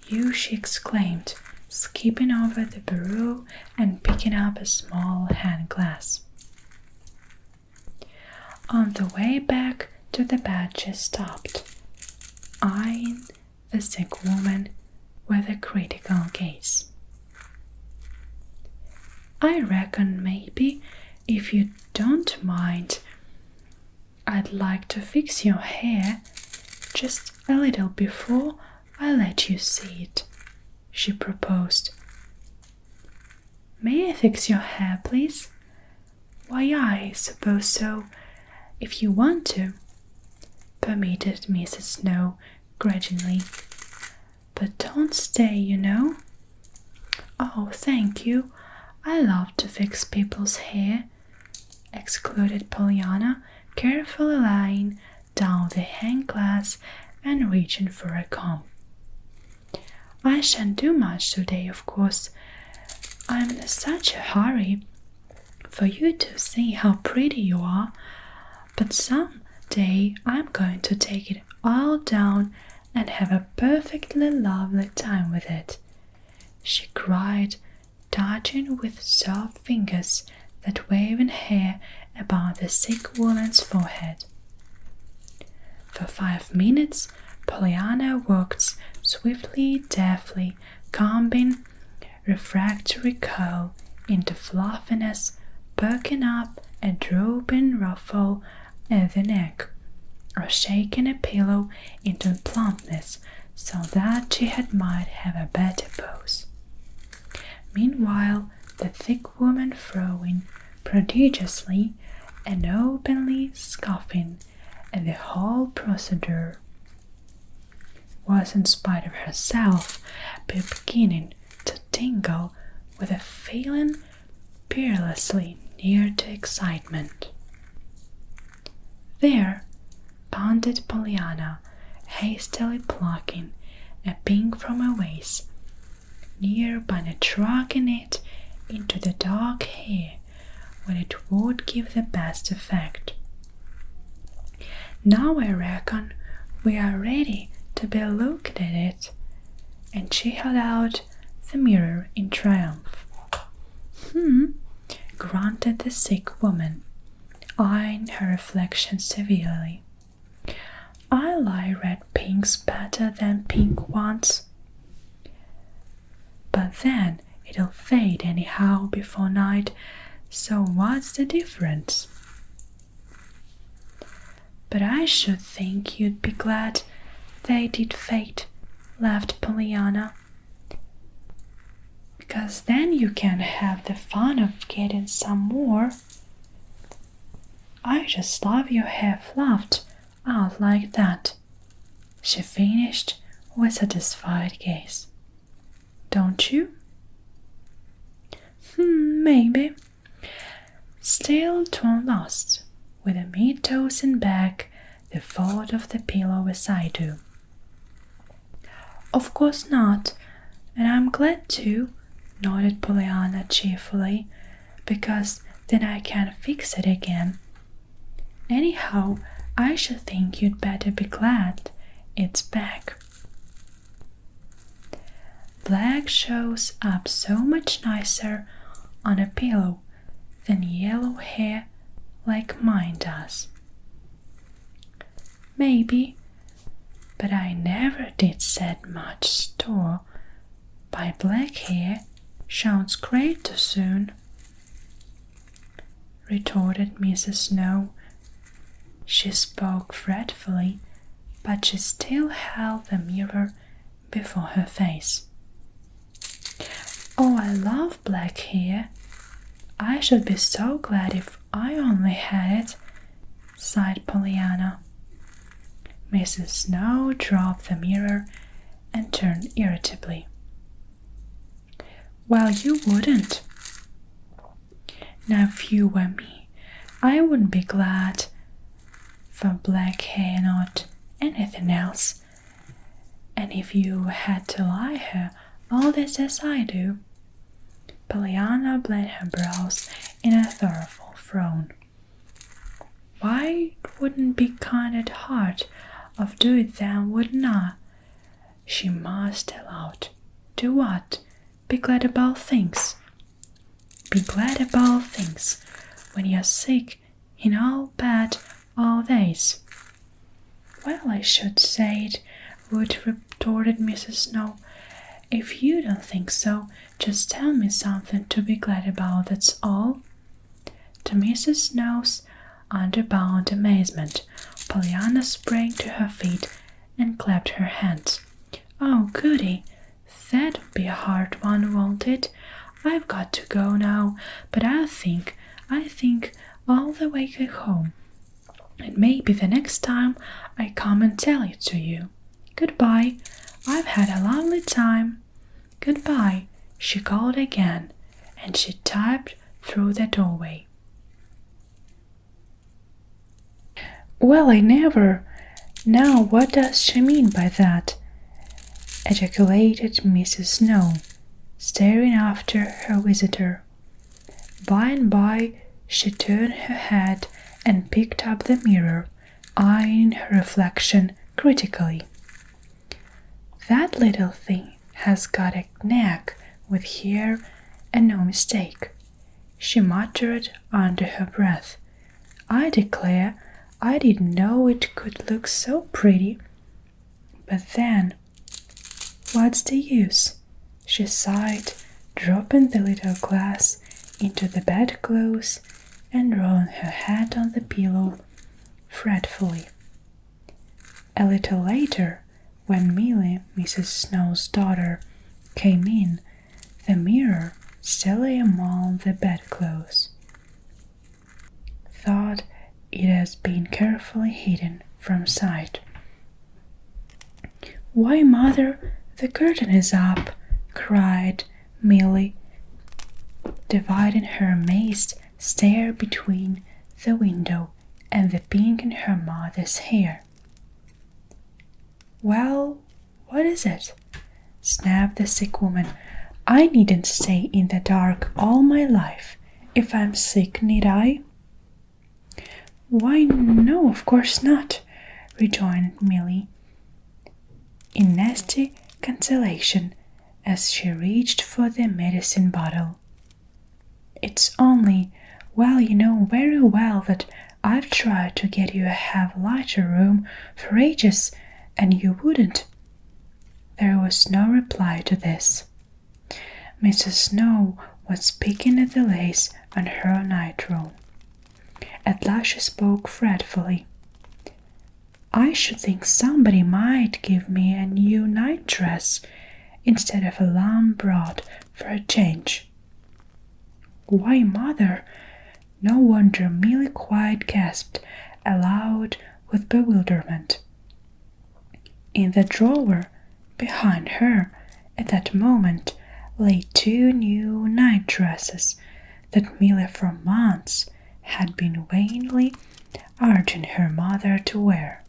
S1: you," she exclaimed, skipping over the bureau and picking up a small hand glass. On the way back to the bed, she stopped, eyeing the sick woman with a critical gaze. "I reckon maybe, if you don't mind, I'd like to fix your hair just a little before I let you see it," she proposed. "May I fix your hair, please?" "Why, I suppose so, if you want to," permitted Mrs. Snow grudgingly. "But don't stay, you know." "Oh, thank you. I love to fix people's hair," excluded Pollyanna, carefully laying down the hand glass and reaching for a comb. "I shan't do much today, of course. I'm in such a hurry for you to see how pretty you are, but some day I'm going to take it all down and have a perfectly lovely time with it," she cried, touching with soft fingers that waving hair about the sick woman's forehead. For 5 minutes, Pollyanna worked swiftly, deftly, combing refractory curl into fluffiness, perking up a drooping ruffle at the neck, or shaking a pillow into plumpness so that she might have a better pose. Meanwhile, the thick woman throwing prodigiously and openly scoffing at the whole procedure was, in spite of herself, beginning to tingle with a feeling perilously near to excitement. "There," panted Pollyanna, hastily plucking a pink from a vase nearby and dragging it into the dark hair when it would give the best effect. "Now I reckon we are ready to be looking at it," and she held out the mirror in triumph. Grunted the sick woman, eyeing her reflection severely. "I like red pinks better than pink ones. But then it'll fade anyhow before night, so what's the difference?" "But I should think you'd be glad they did fade," laughed Pollyanna, "because then you can have the fun of getting some more. I just love your hair fluffed out like that," she finished with a satisfied gaze. "Don't you?" Maybe. Still 'twon't last, with a mid-tossing back the thought of the pillow as I do." "Of course not, and I'm glad to," nodded Pollyanna cheerfully, "because then I can fix it again. Anyhow, I should think you'd better be glad it's back. Black shows up so much nicer on a pillow than yellow hair like mine does." "Maybe, but I never did set much store by black hair. Shines great too soon," retorted Mrs. Snow. She spoke fretfully, but she still held the mirror before her face. "Oh, I love black hair. I should be so glad if I only had it," sighed Pollyanna. Mrs. Snow dropped the mirror and turned irritably. "Well, you wouldn't. Now, if you were me, I wouldn't be glad for black hair, not anything else. And if you had to lie her all this as I do." Pollyanna blended her brows in a thoughtful frown. "Why, it wouldn't be kind at heart of do it then, wouldn't I?" she must aloud. "Do what?" Be glad about things. Be glad about things when you're sick in all bed all days. Well, I should say it would, retorted Mrs. Snow. If you don't think so, just tell me something to be glad about, that's all. To Mrs. Snow's underbound amazement, Pollyanna sprang to her feet and clapped her hands. Oh, goody! That'll be a hard one, won't it? I've got to go now, but I think all the way home. And maybe the next time I come and tell it to you. Goodbye. I've had a lovely time. Goodbye, she called again, and she typed through the doorway. Well, I never. Now, what does she mean by that? Ejaculated Mrs. Snow, staring after her visitor. By and by, she turned her head and picked up the mirror, eyeing her reflection critically. That little thing has got a knack with hair and no mistake, she muttered under her breath. I declare I didn't know it could look so pretty. But then, what's the use? She sighed, dropping the little glass into the bedclothes and rolling her head on the pillow fretfully. A little later, when Milly, Mrs. Snow's daughter, came in, the mirror still lay among the bedclothes. Thought it has been carefully hidden from sight. Why, Mother, the curtain is up, cried Milly, dividing her amazed stare between the window and the pink in her mother's hair. Well, what is it? Snapped the sick woman. I needn't stay in the dark all my life. If I'm sick, need I? Why, no, of course not, rejoined Milly, in nasty cancellation, as she reached for the medicine bottle. It's only, well, you know very well that I've tried to get you a lighter room for ages, and you wouldn't. There was no reply to this. Mrs. Snow was picking at the lace on her nightrobe. At last she spoke fretfully. I should think somebody might give me a new nightdress instead of a lamb broth for a change. Why, Mother! No wonder Milly quite gasped aloud with bewilderment. In the drawer behind her at that moment lay 2 new nightdresses that Milly for months had been vainly urging her mother to wear.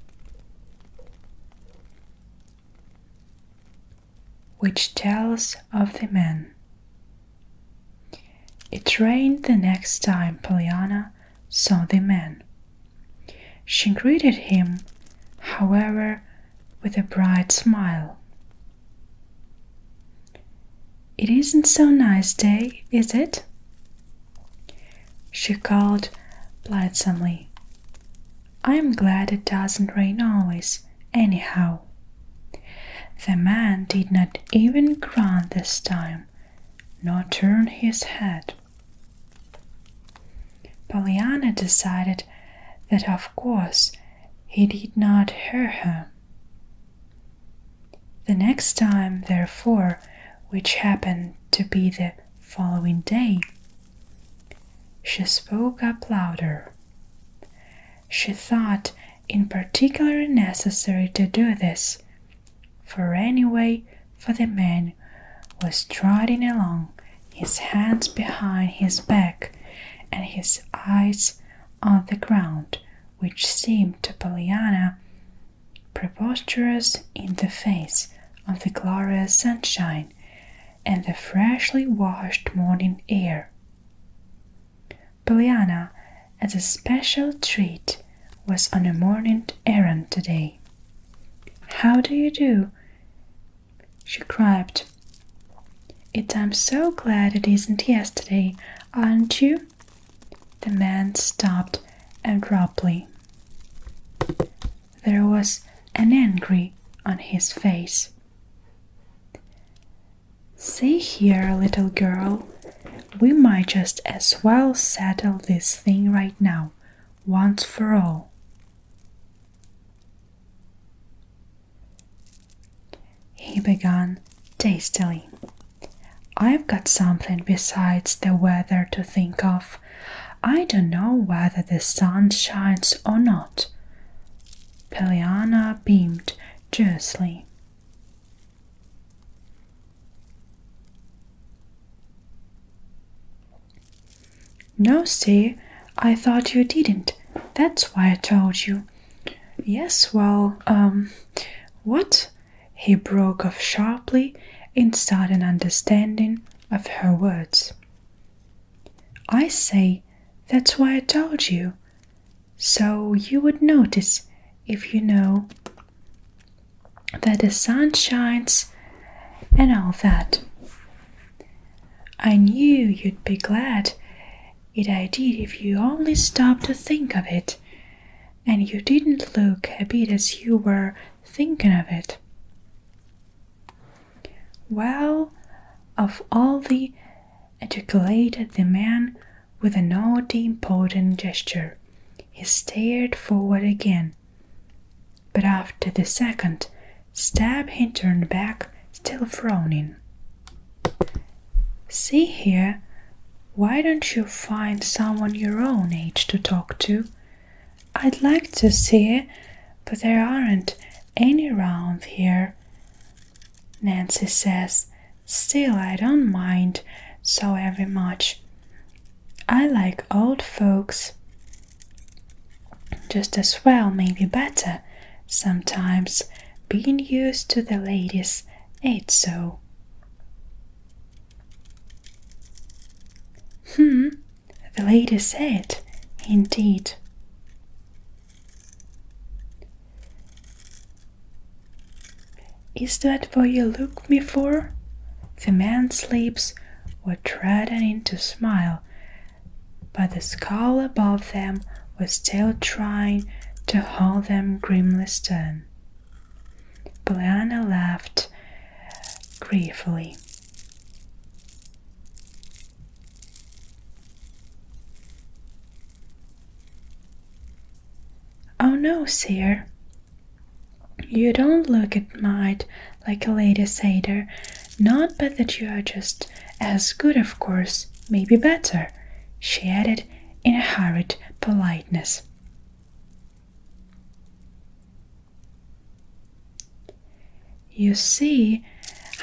S1: Which tells of the man. It rained the next time Pollyanna saw the man. She greeted him, however, with a bright smile. It isn't so nice day, is it? She called blithesomely. I'm glad it doesn't rain always, anyhow. The man did not even grunt this time, nor turn his head. Pollyanna decided that of course he did not hear her. The next time, therefore, which happened to be the following day, she spoke up louder. She thought it particularly necessary to do this, for the man was striding along, his hands behind his back and his eyes on the ground, which seemed to Pollyanna preposterous in the face of the glorious sunshine and the freshly washed morning air. Pollyanna, as a special treat, was on a morning errand today. How do you do? She cried I'm so glad it isn't yesterday, aren't you? The man stopped abruptly. There was an anger on his face. See here, little girl, we might just as well settle this thing right now, once for all. He began tastily. I've got something besides the weather to think of. I don't know whether the sun shines or not. Pollyanna beamed joyously. No, see, I thought you didn't. That's why I told you. Yes, well, what? He broke off sharply in sudden understanding of her words. I say, that's why I told you. So you would notice if you know that the sun shines and all that. I knew you'd be glad I did if you only stopped to think of it, and you didn't look a bit as you were thinking of it. Well, of all the ejaculated the man with an odd important gesture. He stared forward again, but after the second stab he turned back, still frowning. See here, why don't you find someone your own age to talk to? I'd like to see, but there aren't any around here, Nancy says. Still, I don't mind so very much. I like old folks just as well, maybe better. Sometimes being used to the ladies ain't so. The lady said, indeed. Is that what you look me for? The man's lips were threatening to smile, but the skull above them was still trying to hold them grimly stern. Pollyanna laughed gleefully. Oh no, sir. You don't look at might like a lady satyr, not but that you are just as good, of course, maybe better, she added in a hurried politeness. You see,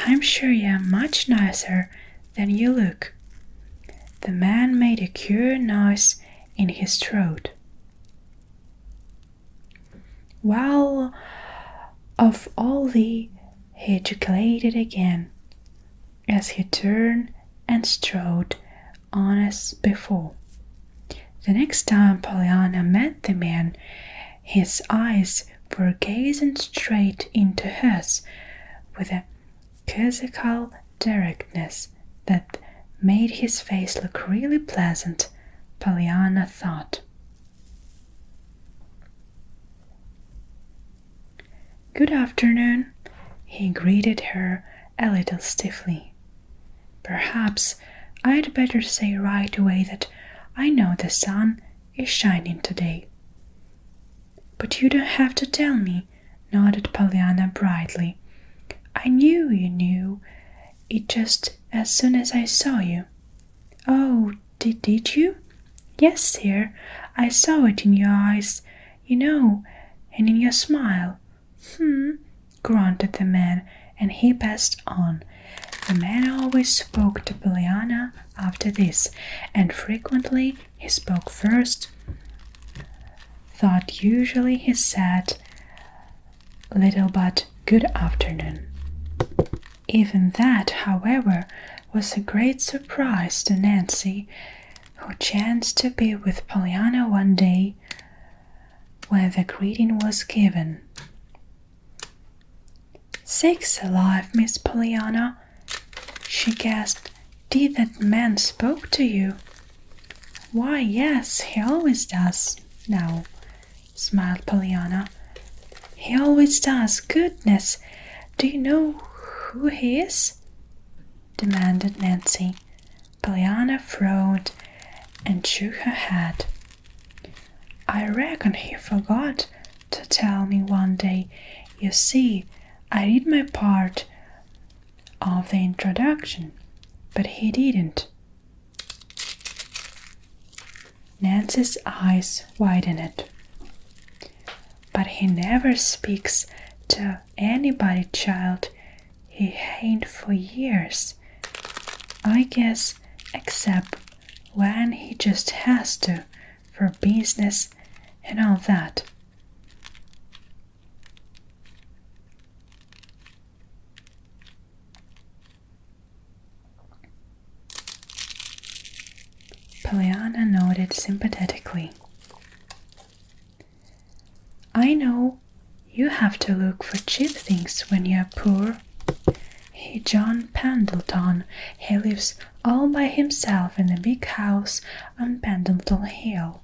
S1: I'm sure you are much nicer than you look. The man made a curious noise in his throat. Well, of all the, he ejaculated again, as he turned and strode on as before. The next time Pollyanna met the man, his eyes were gazing straight into hers with a quizzical directness that made his face look really pleasant, Pollyanna thought. Good afternoon, he greeted her a little stiffly. Perhaps I'd better say right away that I know the sun is shining today. But you don't have to tell me, nodded Pollyanna brightly. I knew you knew it just as soon as I saw you. Oh, did you? Yes, sir, I saw it in your eyes, and in your smile. Grunted the man, and he passed on. The man always spoke to Pollyanna after this, and frequently he spoke first, though usually he said little but good afternoon. Even that, however, was a great surprise to Nancy, who chanced to be with Pollyanna one day when the greeting was given. Sakes alive, Miss Pollyanna, she gasped. "Did that man spoke to you?" "Why, yes, he always does now," smiled Pollyanna. "He always does. Goodness, do you know who he is?" demanded Nancy. Pollyanna frowned and shook her head. "I reckon he forgot to tell me one day. You see, I read my part of the introduction, but he didn't." Nancy's eyes widened. "But he never speaks to anybody, child. He ain't for years, I guess, except when he just has to, for business and all that." Pollyanna nodded sympathetically. "I know you have to look for cheap things when you're poor. John Pendleton, he lives all by himself in a big house on Pendleton Hill.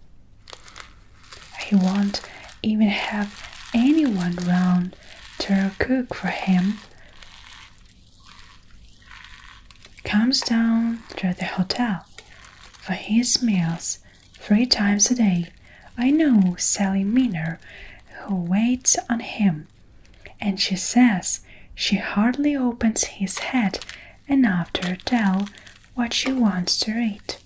S1: He won't even have anyone round to cook for him. Comes down to the hotel for his meals 3 times a day. I know Sally Miner, who waits on him, and she says she hardly opens his head enough to tell what she wants to eat.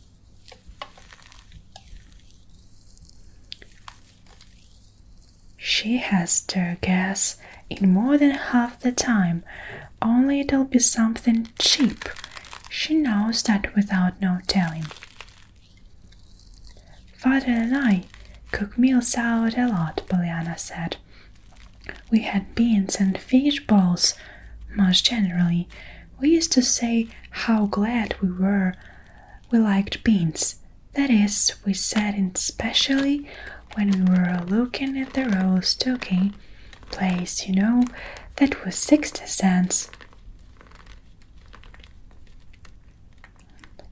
S1: She has to guess in more than half the time, only it'll be something cheap. She knows that without no telling. Father and I cook meals out a lot, Pollyanna said. We had beans and fish balls, most generally. We used to say how glad we were we liked beans. That is, we said it especially when we were looking at the roast turkey place, that was 60 cents.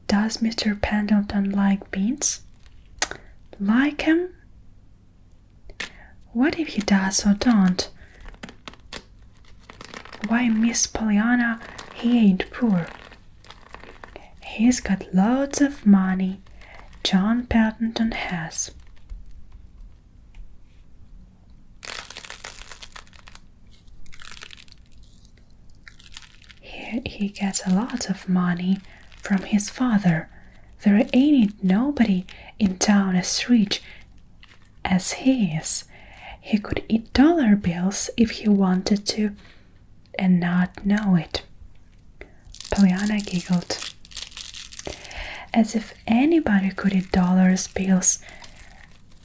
S1: Does Mr. Pendleton like beans? Like 'em? What if he does or don't? Why, Miss Pollyanna, he ain't poor. He's got loads of money. John Pendleton has. He gets a lot of money from his father. There ain't nobody in town as rich as he is. He could eat dollar bills if he wanted to and not know it. Pollyanna giggled. As if anybody could eat dollar bills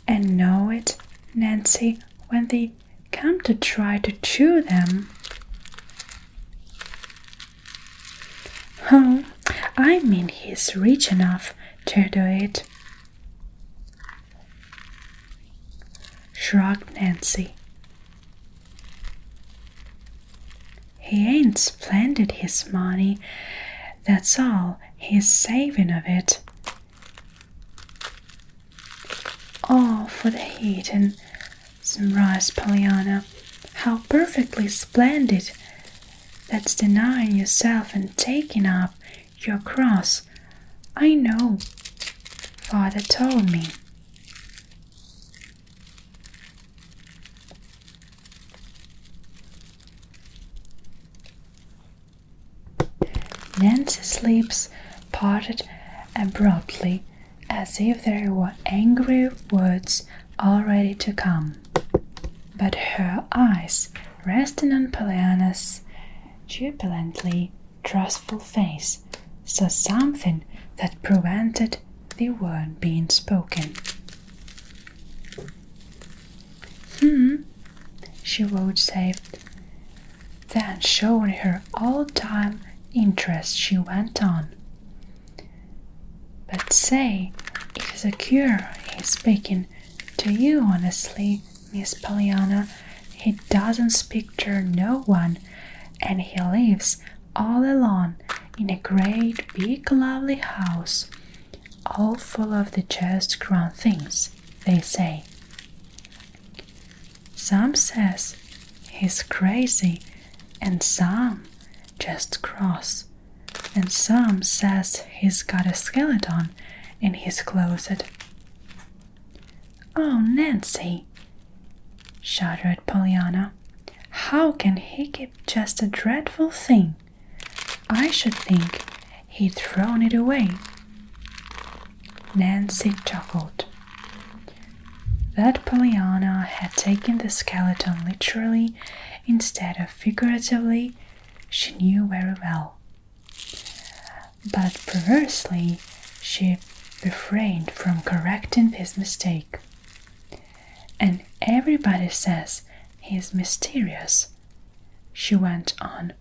S1: and know it, Nancy, when they come to try to chew them. Oh, I mean he's rich enough to do it, shrugged Nancy. He ain't spended his money, that's all. He's saving of it. Oh, for the eating, summarized Pollyanna. How perfectly splendid. That's denying yourself and taking up your cross. I know. Father told me. Nancy's lips parted abruptly, as if there were angry words all ready to come. But her eyes, resting on Pollyanna's jubilantly trustful face, saw something that prevented the word being spoken. She vouchsafed. Then, showing her old-time interest, she went on. But say, it is a cure he's speaking to you honestly, Miss Pollyanna. He doesn't speak to no one, and he lives all alone in a great big lovely house, all full of the just grown things, they say. Some says he's crazy, and some just cross, and some says he's got a skeleton in his closet. "Oh, Nancy," shuddered Pollyanna, "how can he keep just a dreadful thing? I should think he'd thrown it away." Nancy chuckled. That Pollyanna had taken the skeleton literally instead of figuratively, she knew very well. But perversely, she refrained from correcting this mistake. "And everybody says he's mysterious," she went on.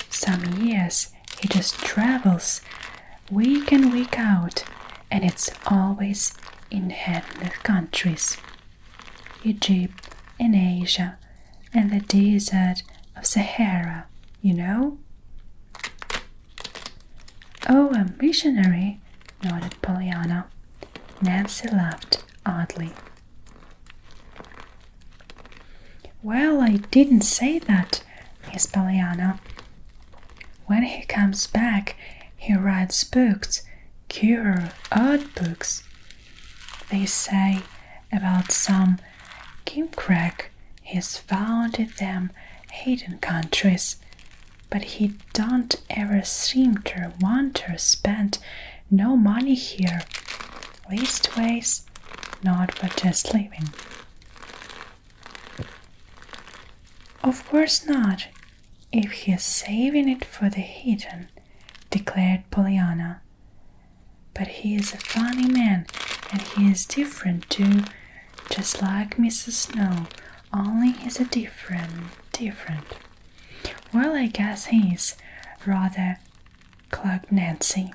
S1: "Some years he just travels week in, week out, and it's always in heavenly countries. Egypt and Asia and the desert of Sahara, you know." "Oh, a missionary," nodded Pollyanna. Nancy laughed oddly. "Well, I didn't say that, Miss Pollyanna. When he comes back, he writes books, queer, odd books. They say about some gimcrack he's found in them hidden countries, but he don't ever seem to want to spend no money here, leastways not for just living." "Of course not, if he's saving it for the hidden," declared Pollyanna. "But he is a funny man, and he is different too, just like Mrs. Snow, only he's a different. "Well, I guess he is, rather," clucked Nancy.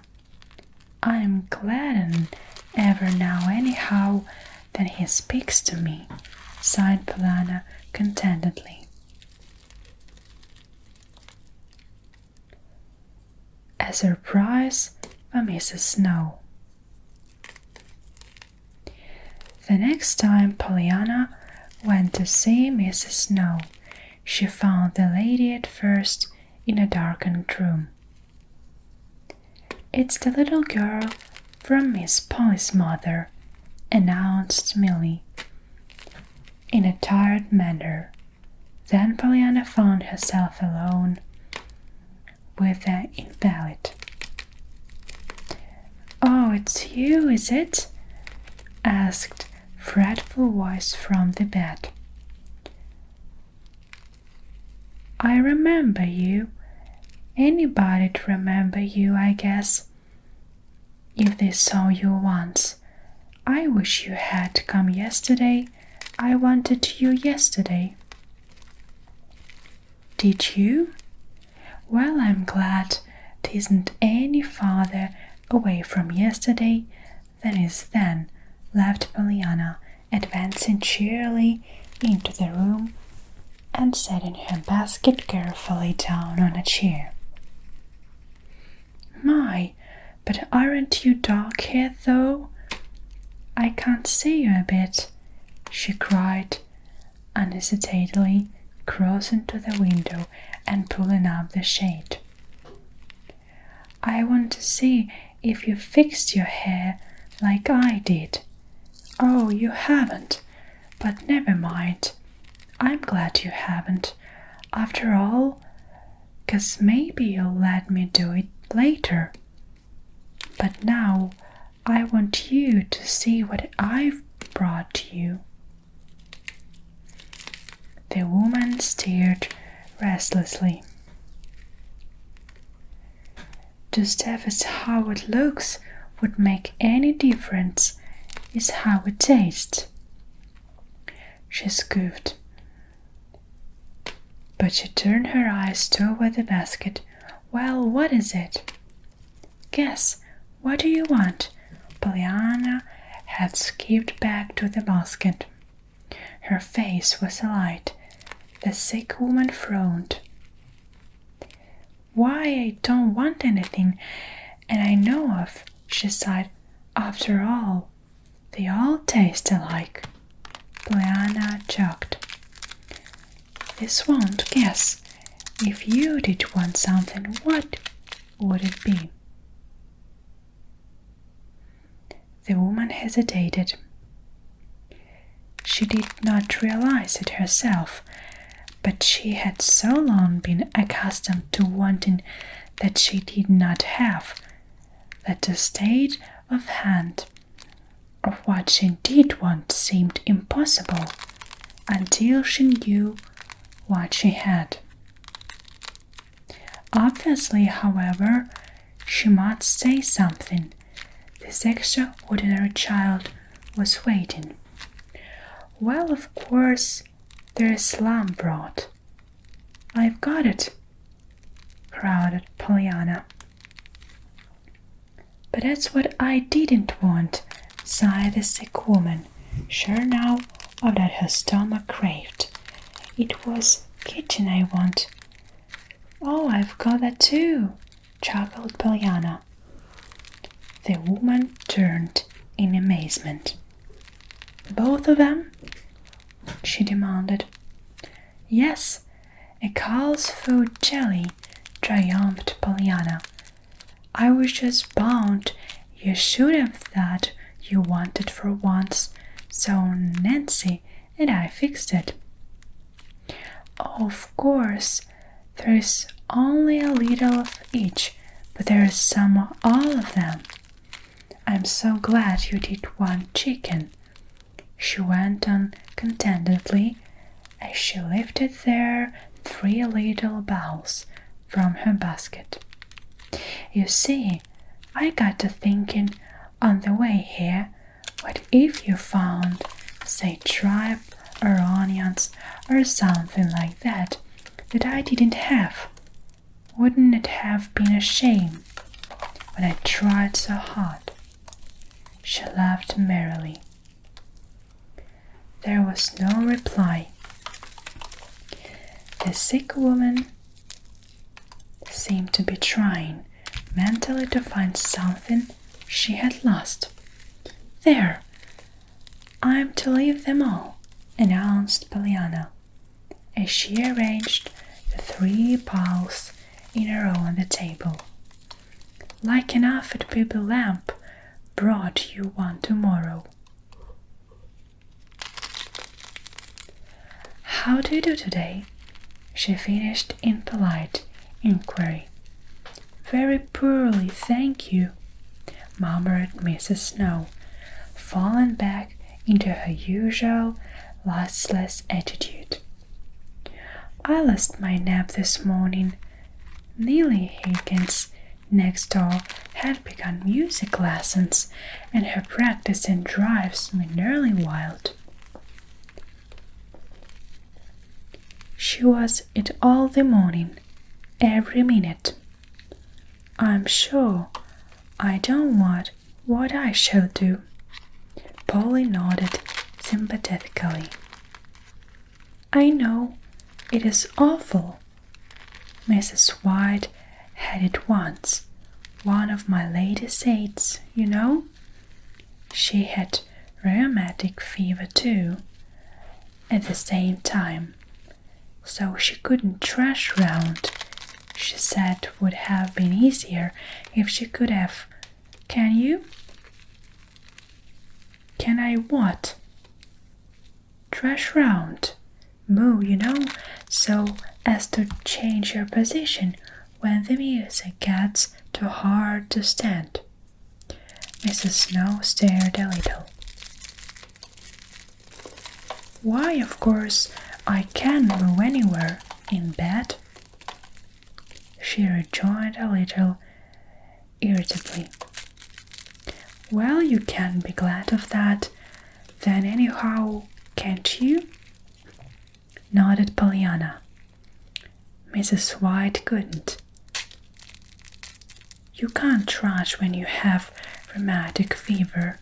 S1: "I'm glad ever now anyhow that he speaks to me," sighed Pollyanna contentedly. A surprise for Mrs. Snow. The next time Pollyanna went to see Mrs. Snow, she found the lady at first in a darkened room. "It's the little girl from Miss Polly's mother," announced Milly, in a tired manner. Then Pollyanna found herself alone with the invalid. "Oh, it's you, is it?" asked a fretful voice from the bed. "I remember you. Anybody'd remember you, I guess, if they saw you once. I wish you had come yesterday. I wanted you yesterday." "Did you? Well, I'm glad 'tisn't any farther away from yesterday than is then," laughed Pollyanna, advancing cheerily into the room and setting her basket carefully down on a chair. "My, but aren't you dark-haired, though? I can't see you a bit," she cried, unhesitatingly crossing to the window and pulling up the shade. "I want to see if you fixed your hair like I did." "Oh, you haven't, but never mind. I'm glad you haven't, after all, 'cause maybe you'll let me do it later. But now I want you to see what I've brought you." The woman stirred restlessly. "Just as how it looks would make any difference is how it tastes," she scoffed. But she turned her eyes toward the basket. "Well, what is it?" "Guess. What do you want?" Pollyanna had skipped back to the basket. Her face was alight. The sick woman frowned. why I don't want anything, and I know of, she sighed. After all, they all taste alike. Pollyanna choked. This won't guess. If you did want something, what would it be? The woman hesitated. She did not realize it herself, but she had so long been accustomed to wanting that she did not have, that the state of hand of what she did want seemed impossible until she knew what she had. Obviously, however, she must say something. This extraordinary child was waiting. Well, of course, there is lamb broth. I've got it, crowded Pollyanna. But that's what I didn't want, sighed the sick woman, sure now of that her stomach craved. It was kitchen I want. Oh, I've got that too, chuckled Pollyanna. The woman turned in amazement. Both of them? She demanded. Yes, a cow's foot jelly, triumphed Pollyanna. I was just bound you should have that you wanted for once, so Nancy and I fixed it. Of course, there's only a little of each, but there's some of all of them. I'm so glad you did want chicken, she went on contentedly as she lifted their 3 little bowls from her basket. You see, I got to thinking on the way here, what if you found, say, tripe or onions or something like that I didn't have? Wouldn't it have been a shame when I tried so hard? She laughed merrily. There was no reply. The sick woman seemed to be trying mentally to find something she had lost. There, I'm to leave them all, announced Pollyanna, as she arranged the 3 bowls in a row on the table. Like enough it will be lamb broth you want tomorrow. How do you do today? She finished in polite inquiry. Very poorly, thank you, murmured Mrs. Snow, falling back into her usual listless attitude. I lost my nap this morning. Nellie Higgins next door had begun music lessons, and her practicing drives me nearly wild. She was it all the morning, every minute. I'm sure I don't want what I shall do. Polly nodded sympathetically. I know, it is awful. Mrs. White had it once, one of my latest aides, you know. She had rheumatic fever too, at the same time, so she couldn't thrash round. She said would have been easier if she could have. Can you? Can I what? Thrash round. Move, you know, so as to change your position when the music gets too hard to stand. Mrs. Snow stared a little. Why, of course, I can't move anywhere. In bed? She rejoined a little irritably. Well, you can be glad of that, then anyhow, can't you? Nodded Pollyanna. Mrs. White couldn't. You can't thrash when you have rheumatic fever.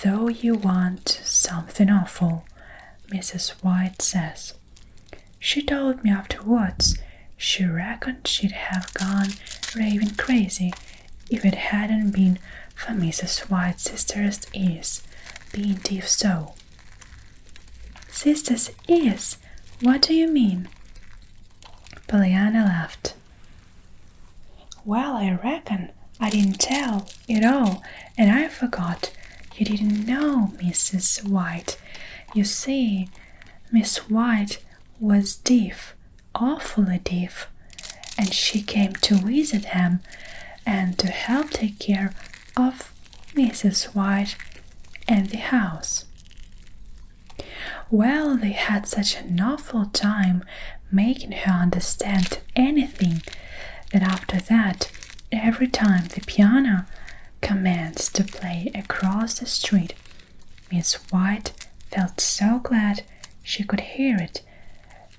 S1: Though you want something awful, Mrs. White says. She told me afterwards She reckoned she'd have gone raving crazy if it hadn't been for Mrs. White's sister's ears being deaf so. Sister's ears? What do you mean? Pollyanna laughed. Well, I reckon I didn't tell it all, and I forgot you didn't know Mrs. White. You see, Miss White was deaf, awfully deaf, and she came to visit him and to help take care of Mrs. White and the house. Well, they had such an awful time making her understand anything that after that, every time the piano commenced to play across the street, Miss White felt so glad she could hear it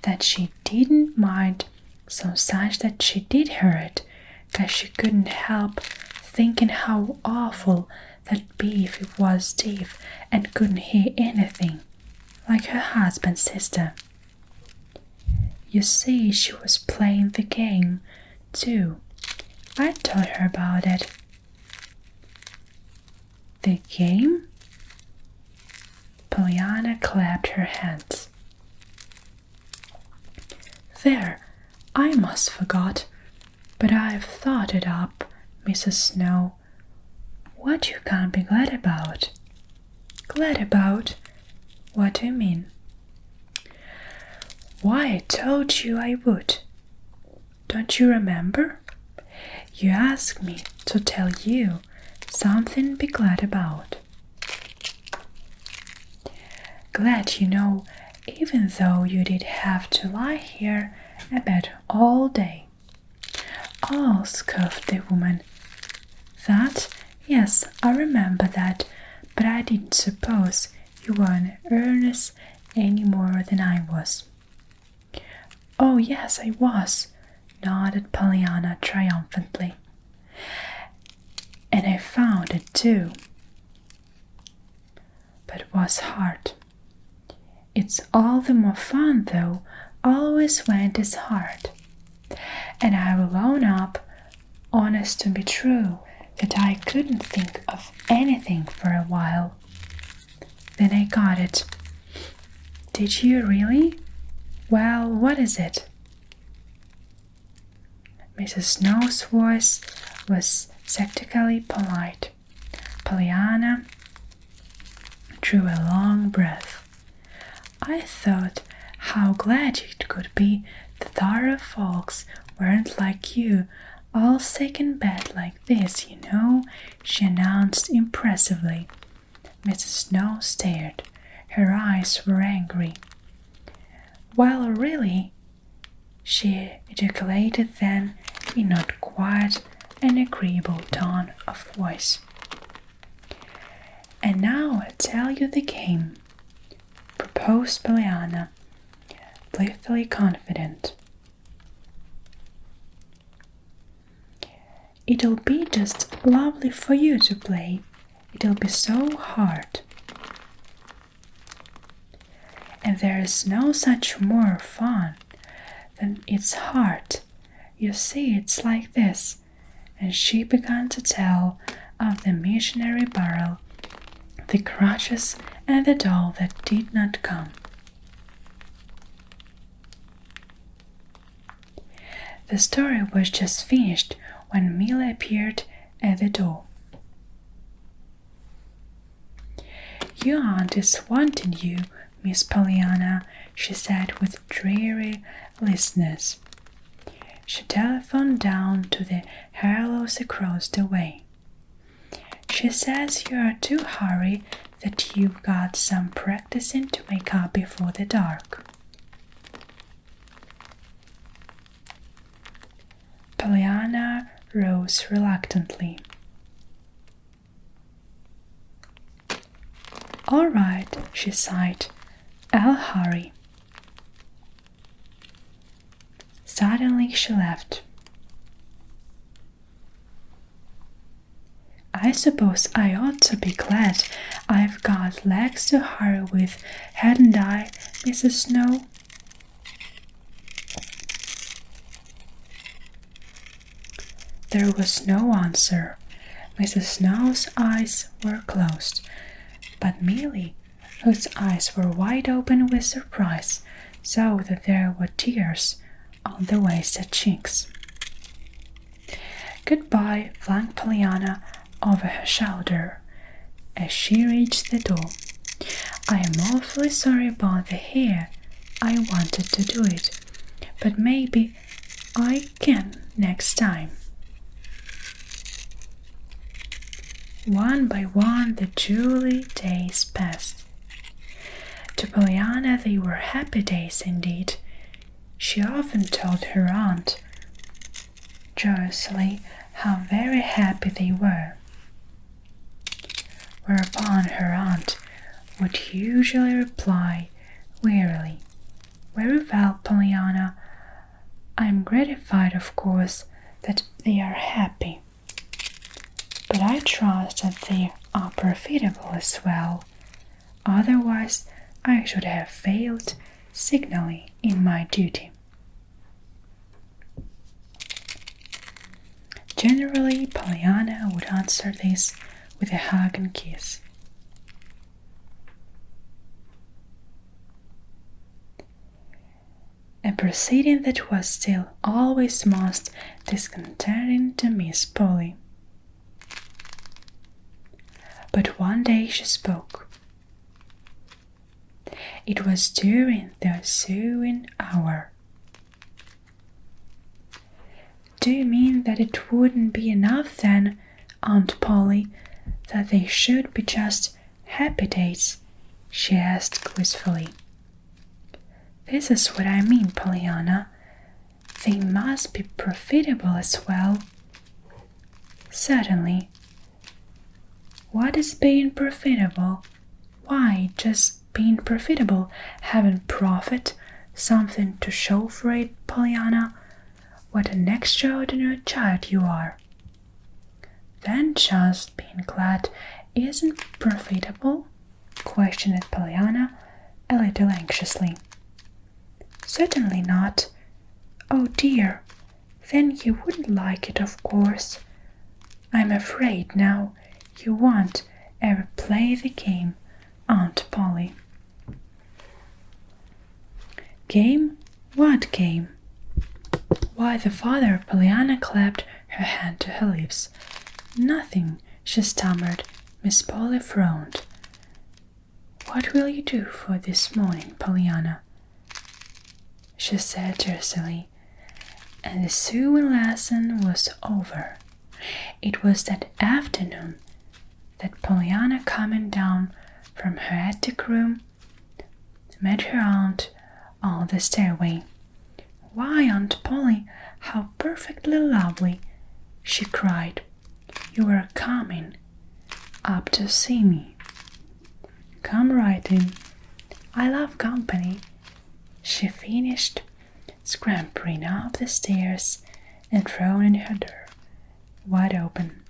S1: that she didn't mind so much that she did hear it, 'cause she couldn't help thinking how awful that'd be if it was deaf and couldn't hear anything, like her husband's sister. You see, she was playing the game, too. I told her about it. The game? Pollyanna clapped her hands. There, I must forgot, but I've thought it up, Mrs. Snow. What you can't be glad about? Glad about? What do you mean? Why, I told you I would. Don't you remember? You asked me to tell you something to be glad about. Glad, you know, even though you did have to lie here a bed all day. Oh, scoffed the woman. That? Yes, I remember that, but I didn't suppose you were in earnest any more than I was. Oh, yes, I was, nodded Pollyanna triumphantly. And I found it too. But it was hard. It's all the more fun, though, always when it is hard. And I will own up, honest to be true, that I couldn't think of anything for a while. Then I got it. Did you really? Well, what is it? Mrs. Snow's voice was sceptically polite. Pollyanna drew a long breath. I thought how glad it could be that our folks weren't like you, all sick in bed like this, you know, she announced impressively. Mrs. Snow stared. Her eyes were angry. Well, really, she ejaculated then in not quite an agreeable tone of voice. And now I'll tell you the game, proposed Pollyanna, blithely confident. It'll be just lovely for you to play. It'll be so hard. And there is no such more fun than it's hard. You see, it's like this. And she began to tell of the missionary barrel, the crutches, and the doll that did not come. The story was just finished when Mila appeared at the door. Your aunt is wanting you, Miss Pollyanna, she said with dreary listlessness. She telephoned down to the Harlows across the way. She says you are too hurry, that you've got some practicing to make up before the dark. Pollyanna rose reluctantly. All right, she sighed. I'll hurry. Suddenly she left. I suppose I ought to be glad I've got legs to hurry with, hadn't I, Mrs. Snow? There was no answer. Mrs. Snow's eyes were closed, but Milly, whose eyes were wide open with surprise, saw that there were tears on the wasted cheeks. "Goodbye," flung Pollyanna over her shoulder as she reached the door. "I am awfully sorry about the hair. I wanted to do it, but maybe I can next time." One by one the jolly days passed. To Pollyanna they were happy days indeed. She often told her aunt joyously how very happy they were, whereupon her aunt would usually reply wearily, "Very well, Pollyanna, I'm gratified, of course, that they are happy, but I trust that they are profitable as well. Otherwise, I should have failed signally in my duty." Generally, Pollyanna would answer this with a hug and kiss. A proceeding that was still always most disconcerting to Miss Polly. But one day she spoke. It was during the sewing hour. "Do you mean that it wouldn't be enough then, Aunt Polly, that they should be just happy days?" she asked wistfully. "This is what I mean, Pollyanna. They must be profitable as well." "Certainly. What is being profitable?" "Why, just being profitable, having profit, something to show for it, Pollyanna. What an extraordinary child you are." "Then just being glad isn't profitable?" questioned Pollyanna a little anxiously. "Certainly not." "Oh dear, then you wouldn't like it, of course. I'm afraid now you won't ever play the game, Aunt Polly." "Game? What game?" "Why, the father." Pollyanna clapped her hand to her lips. "Nothing," she stammered. Miss Polly frowned. "What will you do for this morning, Pollyanna?" she said tersely, and the sewing lesson was over. It was that afternoon that Pollyanna, coming down from her attic room, met her aunt on the stairway. "Why, Aunt Polly, how perfectly lovely!" she cried. "You are coming up to see me." "Come right in. I love company," she finished, scampering up the stairs and throwing her door wide open.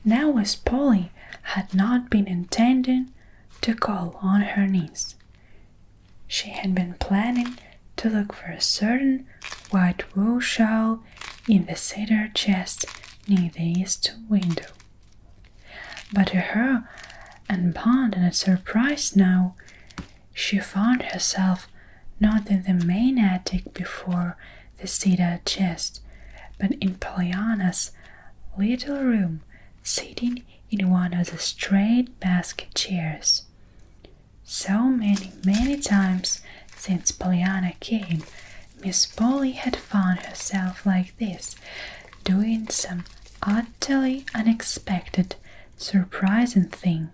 S1: Now, as Polly had not been intending to call on her niece, she had been planning to look for a certain white wool shawl in the cedar chest near the east window. But to her unbounded surprise now, she found herself not in the main attic before the cedar chest, but in Pollyanna's little room, sitting in one of the straight basket chairs. So many times since Pollyanna came, Miss Polly had found herself like this, doing some utterly unexpected, surprising thing,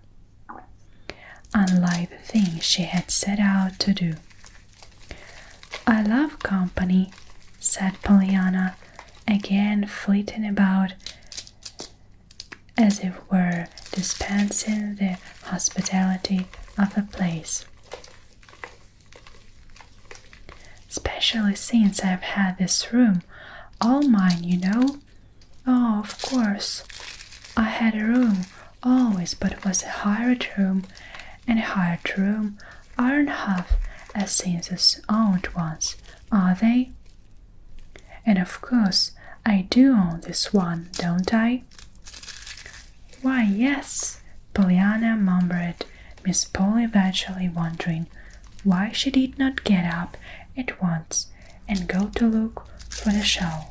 S1: unlike the thing she had set out to do. "I love company," said Pollyanna, again flitting about as if were dispensing the hospitality of a place. "Especially since I've had this room all mine, you know." "Oh, of course. I had a room always, but it was a hired room, and hired room aren't half as safe as owned ones, are they?" And of course, I do own this one, don't I?" "Why, yes," Pollyanna murmured, Miss Polly eventually wondering why she did not get up at once and go to look for the show.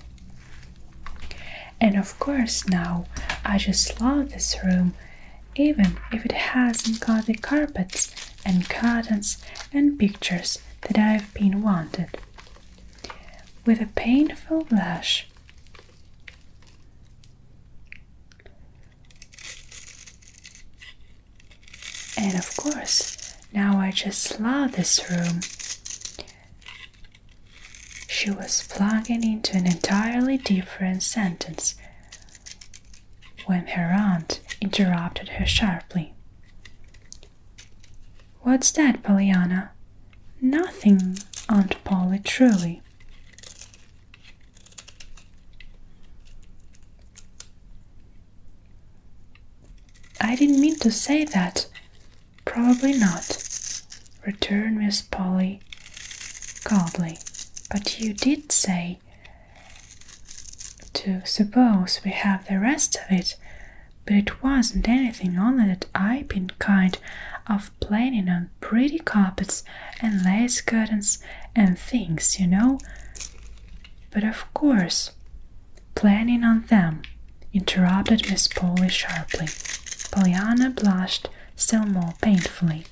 S1: "And of course now I just love this room, even if it hasn't got the carpets and curtains and pictures that I've been wanted." With a painful blush, "And of course, now I just love this room." She was plunging into an entirely different sentence when her aunt interrupted her sharply. "What's that, Pollyanna?" "Nothing, Aunt Polly, truly." "I didn't mean to say that." "Probably not," returned Miss Polly coldly. "But you did say to suppose we have the rest of it, but it wasn't anything, only that I've been kind of planning on pretty carpets and lace curtains and things, you know." "But of course, planning on them," interrupted Miss Polly sharply. Pollyanna blushed still more painfully.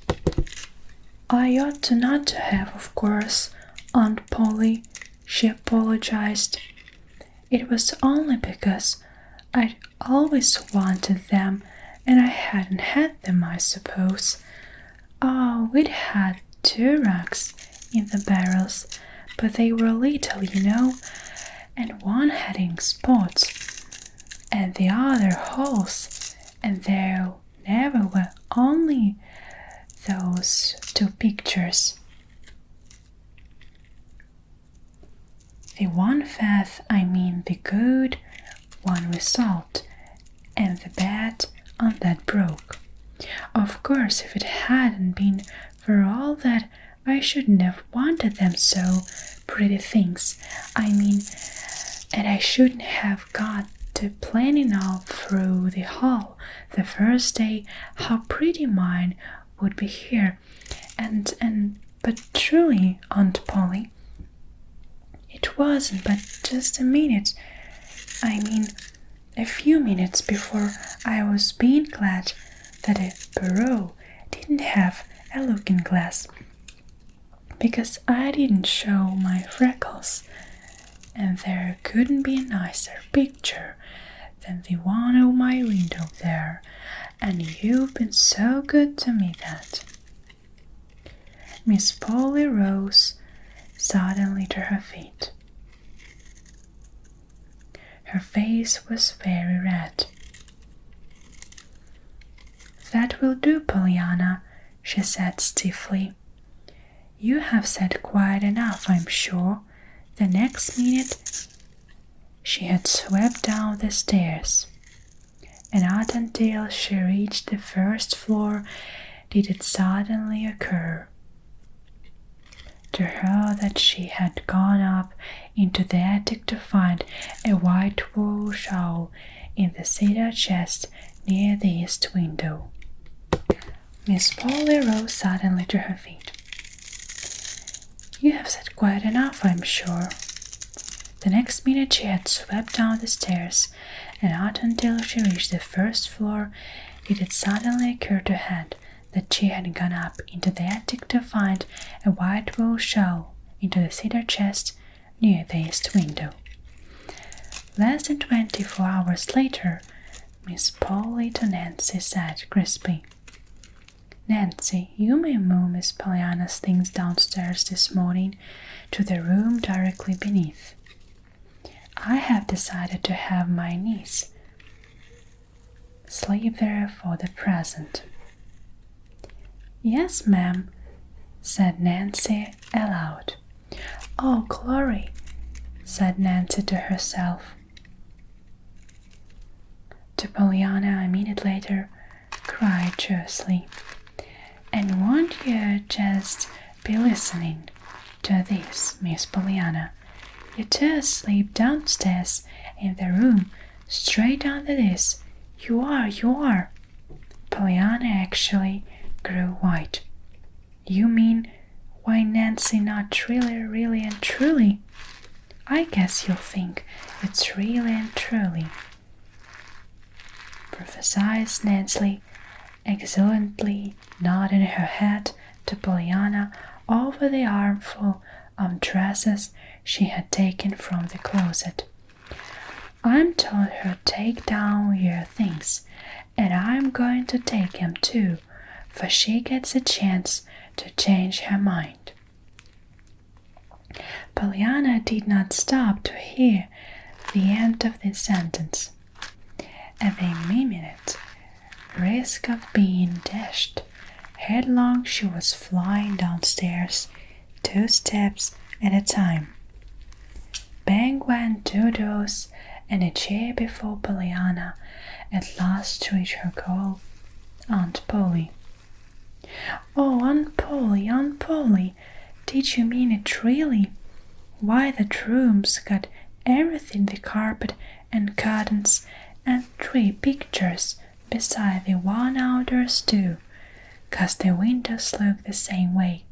S1: "I ought to not to have, of course, Aunt Polly," she apologized. "It was only because I'd always wanted them and I hadn't had them, I suppose. Oh, we'd had 2 rugs in the barrels, but they were little, you know, and one had ink spots and the other holes, and there never were only those 2 pictures. The one fat, I mean the good one with salt, and the bad on that broke. Of course, if it hadn't been for all that, I shouldn't have wanted them so pretty things. I mean, and I shouldn't have got to planning all through the hall the first day how pretty mine would be here. But truly, Aunt Polly, it wasn't but just a minute. I mean, a few minutes before I was being glad that a bureau didn't have a looking glass, because I didn't show my freckles, and there couldn't be a nicer picture than the one on my window there, and you've been so good to me that." Miss Polly rose suddenly to her feet. Her face was very red. "That will do, Pollyanna," she said stiffly. "You have said quite enough, I'm sure." The next minute she had swept down the stairs, and not until she reached the first floor did it suddenly occur to her that she had gone up into the attic to find a white wool shawl in the cedar chest near the east window. Miss Polly rose suddenly to her feet. "You have said quite enough, I'm sure." The next minute she had swept down the stairs, and not until she reached the first floor did it suddenly occur to her that she had gone up into the attic to find a white wool shawl into the cedar chest near the east window. Less than 24 hours later, Miss Polly to Nancy said crisply, "Nancy, you may move Miss Pollyanna's things downstairs this morning to the room directly beneath. I have decided to have my niece sleep there for the present." "Yes, ma'am," said Nancy aloud. "Oh, glory," said Nancy to herself. To Pollyanna a minute later, cried joyously, "And won't you just be listening to this, Miss Pollyanna? You two sleep downstairs in the room straight under this. You are. Pollyanna actually grew white. You mean, why Nancy not really and truly? I guess you'll think it's really and truly, prophesied Nancy, exultantly nodding her head to Pollyanna over the armful of dresses she had taken from the closet. I'm told her take down your things, and I'm going to take 'em too, for she gets a chance to change her mind. Pollyanna did not stop to hear the end of this sentence. At the imminent risk of being dashed headlong, she was flying downstairs 2 steps at a time. Bang went 2 doors, and a chair before Pollyanna at last reached her goal, Aunt Polly. Oh, Aunt Polly, did you mean it really? Why, that room's got everything, the carpet and curtains and 3 pictures, beside the one outdoors too, 'cause the windows look the same way.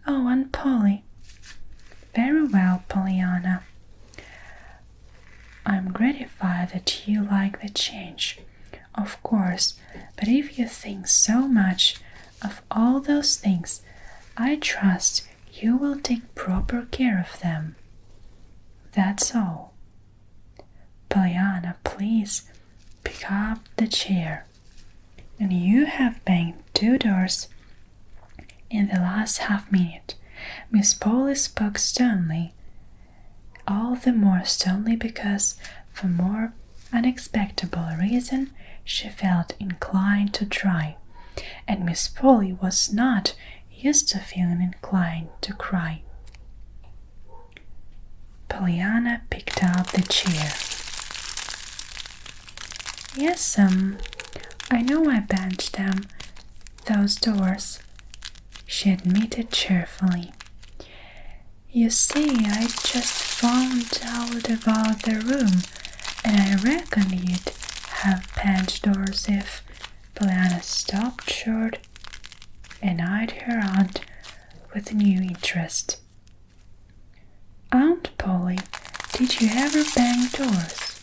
S1: Oh, Aunt Polly. Very well, Pollyanna. I'm gratified that you like the change, of course, but if you think so much of all those things, I trust you will take proper care of them. That's all. Pollyanna, please pick up the chair. And you have banged 2 doors in the last half-minute. Miss Polly spoke sternly, all the more sternly because, for more unexpected reason, she felt inclined to cry, and Miss Polly was not used to feeling inclined to cry. Pollyanna picked up the chair. Yes, I know I banged them, those doors, she admitted cheerfully. You see, I just found out about the room, and I reckon you'd have banged doors if— Pollyanna stopped short and eyed her aunt with new interest. Aunt Polly, did you ever bang doors?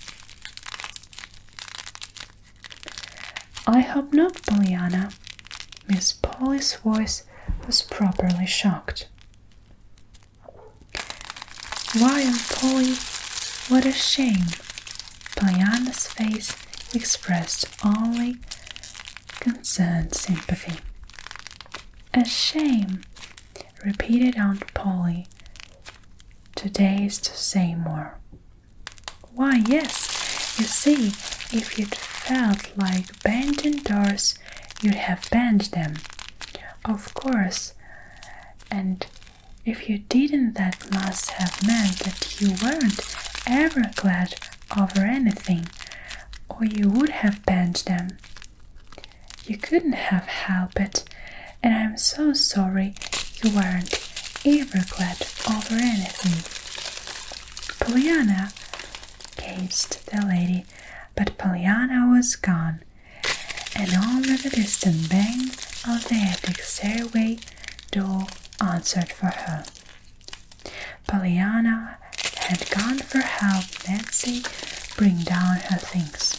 S1: I hope not, Pollyanna. Miss Polly's voice was properly shocked. Why, Aunt Polly, what a shame. Pollyanna's face expressed only concerned sympathy. A shame, repeated Aunt Polly, too dazed to say more. Why, yes, you see, if you'd felt like banging doors, you'd have banged them, of course, and if you didn't, that must have meant that you weren't ever glad over anything, or you would have banged them. You couldn't have helped it, and I'm so sorry you weren't ever glad over anything. Pollyanna, gasped the lady, but Pollyanna was gone, and only the distant bang of the attic stairway door answered for her. Pollyanna had gone for help Nancy bring down her things.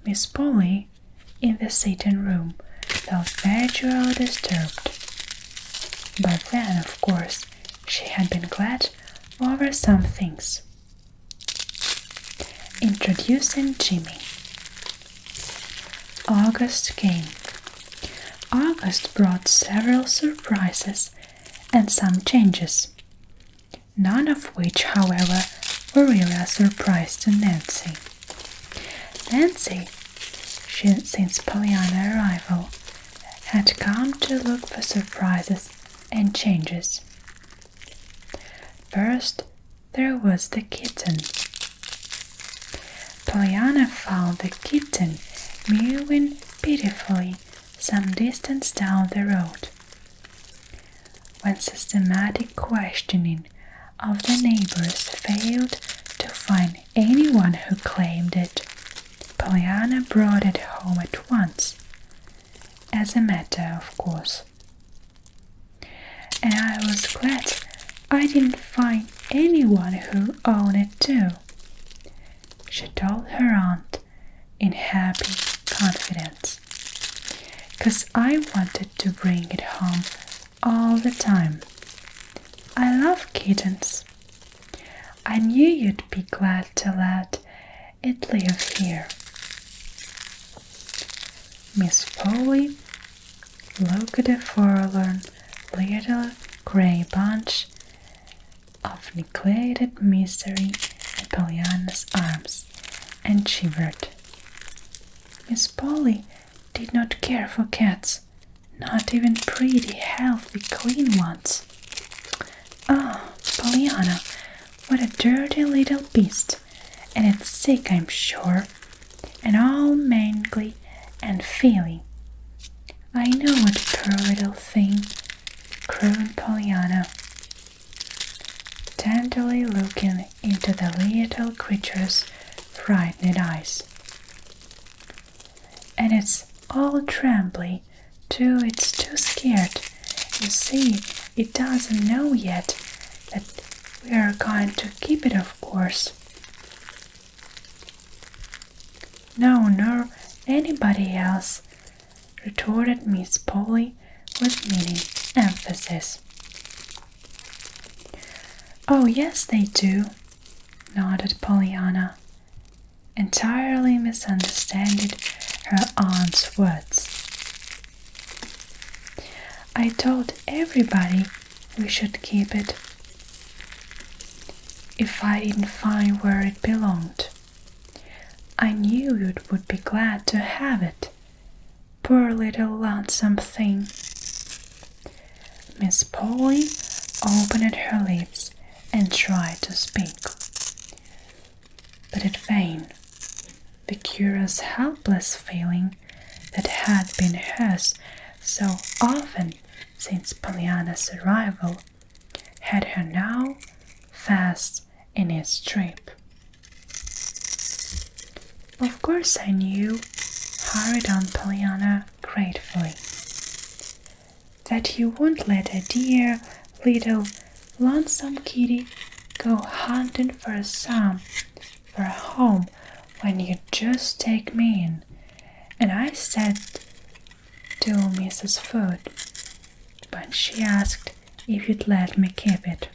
S1: Miss Polly, in the sitting room, felt gradually disturbed. But then, of course, she had been glad over some things. Introducing Jimmy. August came. August brought several surprises and some changes, none of which, however, were really a surprise to Nancy. Nancy, since Pollyanna's arrival, had come to look for surprises and changes. First, there was the kitten. Pollyanna found the kitten mewing pitifully some distance down the road. when systematic questioning of the neighbors failed to find anyone who claimed it, Pollyanna brought it home at once, as a matter of course. And I was glad I didn't find anyone who owned it too, she told her aunt in happy confidence, 'cause I wanted to bring it home all the time. I love kittens. I knew you'd be glad to let it live here. Miss Polly looked at the forlorn little grey bunch of neglected misery in Pollyanna's arms and shivered. Miss Polly did not care for cats, not even pretty, healthy, clean ones. Oh, Pollyanna, what a dirty little beast, and it's sick, I'm sure, and all mangly and feely. I know it, poor little thing, crooned Pollyanna, tenderly looking into the little creature's frightened eyes. And it's all trembly, too. It's too scared. You see, it doesn't know yet that we are going to keep it, of course. No, nor anybody else, retorted Miss Polly with meaning emphasis. Oh, yes, they do, nodded Pollyanna, entirely misunderstanding her aunt's words. I told everybody we should keep it if I didn't find where it belonged. I knew you would be glad to have it. Poor little lonesome thing. Miss Polly opened her lips and tried to speak, but in vain. The curious, helpless feeling that had been hers so often since Pollyanna's arrival had her now fast in its grip. Of course I knew, hurried on Pollyanna gratefully, that you won't let a dear little lonesome kitty go hunting for a home when you just take me in. And I said to Mrs. Foot when she asked if you'd let me keep it.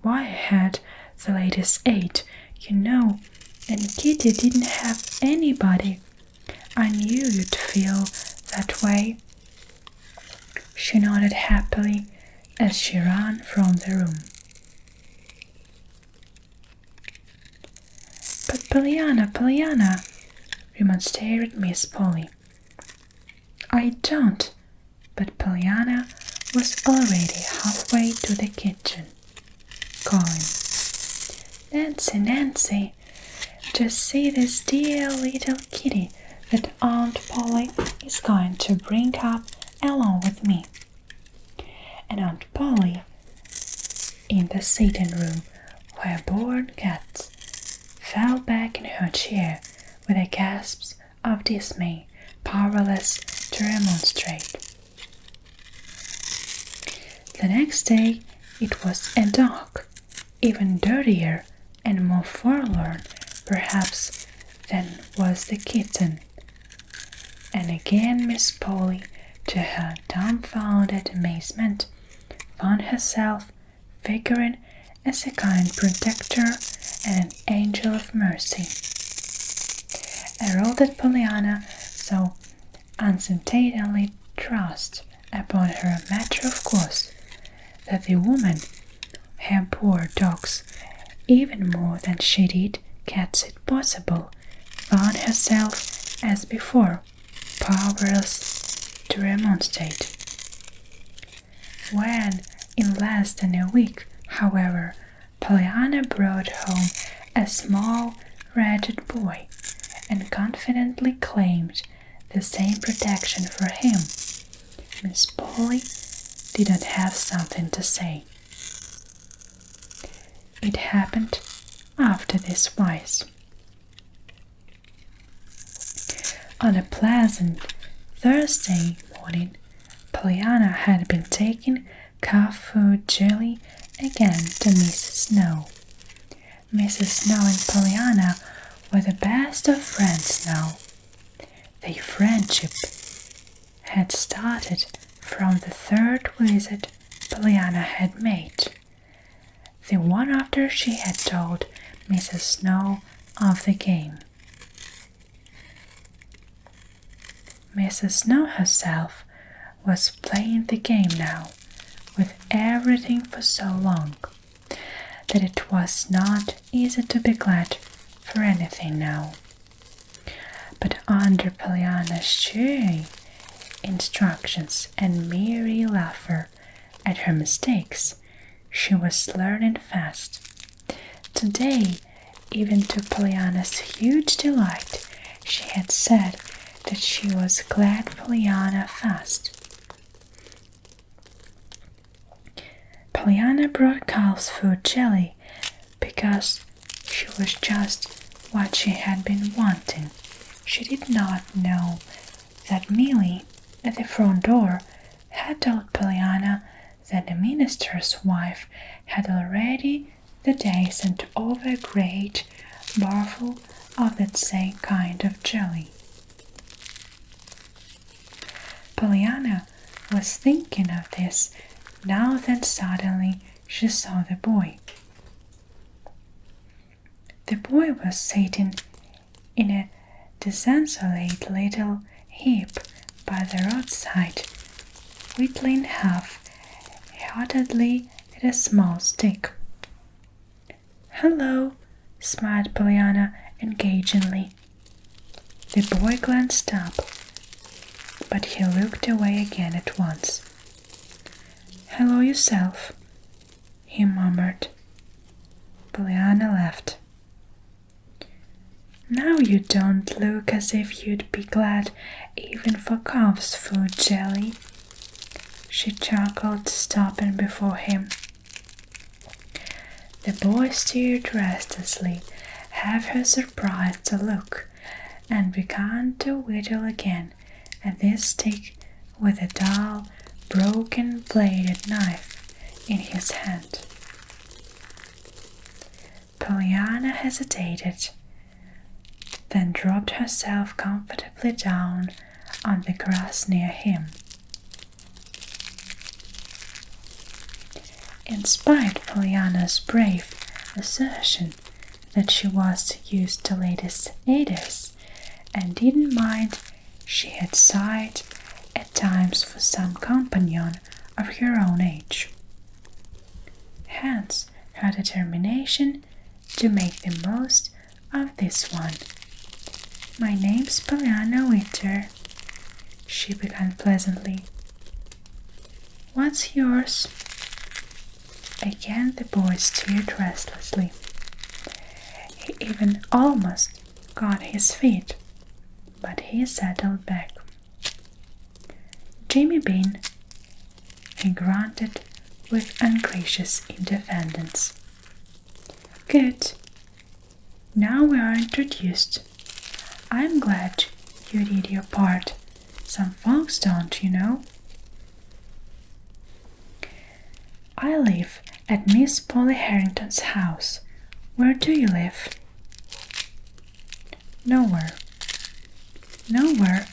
S1: Why, I had the latest 8, you know, and Kitty didn't have anybody. I knew you'd feel that way. She nodded happily as she ran from the room. But Pollyanna, remonstrated Miss Polly. I don't. But Pollyanna was already halfway to the kitchen, calling, Nancy, just see this dear little kitty that Aunt Polly is going to bring up along with me. And Aunt Polly, in the sitting room where bored cats, fell back in her chair with a gasp of dismay, powerless to remonstrate. The next day it was a dog, even dirtier and more forlorn, perhaps, than was the kitten. And again Miss Polly, to her dumbfounded amazement, found herself figuring as a kind protector and an angel of mercy. A role that Pollyanna so unhesitatingly thrust upon her matter of course, that the woman who bore dogs even more than she did cats if possible, found herself, as before, powerless to remonstrate. When, in less than a week, however, Pollyanna brought home a small, wretched boy, and confidently claimed the same protection for him, Miss Polly didn't have something to say. It happened after this wise. On a pleasant Thursday morning, Pollyanna had been taking cough food jelly again to Mrs. Snow. Mrs. Snow and Pollyanna were the best of friends now. Their friendship had started from the third visit Pollyanna had made, the one after she had told Mrs. Snow of the game. Mrs. Snow herself was playing the game now, with everything for so long, that it was not easy to be glad for anything now. But under Pollyanna's cheery instructions and merry laughter at her mistakes, she was learning fast. Today, even to Pollyanna's huge delight, she had said that she was glad Pollyanna fast. Pollyanna brought calf's food jelly because she was just what she had been wanting. She did not know that Milly at the front door had told Pollyanna that the minister's wife had already the day sent over a great barrel of that same kind of jelly. Pollyanna was thinking of this now then suddenly she saw the boy. The boy was sitting in a desolate little heap by the roadside, whittling half-heartedly at a small stick. "Hello," smiled Pollyanna engagingly. The boy glanced up, but he looked away again at once. "Hello yourself," he murmured. Pollyanna laughed. "Now you don't look as if you'd be glad even for calf's food jelly," she chuckled, stopping before him. The boy stirred restlessly, half her surprised to look, and began to whittle again at this stick with a dull, broken-bladed knife in his hand. Pollyanna hesitated, then dropped herself comfortably down on the grass near him. In spite of Pollyanna's brave assertion that she was used to ladies' aiders and didn't mind she had sighed at times for some companion of her own age. Hence her determination to make the most of this one. "My name's Pollyanna Winter," she began pleasantly. "What's yours?" Again the boy stirred restlessly. He even almost got his feet, but he settled back. "Jimmy Bean," he grunted with ungracious independence. "Good. Now we are introduced. I'm glad you did your part. Some folks don't, you know." "I live at Miss Polly Harrington's house. Where do you live?" "Nowhere." "Nowhere?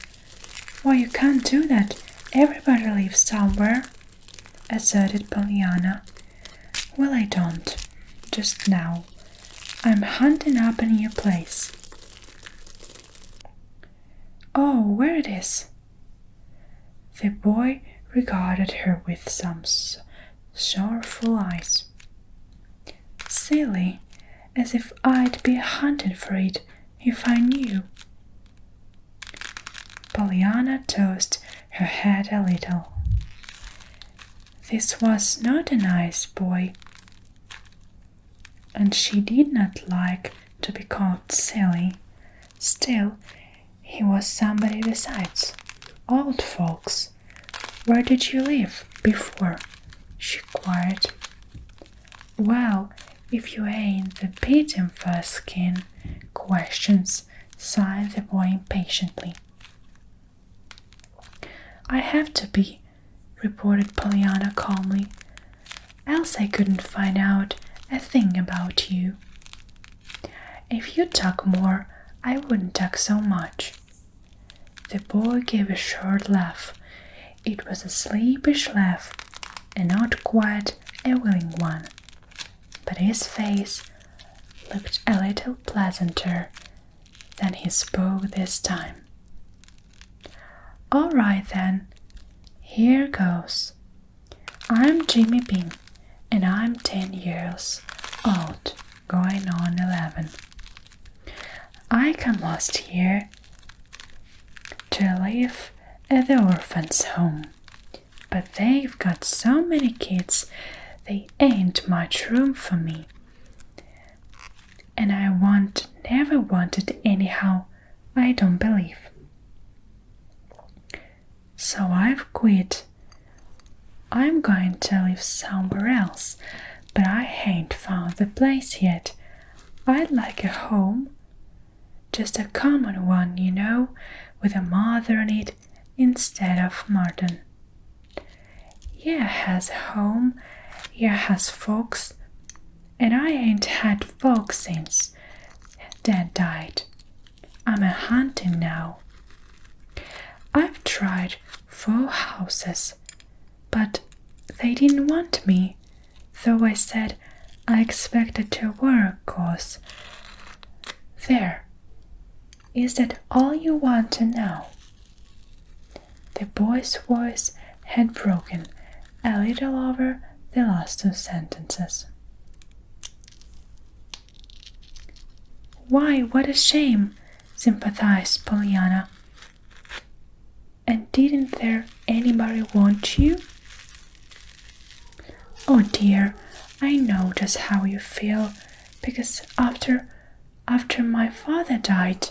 S1: Why, you can't do that. Everybody lives somewhere," asserted Pollyanna. "Well, I don't. Just now. I'm hunting up a new place." "Oh, where it is?" The boy regarded her with some sorrowful eyes. "Silly, as if I'd be hunting for it if I knew." Pollyanna tossed her head a little. This was not a nice boy, and she did not like to be called silly. Still, he was somebody besides. Old folks Where did you live before? She inquired. Well, if you ain't the beaten for asking questions, sighed the boy impatiently. I have to be, reported Pollyanna calmly, else I couldn't find out a thing about you. If you talk more, I wouldn't talk so much. The boy gave a short laugh. It was a sleepish laugh, and not quite a willing one, but his face looked a little pleasanter than he spoke this time. All right then, here goes. I'm Jimmy Bean, and I'm 10 years old, going on 11. I come last year to live at the orphan's home, but they've got so many kids, they ain't much room for me. And I never wanted anyhow, I don't believe. So I've quit. I'm going to live somewhere else, but I ain't found the place yet. I'd like a home, just a common one, you know, with a mother in it instead of Martin. Yeah, has a home, yeah, has folks, and I ain't had folks since Dad died. I'm a hunting now. I've tried 4 houses, but they didn't want me, though I said I expected to work, 'cause there. Is that all you want to know? The boy's voice had broken a little over the last 2 sentences. Why, what a shame, sympathized Pollyanna. And didn't there anybody want you? Oh dear, I know just how you feel, because after my father died,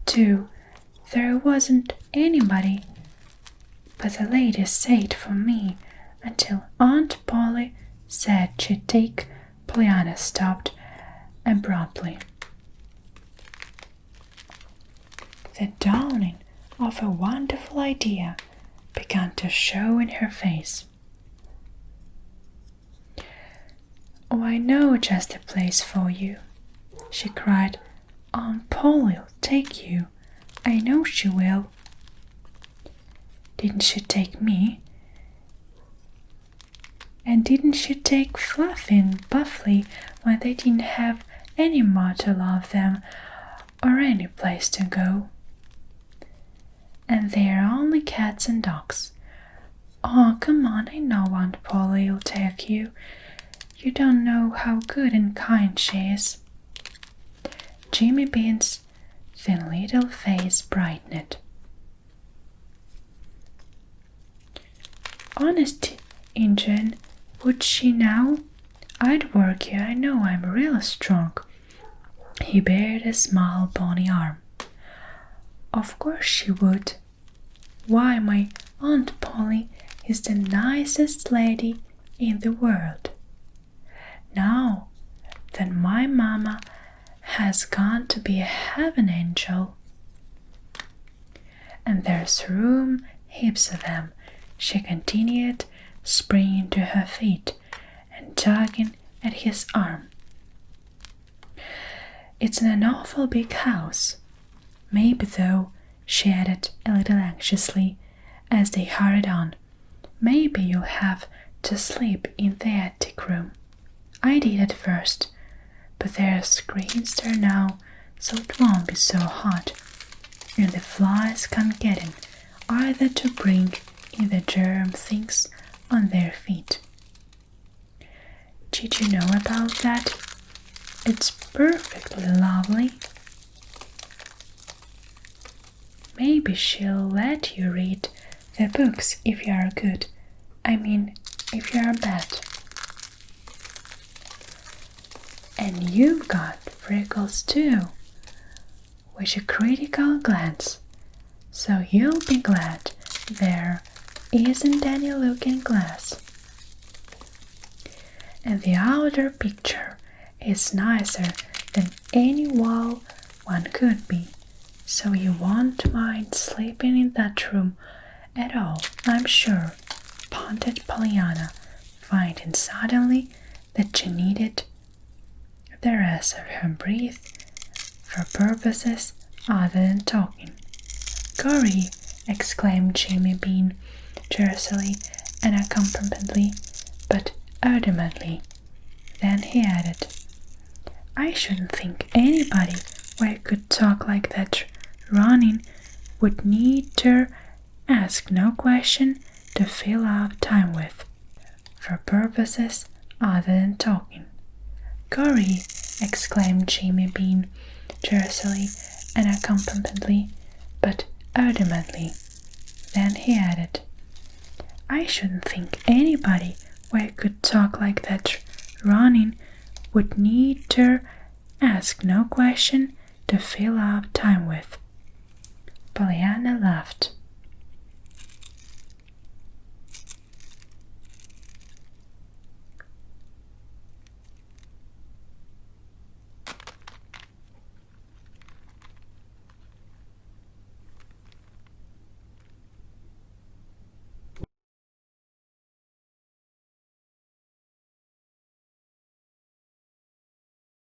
S1: too, there wasn't anybody. But the lady stayed for me until Aunt Polly said she'd take. Pollyanna stopped abruptly. The dawning of a wonderful idea began to show in her face. Oh, I know just the place for you, she cried. Aunt Polly'll take you. I know she will. Didn't she take me? And didn't she take Fluffy and Buffly when they didn't have any more to love them or any place to go? And they're only cats and dogs. Oh, come on, I know Aunt Polly'll take you. You don't know how good and kind she is. Jimmy Bean's thin little face brightened. Honest Injun, would she now? I'd work you, I know I'm real strong. He bared a small bony arm. Of course she would. Why, my Aunt Polly is the nicest lady in the world. Now, then my mamma has gone to be a heaven angel. And there's room, heaps of them, she continued, springing to her feet and tugging at his arm. It's in an awful big house. Maybe, though, she added a little anxiously as they hurried on, maybe you'll have to sleep in the attic room. I did at first, but there's screens there now, so it won't be so hot, and the flies can't get in, either to bring in the germ things on their feet. Did you know about that? It's perfectly lovely. Maybe she'll let you read the books if you are good. I mean, if you are bad. And you've got freckles too, with a critical glance, so you'll be glad they're isn't any looking glass. And the outer picture is nicer than any wall one could be, so you won't mind sleeping in that room at all, I'm sure, panted Pollyanna, finding suddenly that she needed the rest of her breath for purposes other than talking. "Gory!" exclaimed Jimmy Bean, tersely and accompaniedly, but adamantly. Then he added, "I shouldn't think anybody where could talk like that running would need to ask no question to fill up time with, for purposes other than talking." "Gory!" exclaimed Jimmy Bean, tersely and accompaniedly, but adamantly. Then he added, "I shouldn't think anybody where could talk like that running would need to ask no question to fill up time with." Pollyanna laughed.